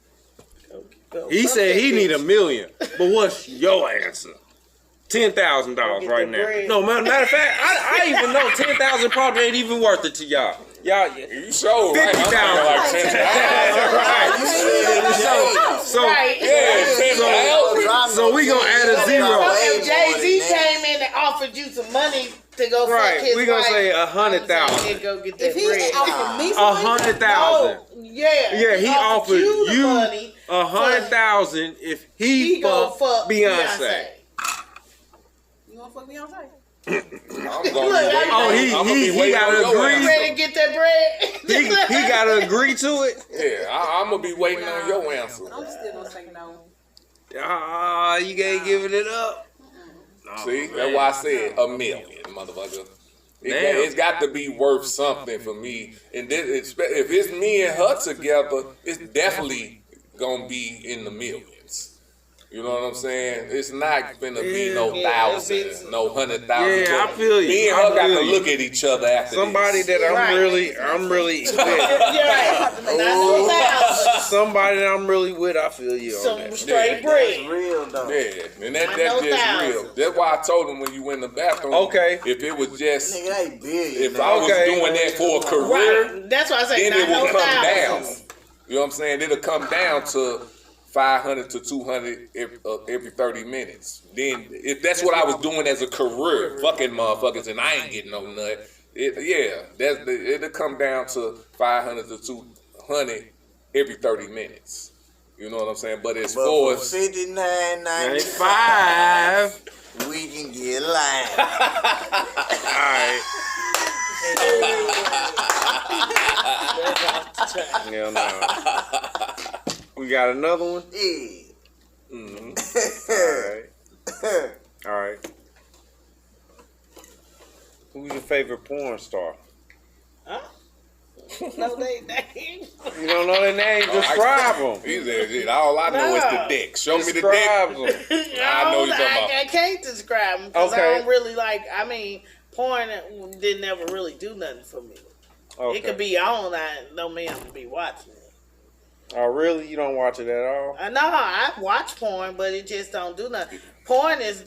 He said he need $1 million, but what's your answer? $10,000 right now. No, matter of fact, I even know 10,000 probably ain't even worth it to y'all. Y'all, you sure right? 50,000. Like 10,000. So we gonna add a zero. If Jay-Z came in and offered you some money to go fuck his we gonna wife, say 100,000. go get that If he bread. offered me 100,000. Yeah, he offered you the you money 100,000 if he go fuck Beyonce. You want to fuck Beyonce? He gotta agree. Ready to get that bread? He gotta agree to it. Yeah, I'm gonna be waiting on your answer. I'm still gonna say no. You ain't giving it up. See, that's why I said $1 million, motherfucker. It's got to be worth something for me. And this, if it's me and her together, it's definitely gonna be in the millions. You know what I'm saying? It's not gonna be no thousands, no 100,000. Yeah, I feel you. Me and her got to look at each other after somebody this. that I'm really with. Somebody that I'm really with, I feel you on that. Some straight bread. Real though. Yeah, and that's just real. That's why I told him when you went in the bathroom. Okay. If it was just, Nigga, they big. if I was doing that for a career, Right. That's why I say then it will come down. thousands. You know what I'm saying? It'll come down to 500 to 200 every 30 minutes. Then, if that's what I was doing as a career, fucking motherfuckers, and I ain't getting no nut, it'll come down to 500 to 200 every 30 minutes. You know what I'm saying? But as far as $59.95, we can get live. Alright. Hell no. We got another one? Yeah. Alright. Who's your favorite porn star? Huh? No, they name. You don't know their name? Describe them. He said, all I know is the dick. Show me the dick. Describe them. I know you're talking about. I can't describe them because I don't really like. I mean, porn didn't ever really do nothing for me. Okay. It could be on. I don't mean I'm gonna be watching it. Oh, really? You don't watch it at all? No, I watch porn, but it just don't do nothing. Porn is,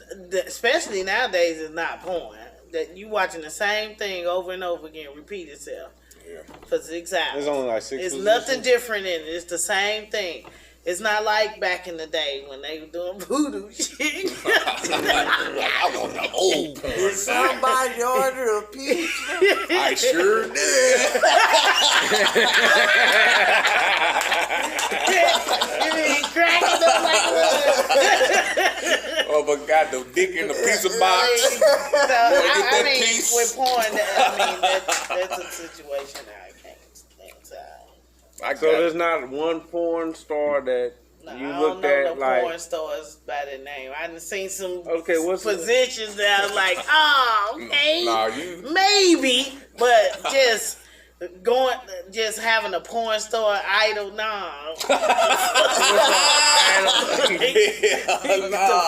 especially nowadays, is not porn. That you watching the same thing over and over again, repeat itself for 6 hours. There's only like 6 It's positions. nothing different in it. It's the same thing. It's not like back in the day when they were doing voodoo shit. I want the old porn. Did somebody order a pizza? I sure did. You mean cracking up like Oh, but got the dick in the pizza box. So, I mean, with porn, that's a situation I can't think of. So there's not one porn star that you I looked don't know at no like. porn stars by the name. I done seen some what's positions that I was like, oh, okay, Nah, maybe, but just having a porn star idol, nah. The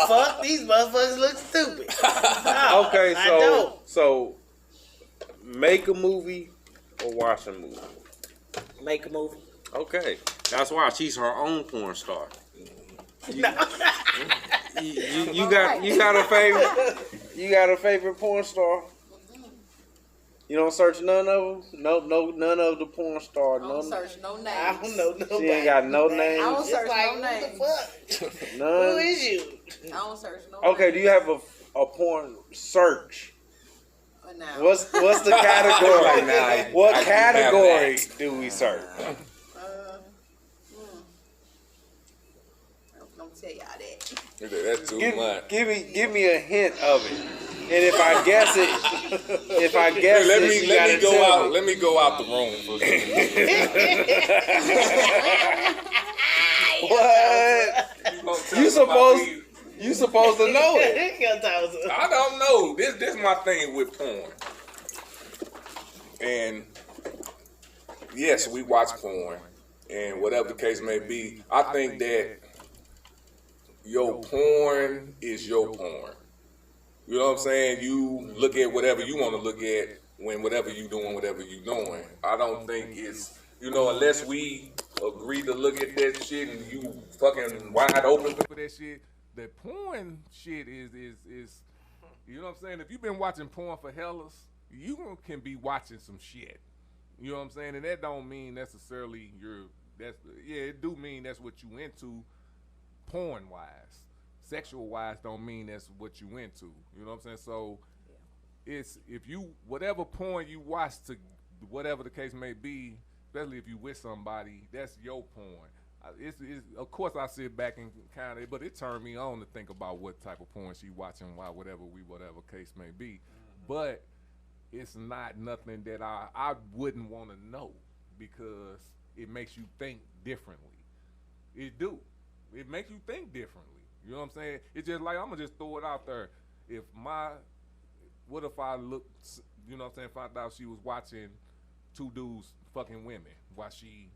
fuck, these motherfuckers look stupid. No, Okay, I don't. so make a movie or watch a movie. Make a movie. Okay, that's why she's her own porn star. You got a favorite? You got a favorite porn star? You don't search none of them? No, none of the porn stars. I don't search no names. I don't know nobody. She ain't got no names. I don't search like, no names. None. Who is you? I don't search no Okay, names. do you have a porn search? No. What's the category? Right now, What I do category have do we search? I'm gonna tell y'all that. That's too much. Give me a hint of it, and if I guess it, Let me go out the room for a second. What? You supposed to know it. I don't know. This my thing with porn. And yes, we watch porn, and whatever the case may be, I think that your porn is your porn. You know what I'm saying? You look at whatever you want to look at when whatever you doing, whatever you doing. I don't think it's, unless we agree to look at that shit and you fucking wide open for that shit. The porn shit is you know what I'm saying? If you've been watching porn for hellas, you can be watching some shit. You know what I'm saying? And that don't mean necessarily it do mean that's what you into porn wise. Sexual wise don't mean that's what you into. You know what I'm saying? So it's whatever porn you watch, to whatever the case may be, especially if you with somebody, that's your porn. It's of course I sit back and kind of, but it turned me on to think about what type of porn she watching, whatever case may be. But it's not nothing that I wouldn't want to know, because it makes you think differently. It makes you think differently. You know what I'm saying? It's just like, I'm gonna just throw it out there. What if I look, you know what I'm saying, found out she was watching two dudes fucking women while she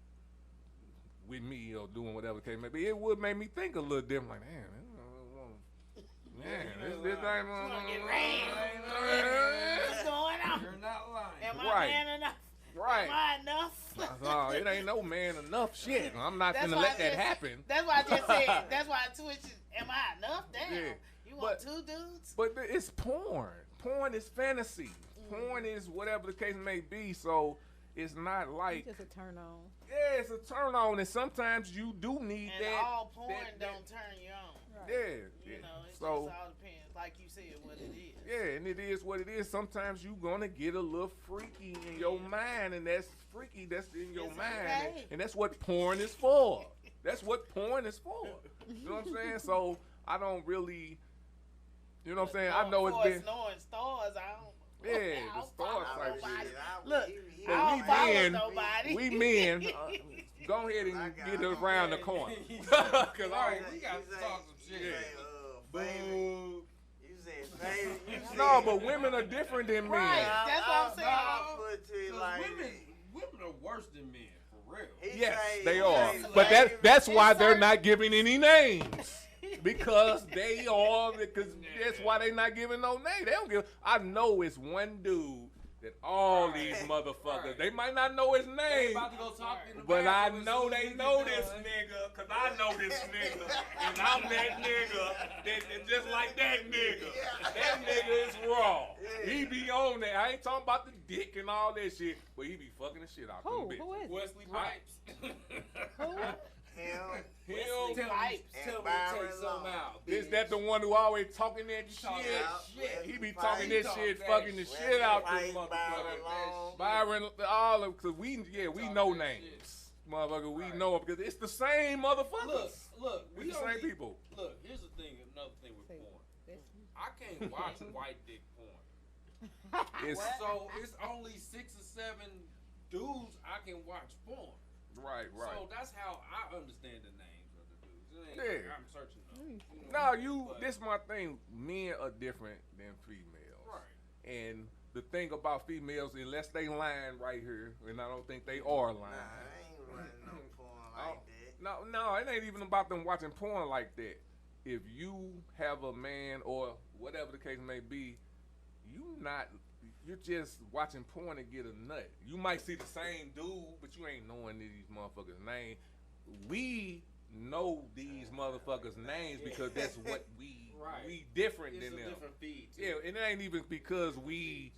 with me or doing whatever the case may be, it would make me think a little different. Like, damn, man, this What's going on? You're not lying. Am I Right. man enough? Right. Am I enough? No, it ain't no man enough shit. I'm not That's finna why let I that just- happen. That's why I just said. That's why I twitched. Am I enough? Damn. Yeah. You want two dudes? But it's porn. Porn is fantasy. Porn is whatever the case may be. So it's not like, It's just a turn on. yeah, it's a turn on, and sometimes you do need And that. all porn that- don't turn you on. Yeah, You know, it so just all depends. Like you said, what it is. yeah, and it is what it is. Sometimes you gonna get a little freaky in your mind, and that's freaky. That's in your It's mind, okay. and that's what porn is for. That's what porn is for. You know what I'm saying? So I don't really, you know what I'm saying? I know it's been. Knowing stars, I don't. Yeah, I the don't stars follow type nobody. shit. Look, But I don't follow nobody. we men, go ahead and get it around the corner. Cause We got to talk some shit. You said favorite. No, but women are different than men. Right, that's what I'm saying. I'll put it to you like Women are worse than men, for real. Yes, they are. But that's why they're not giving any names. Because they are, because that's why they not giving no name. They don't give. I know it's one dude that all these motherfuckers, they might not know his name, About to go talk in the but I bathroom know as soon as they we know get this done. nigga, because I know this nigga, and I'm that nigga, that just like that nigga. That nigga is raw. He be on there. I ain't talking about the dick and all that shit, but he be fucking the shit out them bitches. Who is it? Wesley Pipes. him. Wesley Pipes. Tell me Byron to take some Long. out. Is that the one who always talking that talking shit? about shit. He be Wesley talking Pipes. that shit, Talk fucking that the shit. shit out Wesley this Pipes, Byron motherfucker. Long. Byron, all of, cause we know that names, motherfucker. We know them because it's the same motherfuckers. Look, we the same people. Look, here's the thing. Another thing with porn. This- I can't watch white dick porn. It's So it's only 6 or 7 dudes I can watch porn. right. So that's how I understand the names of the dudes. It ain't Yeah. like I'm searching them. No, But- this my thing. Men are different than females. Right. And the thing about females, unless they lying right here, and I don't think they are lying. Nah, I ain't running no porn like that. No, it ain't even about them watching porn like that. If you have a man or whatever the case may be, you're just watching porn to get a nut. You might see the same dude, but you ain't knowing these motherfuckers' name. We know these motherfuckers' names because that's what we different It's than a them. different feed. To Yeah, it. and it ain't even because we,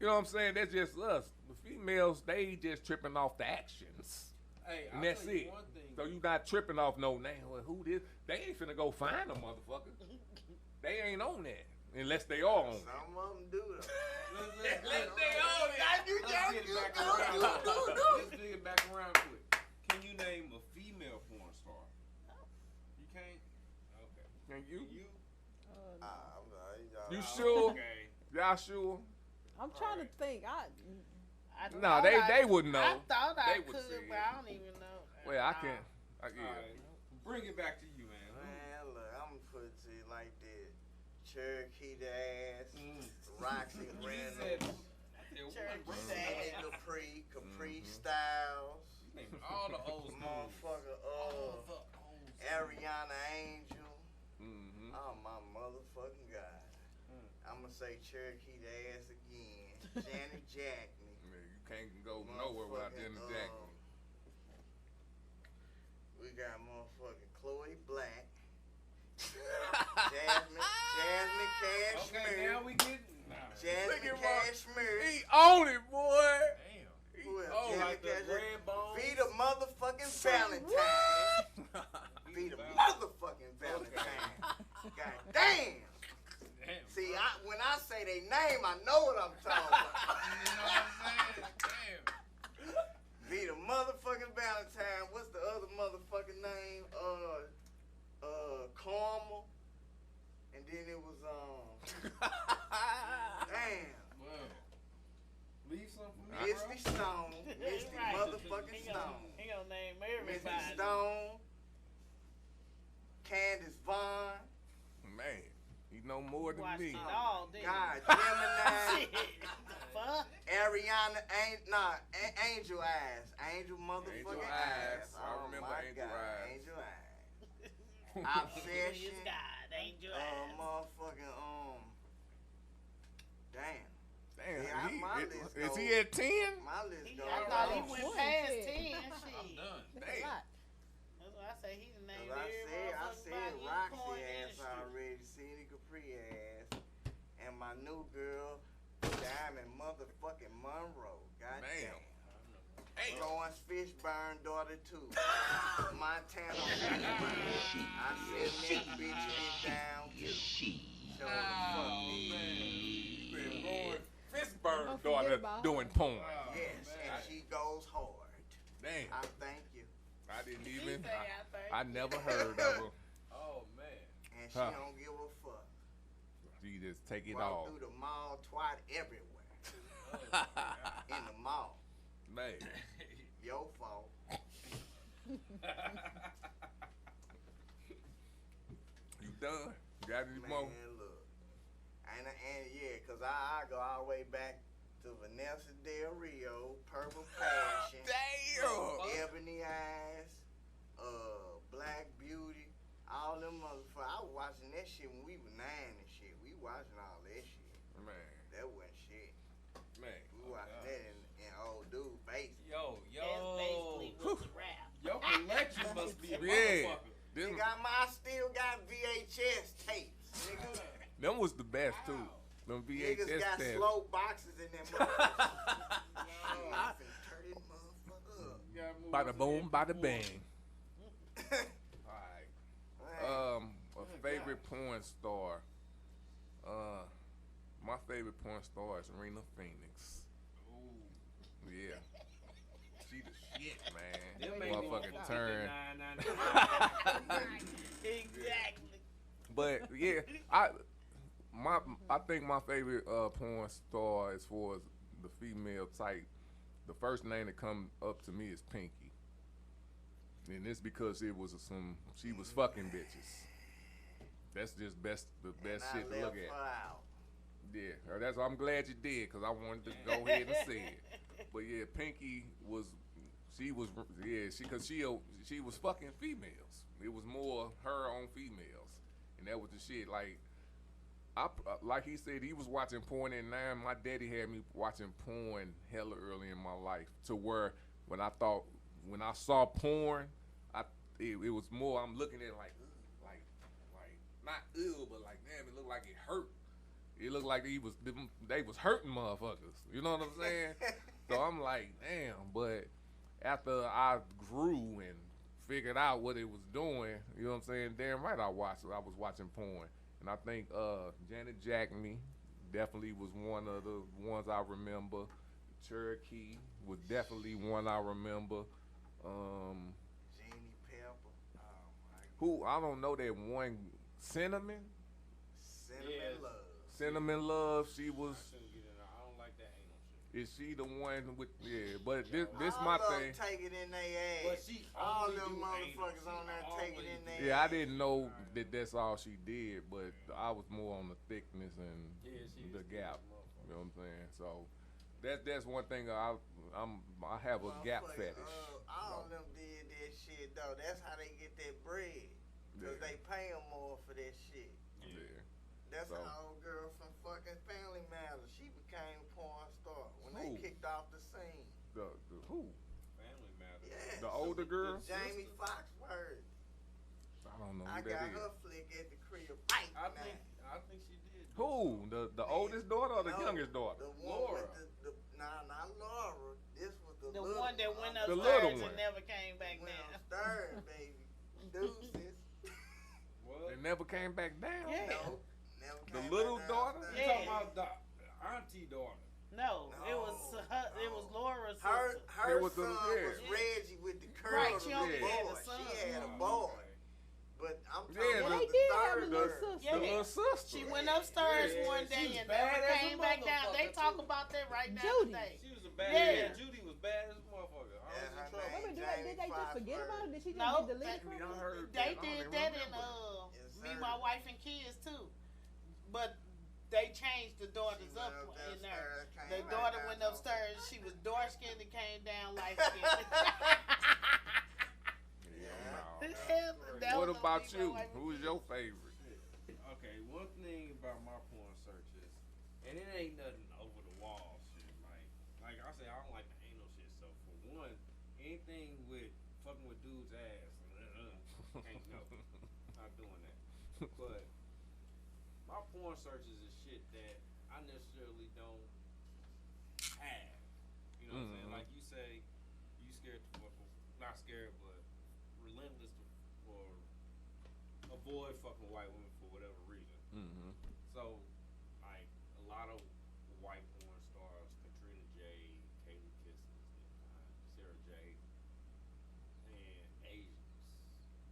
you know what I'm saying? That's just us. The females, they just tripping off the actions. Hey, And I'll that's tell you it. one thing. So you not tripping off no name. Well, who this? They ain't finna go find a motherfucker. They ain't on that. Unless they are on it. Some of them do though. Let's they own it. Let's get back around quick. Can you name a female porn star? You can't? Okay. Can you? You sure? Okay. Y'all sure? I'm trying to think. I No, thought they wouldn't know. I thought I They would could, see it. but I don't even know. Well, I can't. Yeah. All right. Bring it back to you, man. Man, look, I'm gonna put it to you like this. Cherokee the ass, Roxy Randall, Capri Styles, all the old motherfucker, Ariana Angel. Oh my motherfucking god. I'm gonna say Cherokee the ass again. Janet Jackney. Man, you can't go nowhere without Janet Jackson. We got motherfucking Chloe Black. Jasmine Cashmere. Okay, now we get Jasmine Cashmere. He own it, boy. Damn. Who else? Oh, Jasmine like the Cashmere. red bones. Vita motherfucking Valentine. Vita motherfucking Valentine. God damn. Damn. See, when I say they name, I know what I'm talking about. You know what I'm saying? Damn. Vita motherfucking Valentine. What's the other motherfucking name? Carmel. And then it was damn. Well, leave some for me, Misty Stone. Misty Right. motherfucking Stone. He gonna name Misty everybody. Stone. Candace Vaughn. Man, he know more than Watched me. it all, didn't God, he? Gemini. Shit. fuck? Ariana Angel Eyes. Angel motherfucking Eyes. I remember my Angel God. Eyes. Angel Eyes. Obsession. God, Angel Eyes. Motherfucking, damn. Damn, Yeah, my list is go- he at 10? My list I go thought he on. went past 10. I'm Shit. done. That's what I say. He named Cause every I motherfucking said body Roxy porn ass industry. already, Cindy Capri ass, and my new girl, Diamond motherfucking Monroe. God damn. Lawrence Fishburne daughter too. Montana Fishburne. I said that bitch get down. Show the fuck Lord Fishburne daughter doing porn. Yes, and she goes hard. Damn. I thank you. I didn't He even. say I think. I never heard of her. Oh man. And she Huh. don't give a fuck. You just take it Walk all. through the mall, twat everywhere. In the mall. Man. Your fault. You done? Got any more? Man, look. And yeah, cause I go all the way back to Vanessa Del Rio, Purple Passion. Damn. Ebony Eyes, Black Beauty, all them motherfuckers. I was watching that shit when we were 9 and shit. We watching all that shit. Man. That wasn't shit. Man. We watching that in old dude basement. Yo, That's basically what's a rap. your collection must be a Yeah. motherfucker. Them, I still got VHS tapes, nigga. them was the best too. Them Niggas VHS got tapes. slow boxes in them motherfuckers. Shit, turn this motherfucker up. Bada boom, bada bang. Alright. A favorite porn star. My favorite porn star is Rena Phoenix. Ooh. Yeah. She the shit, man. Them ain't Motherfucking turn. Exactly. But yeah, I think my favorite porn star as far as the female type, the first name that come up to me is Pinky. And it's because she was fucking bitches. That's just the best shit to look at. Yeah, I'm glad you did, because I wanted to go ahead and say it. But yeah, Pinky she was fucking females. It was more her on females, and that was the shit. Like he said, he was watching porn at 9. My daddy had me watching porn hella early in my life, to where when I saw porn, it was more. I'm looking at it like not ill, but like, damn, it looked like it hurt. It looked like they was hurting motherfuckers. You know what I'm saying? So I'm like, damn. But after I grew and figured out what it was doing, you know what I'm saying? Damn right I was watching porn. And I think Janet Jackman definitely was one of the ones I remember. Cherokee was definitely one I remember. Jeannie Pepper. Oh my God. Who, I don't know that one, Cinnamon Love. Cinnamon Love, she was. I don't like that anal shit. Is she the one with, yeah, but this All my of them thing. take it in their But ass. she All only them do motherfuckers anal. on there She take it always in do their Yeah, I ass. didn't know that that's all she did, but I was more on the thickness and Yeah, she the is gap. motherfucker. You know what I'm saying? So that's one thing I have a gap Motherfuckers, fetish. all of them did that shit though. That's how they get that bread. Cause Yeah. they pay them more for that shit. Yeah. That's So- how old girl from fucking Family Matters. She became a porn star when Who? they kicked off the scene. The who? Family matters. Yeah. The older girl? Jamie Foxworth. I don't know who I that got is. her flick at the crib right I now. think she did. Who? The oldest daughter or the No, youngest daughter? The one Laura. with not Laura. This was the The little one that went The little upstairs one. and never came back Went down. upstairs, baby. Deuces. They never came back down. Yeah. No, never The came little back daughter? downstairs. You Yeah. talking about the auntie daughter? No, it was her. It was Laura's sister. Her It was son the- was yeah. Reggie with the curl. Right, she only boy. had a son. She had a boy. But I'm talking Yeah, about they the did have a third little girl. sister. Yeah. The little sister. She went upstairs Yeah, one she day was and bad never as a came back down. They motherfucker, talk too. about that right now Judy. today. She was a bad. Yeah. Judy was bad as a motherfucker. Yeah, I was her in trouble. name- Wait a minute, did they just forget about her? Did she just No, get deleted from I her? heard They that. I don't did even that in remember. Yes, Me, sir. My Wife and Kids too. But they changed the daughters up in there. The daughter went upstairs. She was dark skinned and came down light skinned. What about you? Who's your favorite? Okay, one thing about my porn searches, and it ain't nothing over the wall shit. Like I said, I don't like the anal shit. So for one, anything with fucking with dudes' ass, ain't no, not doing that. But my porn searches is shit that I necessarily don't have. You know what I'm saying? Like you say, you scared to fuck, not scared, but relentless for avoid fucking white women for whatever reason. So, like a lot of white porn stars, Katrina J, Kaylee Kisses, Sarah J, and Asians.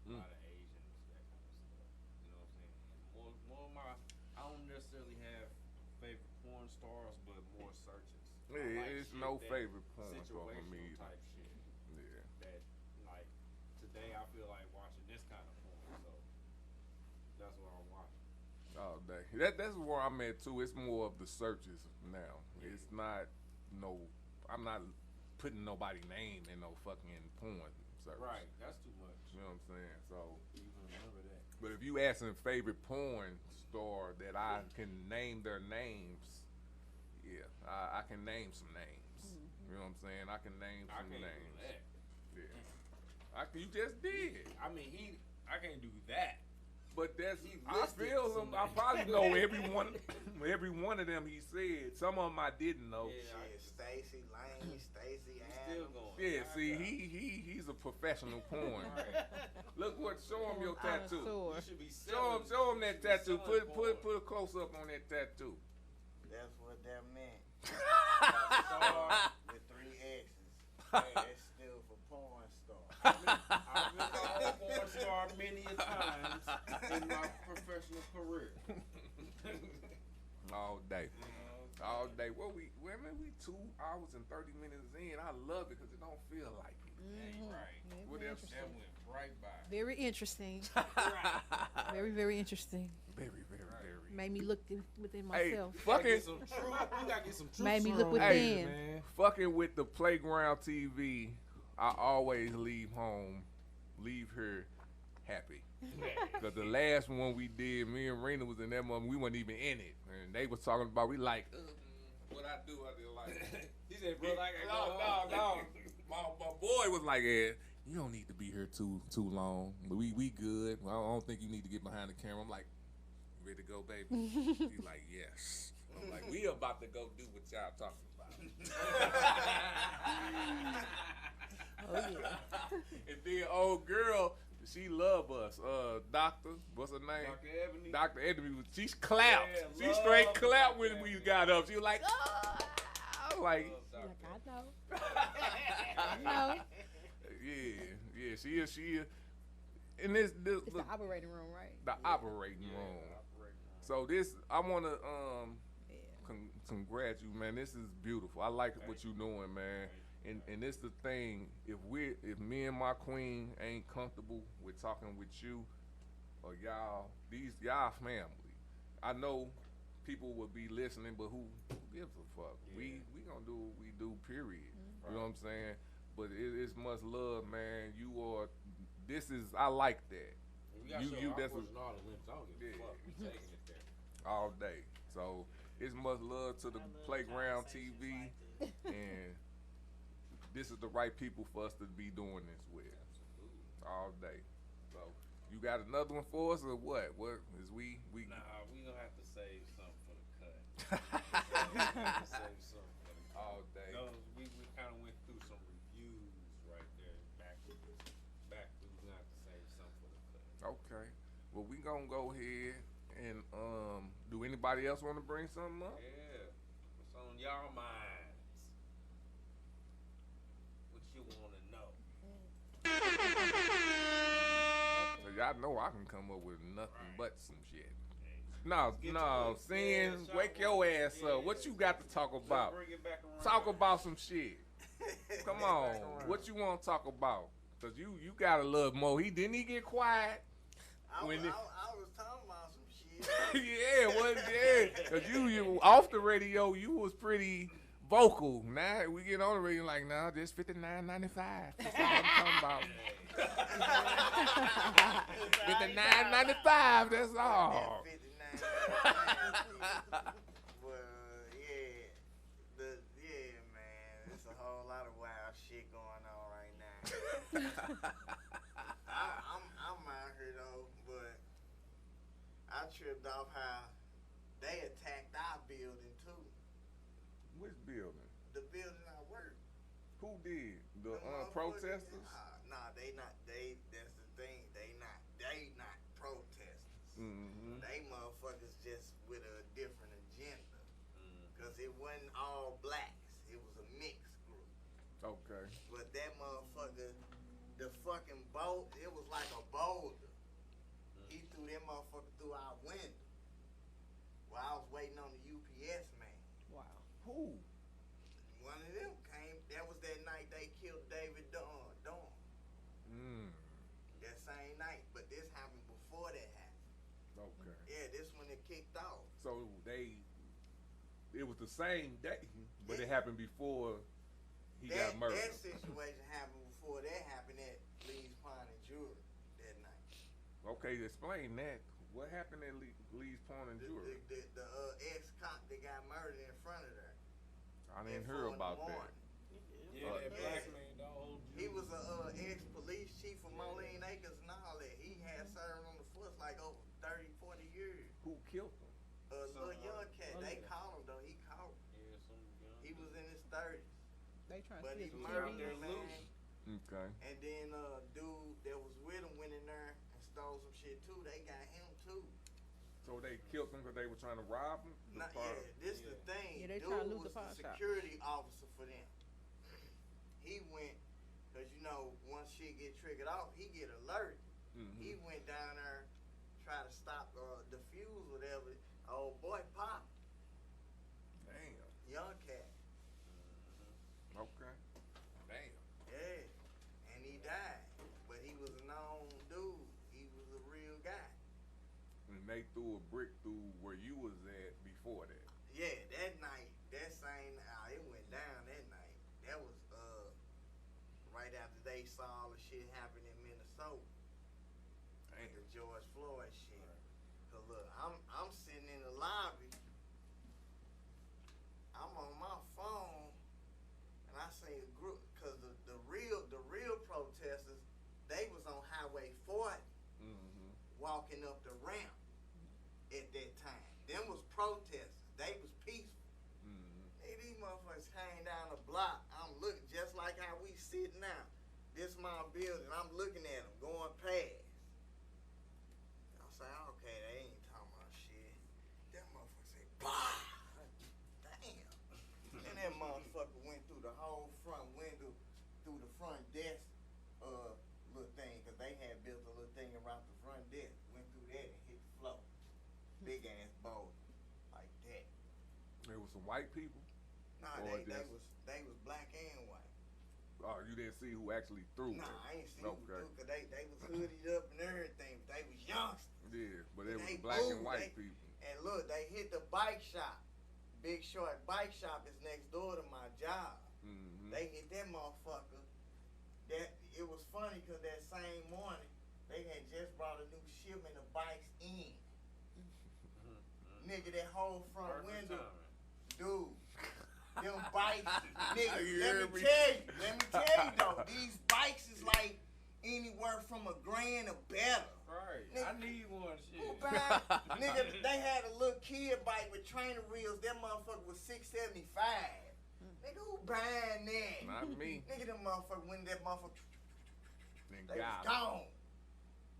A lot of Asians, that kind of stuff. You know what I'm saying? And more of my, I don't necessarily have favorite porn stars, but more searches. Yeah, like it's no favorite porn star for situational me. type shit. Yeah. That like today I feel like watching this kind of porn, so that's what I'm watching. All day. That's where I'm at too. It's more of the searches now. It's not I'm not putting nobody's name in no fucking porn search. Right, that's too much. You know what I'm saying? So You remember that. but if you asking favorite porn star that I can name their names, yeah, I can name some names. You know what I'm saying? I can name I some can't names. do that. Yeah. You just did. I mean, I can't do that. But that's He I listed feel some I names. probably know every one of them he said. Some of them I didn't know. Shit, Stacy Lane, Stacy Still Adams. going. Yeah, see, he's a professional porn. Look what, show him your tattoo. You should be selling. Show him that tattoo. selling Put a close up on that tattoo. That's what that meant. Star with 3 X's. That's still for porn star. I've been a porn star many a times in my professional career. All day. All day. We 2 hours and 30 minutes in. I love it because it don't feel like it. Right. What else? That went right by. Very interesting. Very, very interesting. Very. Made me look within Hey, myself. fucking. You gotta get some truth. Made me look serum, within. man. Fucking with the playground TV, I always leave here happy. Cause the last one we did, me and Rena was in that moment, we wasn't even in it. And they was talking about, we like, what I do like. He said, bro, I No. My boy was like, yeah, you don't need to be here too long. We good. I don't think you need to get behind the camera. I'm like, you ready to go, baby? He's like, yes. I'm like, we about to go do what y'all talking about. Oh yeah. And then old girl, she love us. Doctor, what's her name? Dr. Ebony. Dr. Ebony. She clapped. Yeah, She love straight clapped when Dr. we Ebony. got up. She was like, oh, like, Like I know. I know. yeah. She is. And this It's the operating room, right? the operating room. So this, I want to congrats you, man. This is beautiful. I like what you doing, man. And this the thing. If me and my queen ain't comfortable with talking with you or y'all family. I know people will be listening, but who gives a fuck? Yeah. We gonna do what we do. Period. You know what I'm saying? But it's much love, man. You are. This is. I like that. We got you. That's all the limbs. I don't give a fuck. We taking it there. All day. So it's much love to the Playground TV, and this is the right people for us to be doing this with. All day. So you got another one for us or what? What is we? Nah, we gonna have to save something for the cut. Save something for the cut. All day. No, we kind of went through some reviews right there. Back we gonna have to save something for the cut. Okay. Well, we gonna go ahead and do anybody else want to bring something up? Yeah. What's on y'all minds? What you want to know? So y'all know I can come up with nothing but some shit. No, Sin, wake your ass up. What you got to talk about? Bring it back around. Talk about some shit. Come on. What you want to talk about? Cause you got a little more. Didn't he get quiet? I was talking about some shit. Yeah, saying? Because you off the radio, you was pretty vocal. Now we get on the radio like, nah, just $59.95. That's all I'm talking about. $59.95. That's all. Well, yeah, man. There's a whole lot of wild shit going on right now. I'm out here though, but I tripped off how they attacked our building too. Which building? The building I work. Who did? The protesters? Nah, they not. That's the thing. They not protesters. Mm-hmm. They motherfuckers just with a different agenda. Cause it wasn't all blacks. It was a mixed group. Okay. But that motherfucker, the fucking bolt, it was like a boulder. He threw that motherfucker through our window. While I was waiting on the UPS man. Wow. Who? One of them came. That was that night they killed David Dawn. That same night. But this happened before that happened. Okay. Yeah, this when it kicked off. So it was the same day, but it happened before he got murdered. That situation happened before that happened at Lee's Pond and Jewelry that night. Okay, explain that. What happened at Lee's Pond and Jewelry? The ex-cop that got murdered in front of her. I didn't hear about that. Yeah, that black man, dog. He was a ex-police chief of Moline Acres and all that. He had served on the force like over 30, 40 years. Who killed him? Little young cat. They caught him though. He caught him. He was in his 30s. They trying but to he steal murdered some him, TV. man. Okay. And then dude that was with him went in there and stole some shit too. They got him too. So they killed him because they were trying to rob him? This the thing. Yeah, they Dude trying to loot was the pawn the shop. security officer for them. He went, because you know, once shit get triggered off, he get alerted. Mm-hmm. He went down there, try to stop the fuse, whatever. Old boy pop. Damn. Young cat. Okay. Damn. Yeah. And he died. But he was a known dude. He was a real guy. And they threw a brick through where you was at before that. Yeah, that night, that same night, it went down that night. That was right after they saw all the shit happen in Minnesota. Damn. The George Floyd shit. Cause look, I'm sitting in the lobby. I'm on my phone, and I see a group. Cause the real protesters, they was on Highway 40, walking up the ramp at that time. Them was protesters. They was peaceful. Hey, these motherfuckers came down the block. I'm looking just like how we sitting now. This my building. I'm looking at them going past. I'm saying, okay, they ain't talking about shit. That motherfucker say, bah! Damn. And that motherfucker went through the whole front window, through the front desk little thing, because they had built a little thing around the front desk. Went through that and hit the floor. Big ass boulder. Like that. There was some white people? Nah, they was black and white. Oh, you didn't see who actually threw it? Nah, I ain't see who threw it, because they was hooded up and everything, but they was youngsters. Yeah, but it was black and white people. And look, they hit the bike shop. Big Short Bike Shop is next door to my job. They hit that motherfucker. It was funny because that same morning, they had just brought a new shipment of bikes in. Nigga, that whole front window, dude, them bikes, nigga, let me tell you though, these bikes is like anywhere from $1,000 or better. Right, nigga, I need one, shit. Nigga, they had a little kid bike with trainer wheels, that motherfucker was $675. Nigga, who buying that? Not me. Nigga, them motherfucker, when that motherfucker, they was got gone.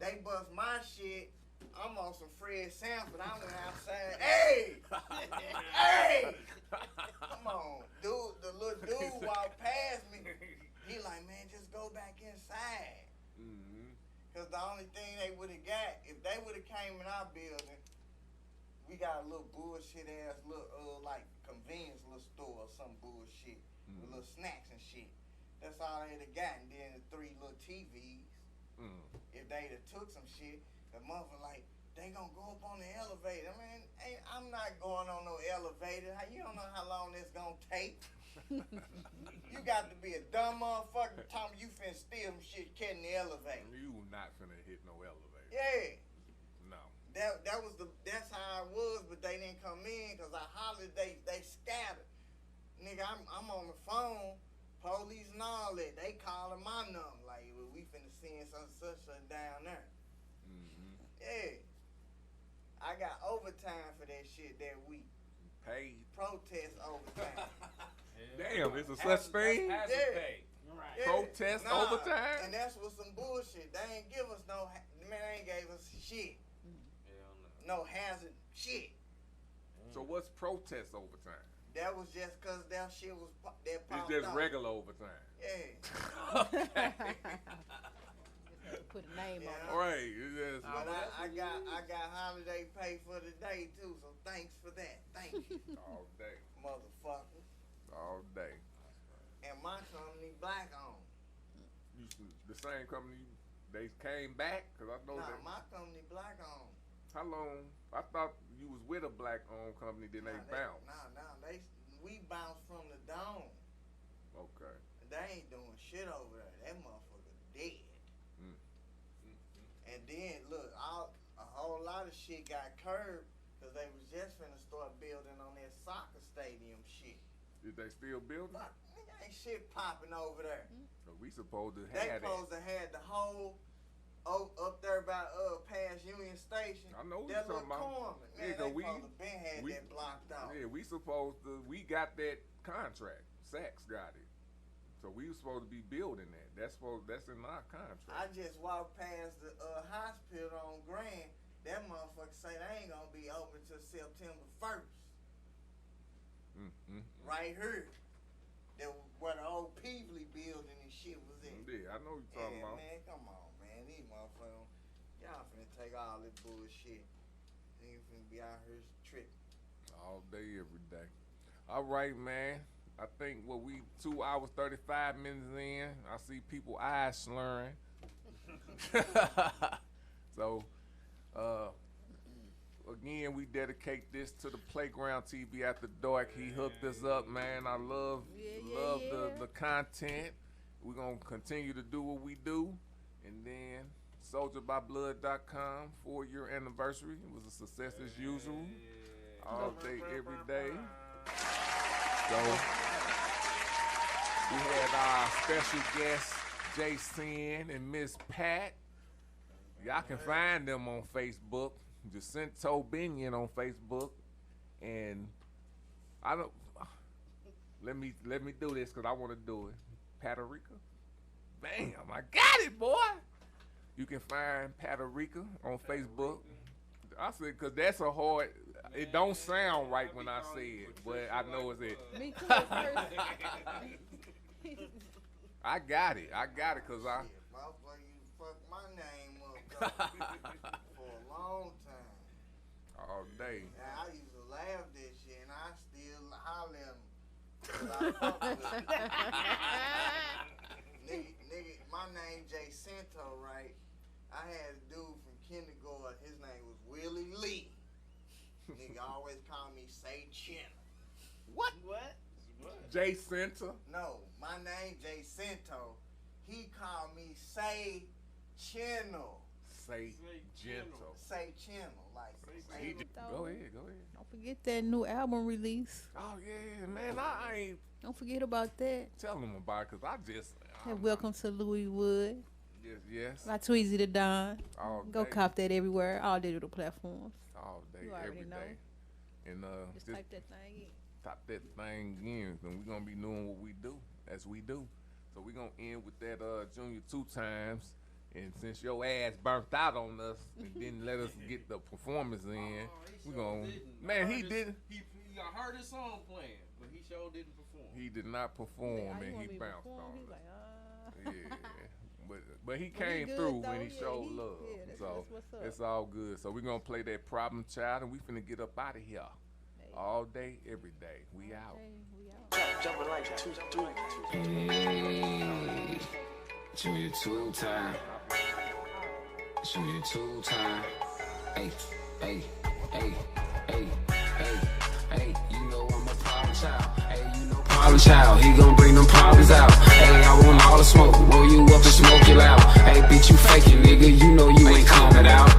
They bust my shit. I'm on some Fred Sanford. I went outside. Hey! Hey! Come on. Dude, the little dude walked past me. He like, man, just go back inside. Because the only thing they would have got, if they would have came in our building, we got a little bullshit ass, little like convenience little store or some bullshit with little snacks and shit. That's all they'd have got. And then the 3 little TVs. If they'd have took some shit, the motherfucker like, they gonna go up on the elevator. I mean, I'm not going on no elevator. You don't know how long this gonna take. You got to be a dumb motherfucker talking you finna steal some shit, catching the elevator. You not finna hit no elevator. Yeah. No. That's how it was, but they didn't come in because I hollered, they scattered. Nigga, I'm on the phone, police and all that. They calling my number like, well, we finna send such down there. Mm-hmm. Yeah. I got overtime for that shit that week. Paid. Protest overtime. Damn, it's a such thing? Yeah. Right. Yeah. Protest overtime? And that's what some bullshit. They ain't give us they ain't gave us shit. No hazard shit. So what's protest overtime? That was just cause that shit was that popped It's just out. regular overtime. Yeah. Okay. Put a name on it. Right. It's just, But I got holiday pay for the day too, so thanks for that. Thank you. all day. Motherfucker. All day. And my company black owned. The same company, they came back? Cause I know that. My company black owned. How long? I thought you was with a black owned company, then they bounced. We bounced from the dome. Okay. They ain't doing shit over there. That motherfucker dead. And then look, a whole lot of shit got curbed because they was just finna start building on that soccer stadium shit. Did they still building? Nigga, ain't shit popping over there. So we supposed to have They that. supposed to have the whole up there by past Union Station. I know what that you're talking about. corner. Man, Yeah, they we supposed to been had that blocked out. Yeah, we got that contract. Saks got it. So we was supposed to be building that. That's in our contract. I just walked past the hospital on Grand. That motherfucker say they ain't gonna be open till September 1st. Right here. Where the old Peevely building and shit was in. Yeah, I know what you're talking about. Man, come on, man. These motherfuckers, y'all finna take all this bullshit. Niggas finna be out here tripping. All day, every day. All right, man. I think 2 hours 35 minutes in. I see people eyes slurring. So, again, we dedicate this to the Playground TV After Dark. He hooked us up, man. I love the content. We're gonna continue to do what we do, and then SoldierByBlood.com 4-year anniversary. It was a success as usual. All day, every day. So we had our special guests, Jason and Miss Pat. Y'all can find them on Facebook. Jacinto Binion on Facebook. And I don't let me do this because I want to do it. Patarica. Bam, I got it, boy. You can find Patarica on Facebook. I said because that's a hard. It don't sound right when I say it, but I know it's it. Me too at first. I got it because I. Motherfucker, you fucked my name up for a long time. All day. I used to laugh this shit, and I still holler at them. Nigga, my name Jacinto, right? I had a dude from kindergarten. His name was Willie Lee. Nigga always call me Say Chin. What? Jacinto? No, my name Jacinto. He called me Say Channel. Say gentle. Say channel, like. Go ahead. Don't forget that new album release. Oh yeah, man, I ain't. Don't forget about that. Tell them about it, cause I just. And welcome to Louis Wood. Yes. By Tweezy the Don. All Go day. cop that everywhere, all digital platforms. All day, you every know. day. And just type that thing in. Type that thing in, and we're gonna be doing what we do, as we do. So we're gonna end with that Junior 2 times. And since your ass burnt out on us and didn't let us get the performance in, we're gonna. Man, he didn't. I heard his song playing, but he sure didn't perform. He did not perform, and he bounced on us. Like, Yeah, but he came through and he showed love. So it's all good. So we're gonna play that Problem Child, and we finna get up out of here. All day, every day. We out. Jumping like 2, 3. Hey, Junior 2 time. Junior 2 time. Hey, hey, hey, hey, hey, hey, you know I'm a problem child. Hey, you know problem child, he gon' bring them problems out. Hey, I want all the smoke, roll you up and smoke you loud. Hey, bitch, you faking, nigga, you know you ain't coming out.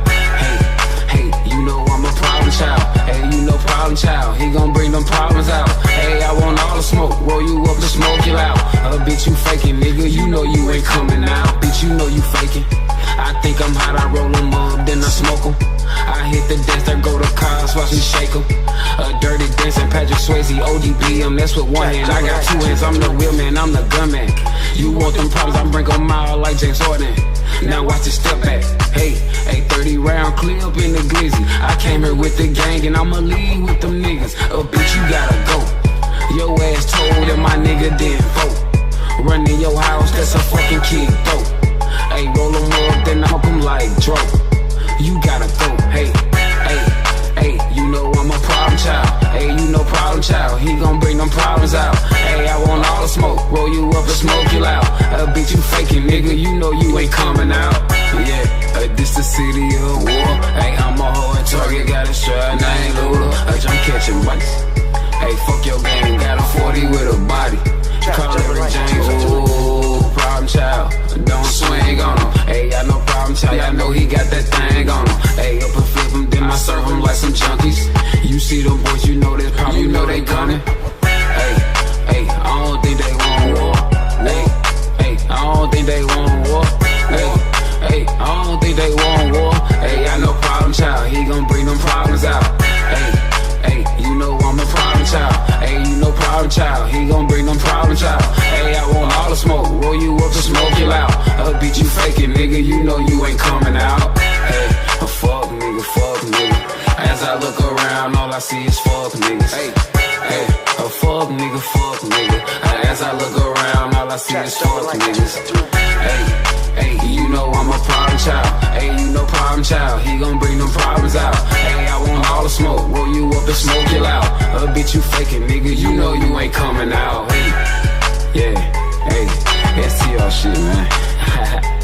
Hey, you know I'm a problem child. Hey, you know problem child, he gon' bring them problems out. Hey, I want all the smoke, roll you up and smoke you loud. Bitch, you faking, nigga, you know you ain't coming out. Bitch, you know you faking. I think I'm hot, I roll them up, then I smoke them. I hit the dance, there go the cars, watch me shake them. Dirty dancing, Patrick Swayze, ODB, that's with one hand. I got two hands, I'm the wheel man, I'm the gun man. You want them problems, I bring them out like James Harden. Now watch it step back. Hey, 30 round clip in the glizzy. I came here with the gang and I'ma lead with them niggas. Bitch, you gotta go. Your ass told that my nigga didn't vote. Running your house, that's a fucking kid dope. Hey, roll them up, then I hook them like Dro. You gotta go. Hey, you know I'm a problem child. Hey, you know problem child, he gon' bring them problems out. Hey, I want all the smoke, roll you up and smoke you loud. Bitch, you faking, nigga, you know you ain't coming out. Yeah, this the city of war. Hey, I'm a hard target, got a strap, I ain't Lula. I'm catching bites. Hey, fuck your game, got a 40 with a body. Call it Rick James, ooh, problem child, don't swing on him. Hey, I know problem child, I know he got that thing on him. Hey, up and flip him, then I serve him like some junkies. You see them boys, you know this problem, you know they coming. Hey, I don't think they want war. Hey, I don't think they want war. Hey, I don't think they want war. Hey, I know problem child, he gon' bring them problems out. Hey, you know I'm a problem child. Hey, you know problem child, he gon' bring them problems out. Hey, I want all the smoke, roll you up and smoke you loud. Bitch, you faking, nigga, you know you ain't coming out. Hey, fuck nigga, fuck nigga. As I look around, all I see is fuck niggas. Hey, fuck nigga, fuck nigga. As I look around, all I see is fuck niggas. Hey, you know I'm a problem child. Hey, you know problem child, he gon' bring them problems out. Hey, I want all the smoke, roll you up and smoke you loud. Bitch, you faking, nigga, you know you ain't coming out. Hey, yeah, hey, that's y'all shit, man.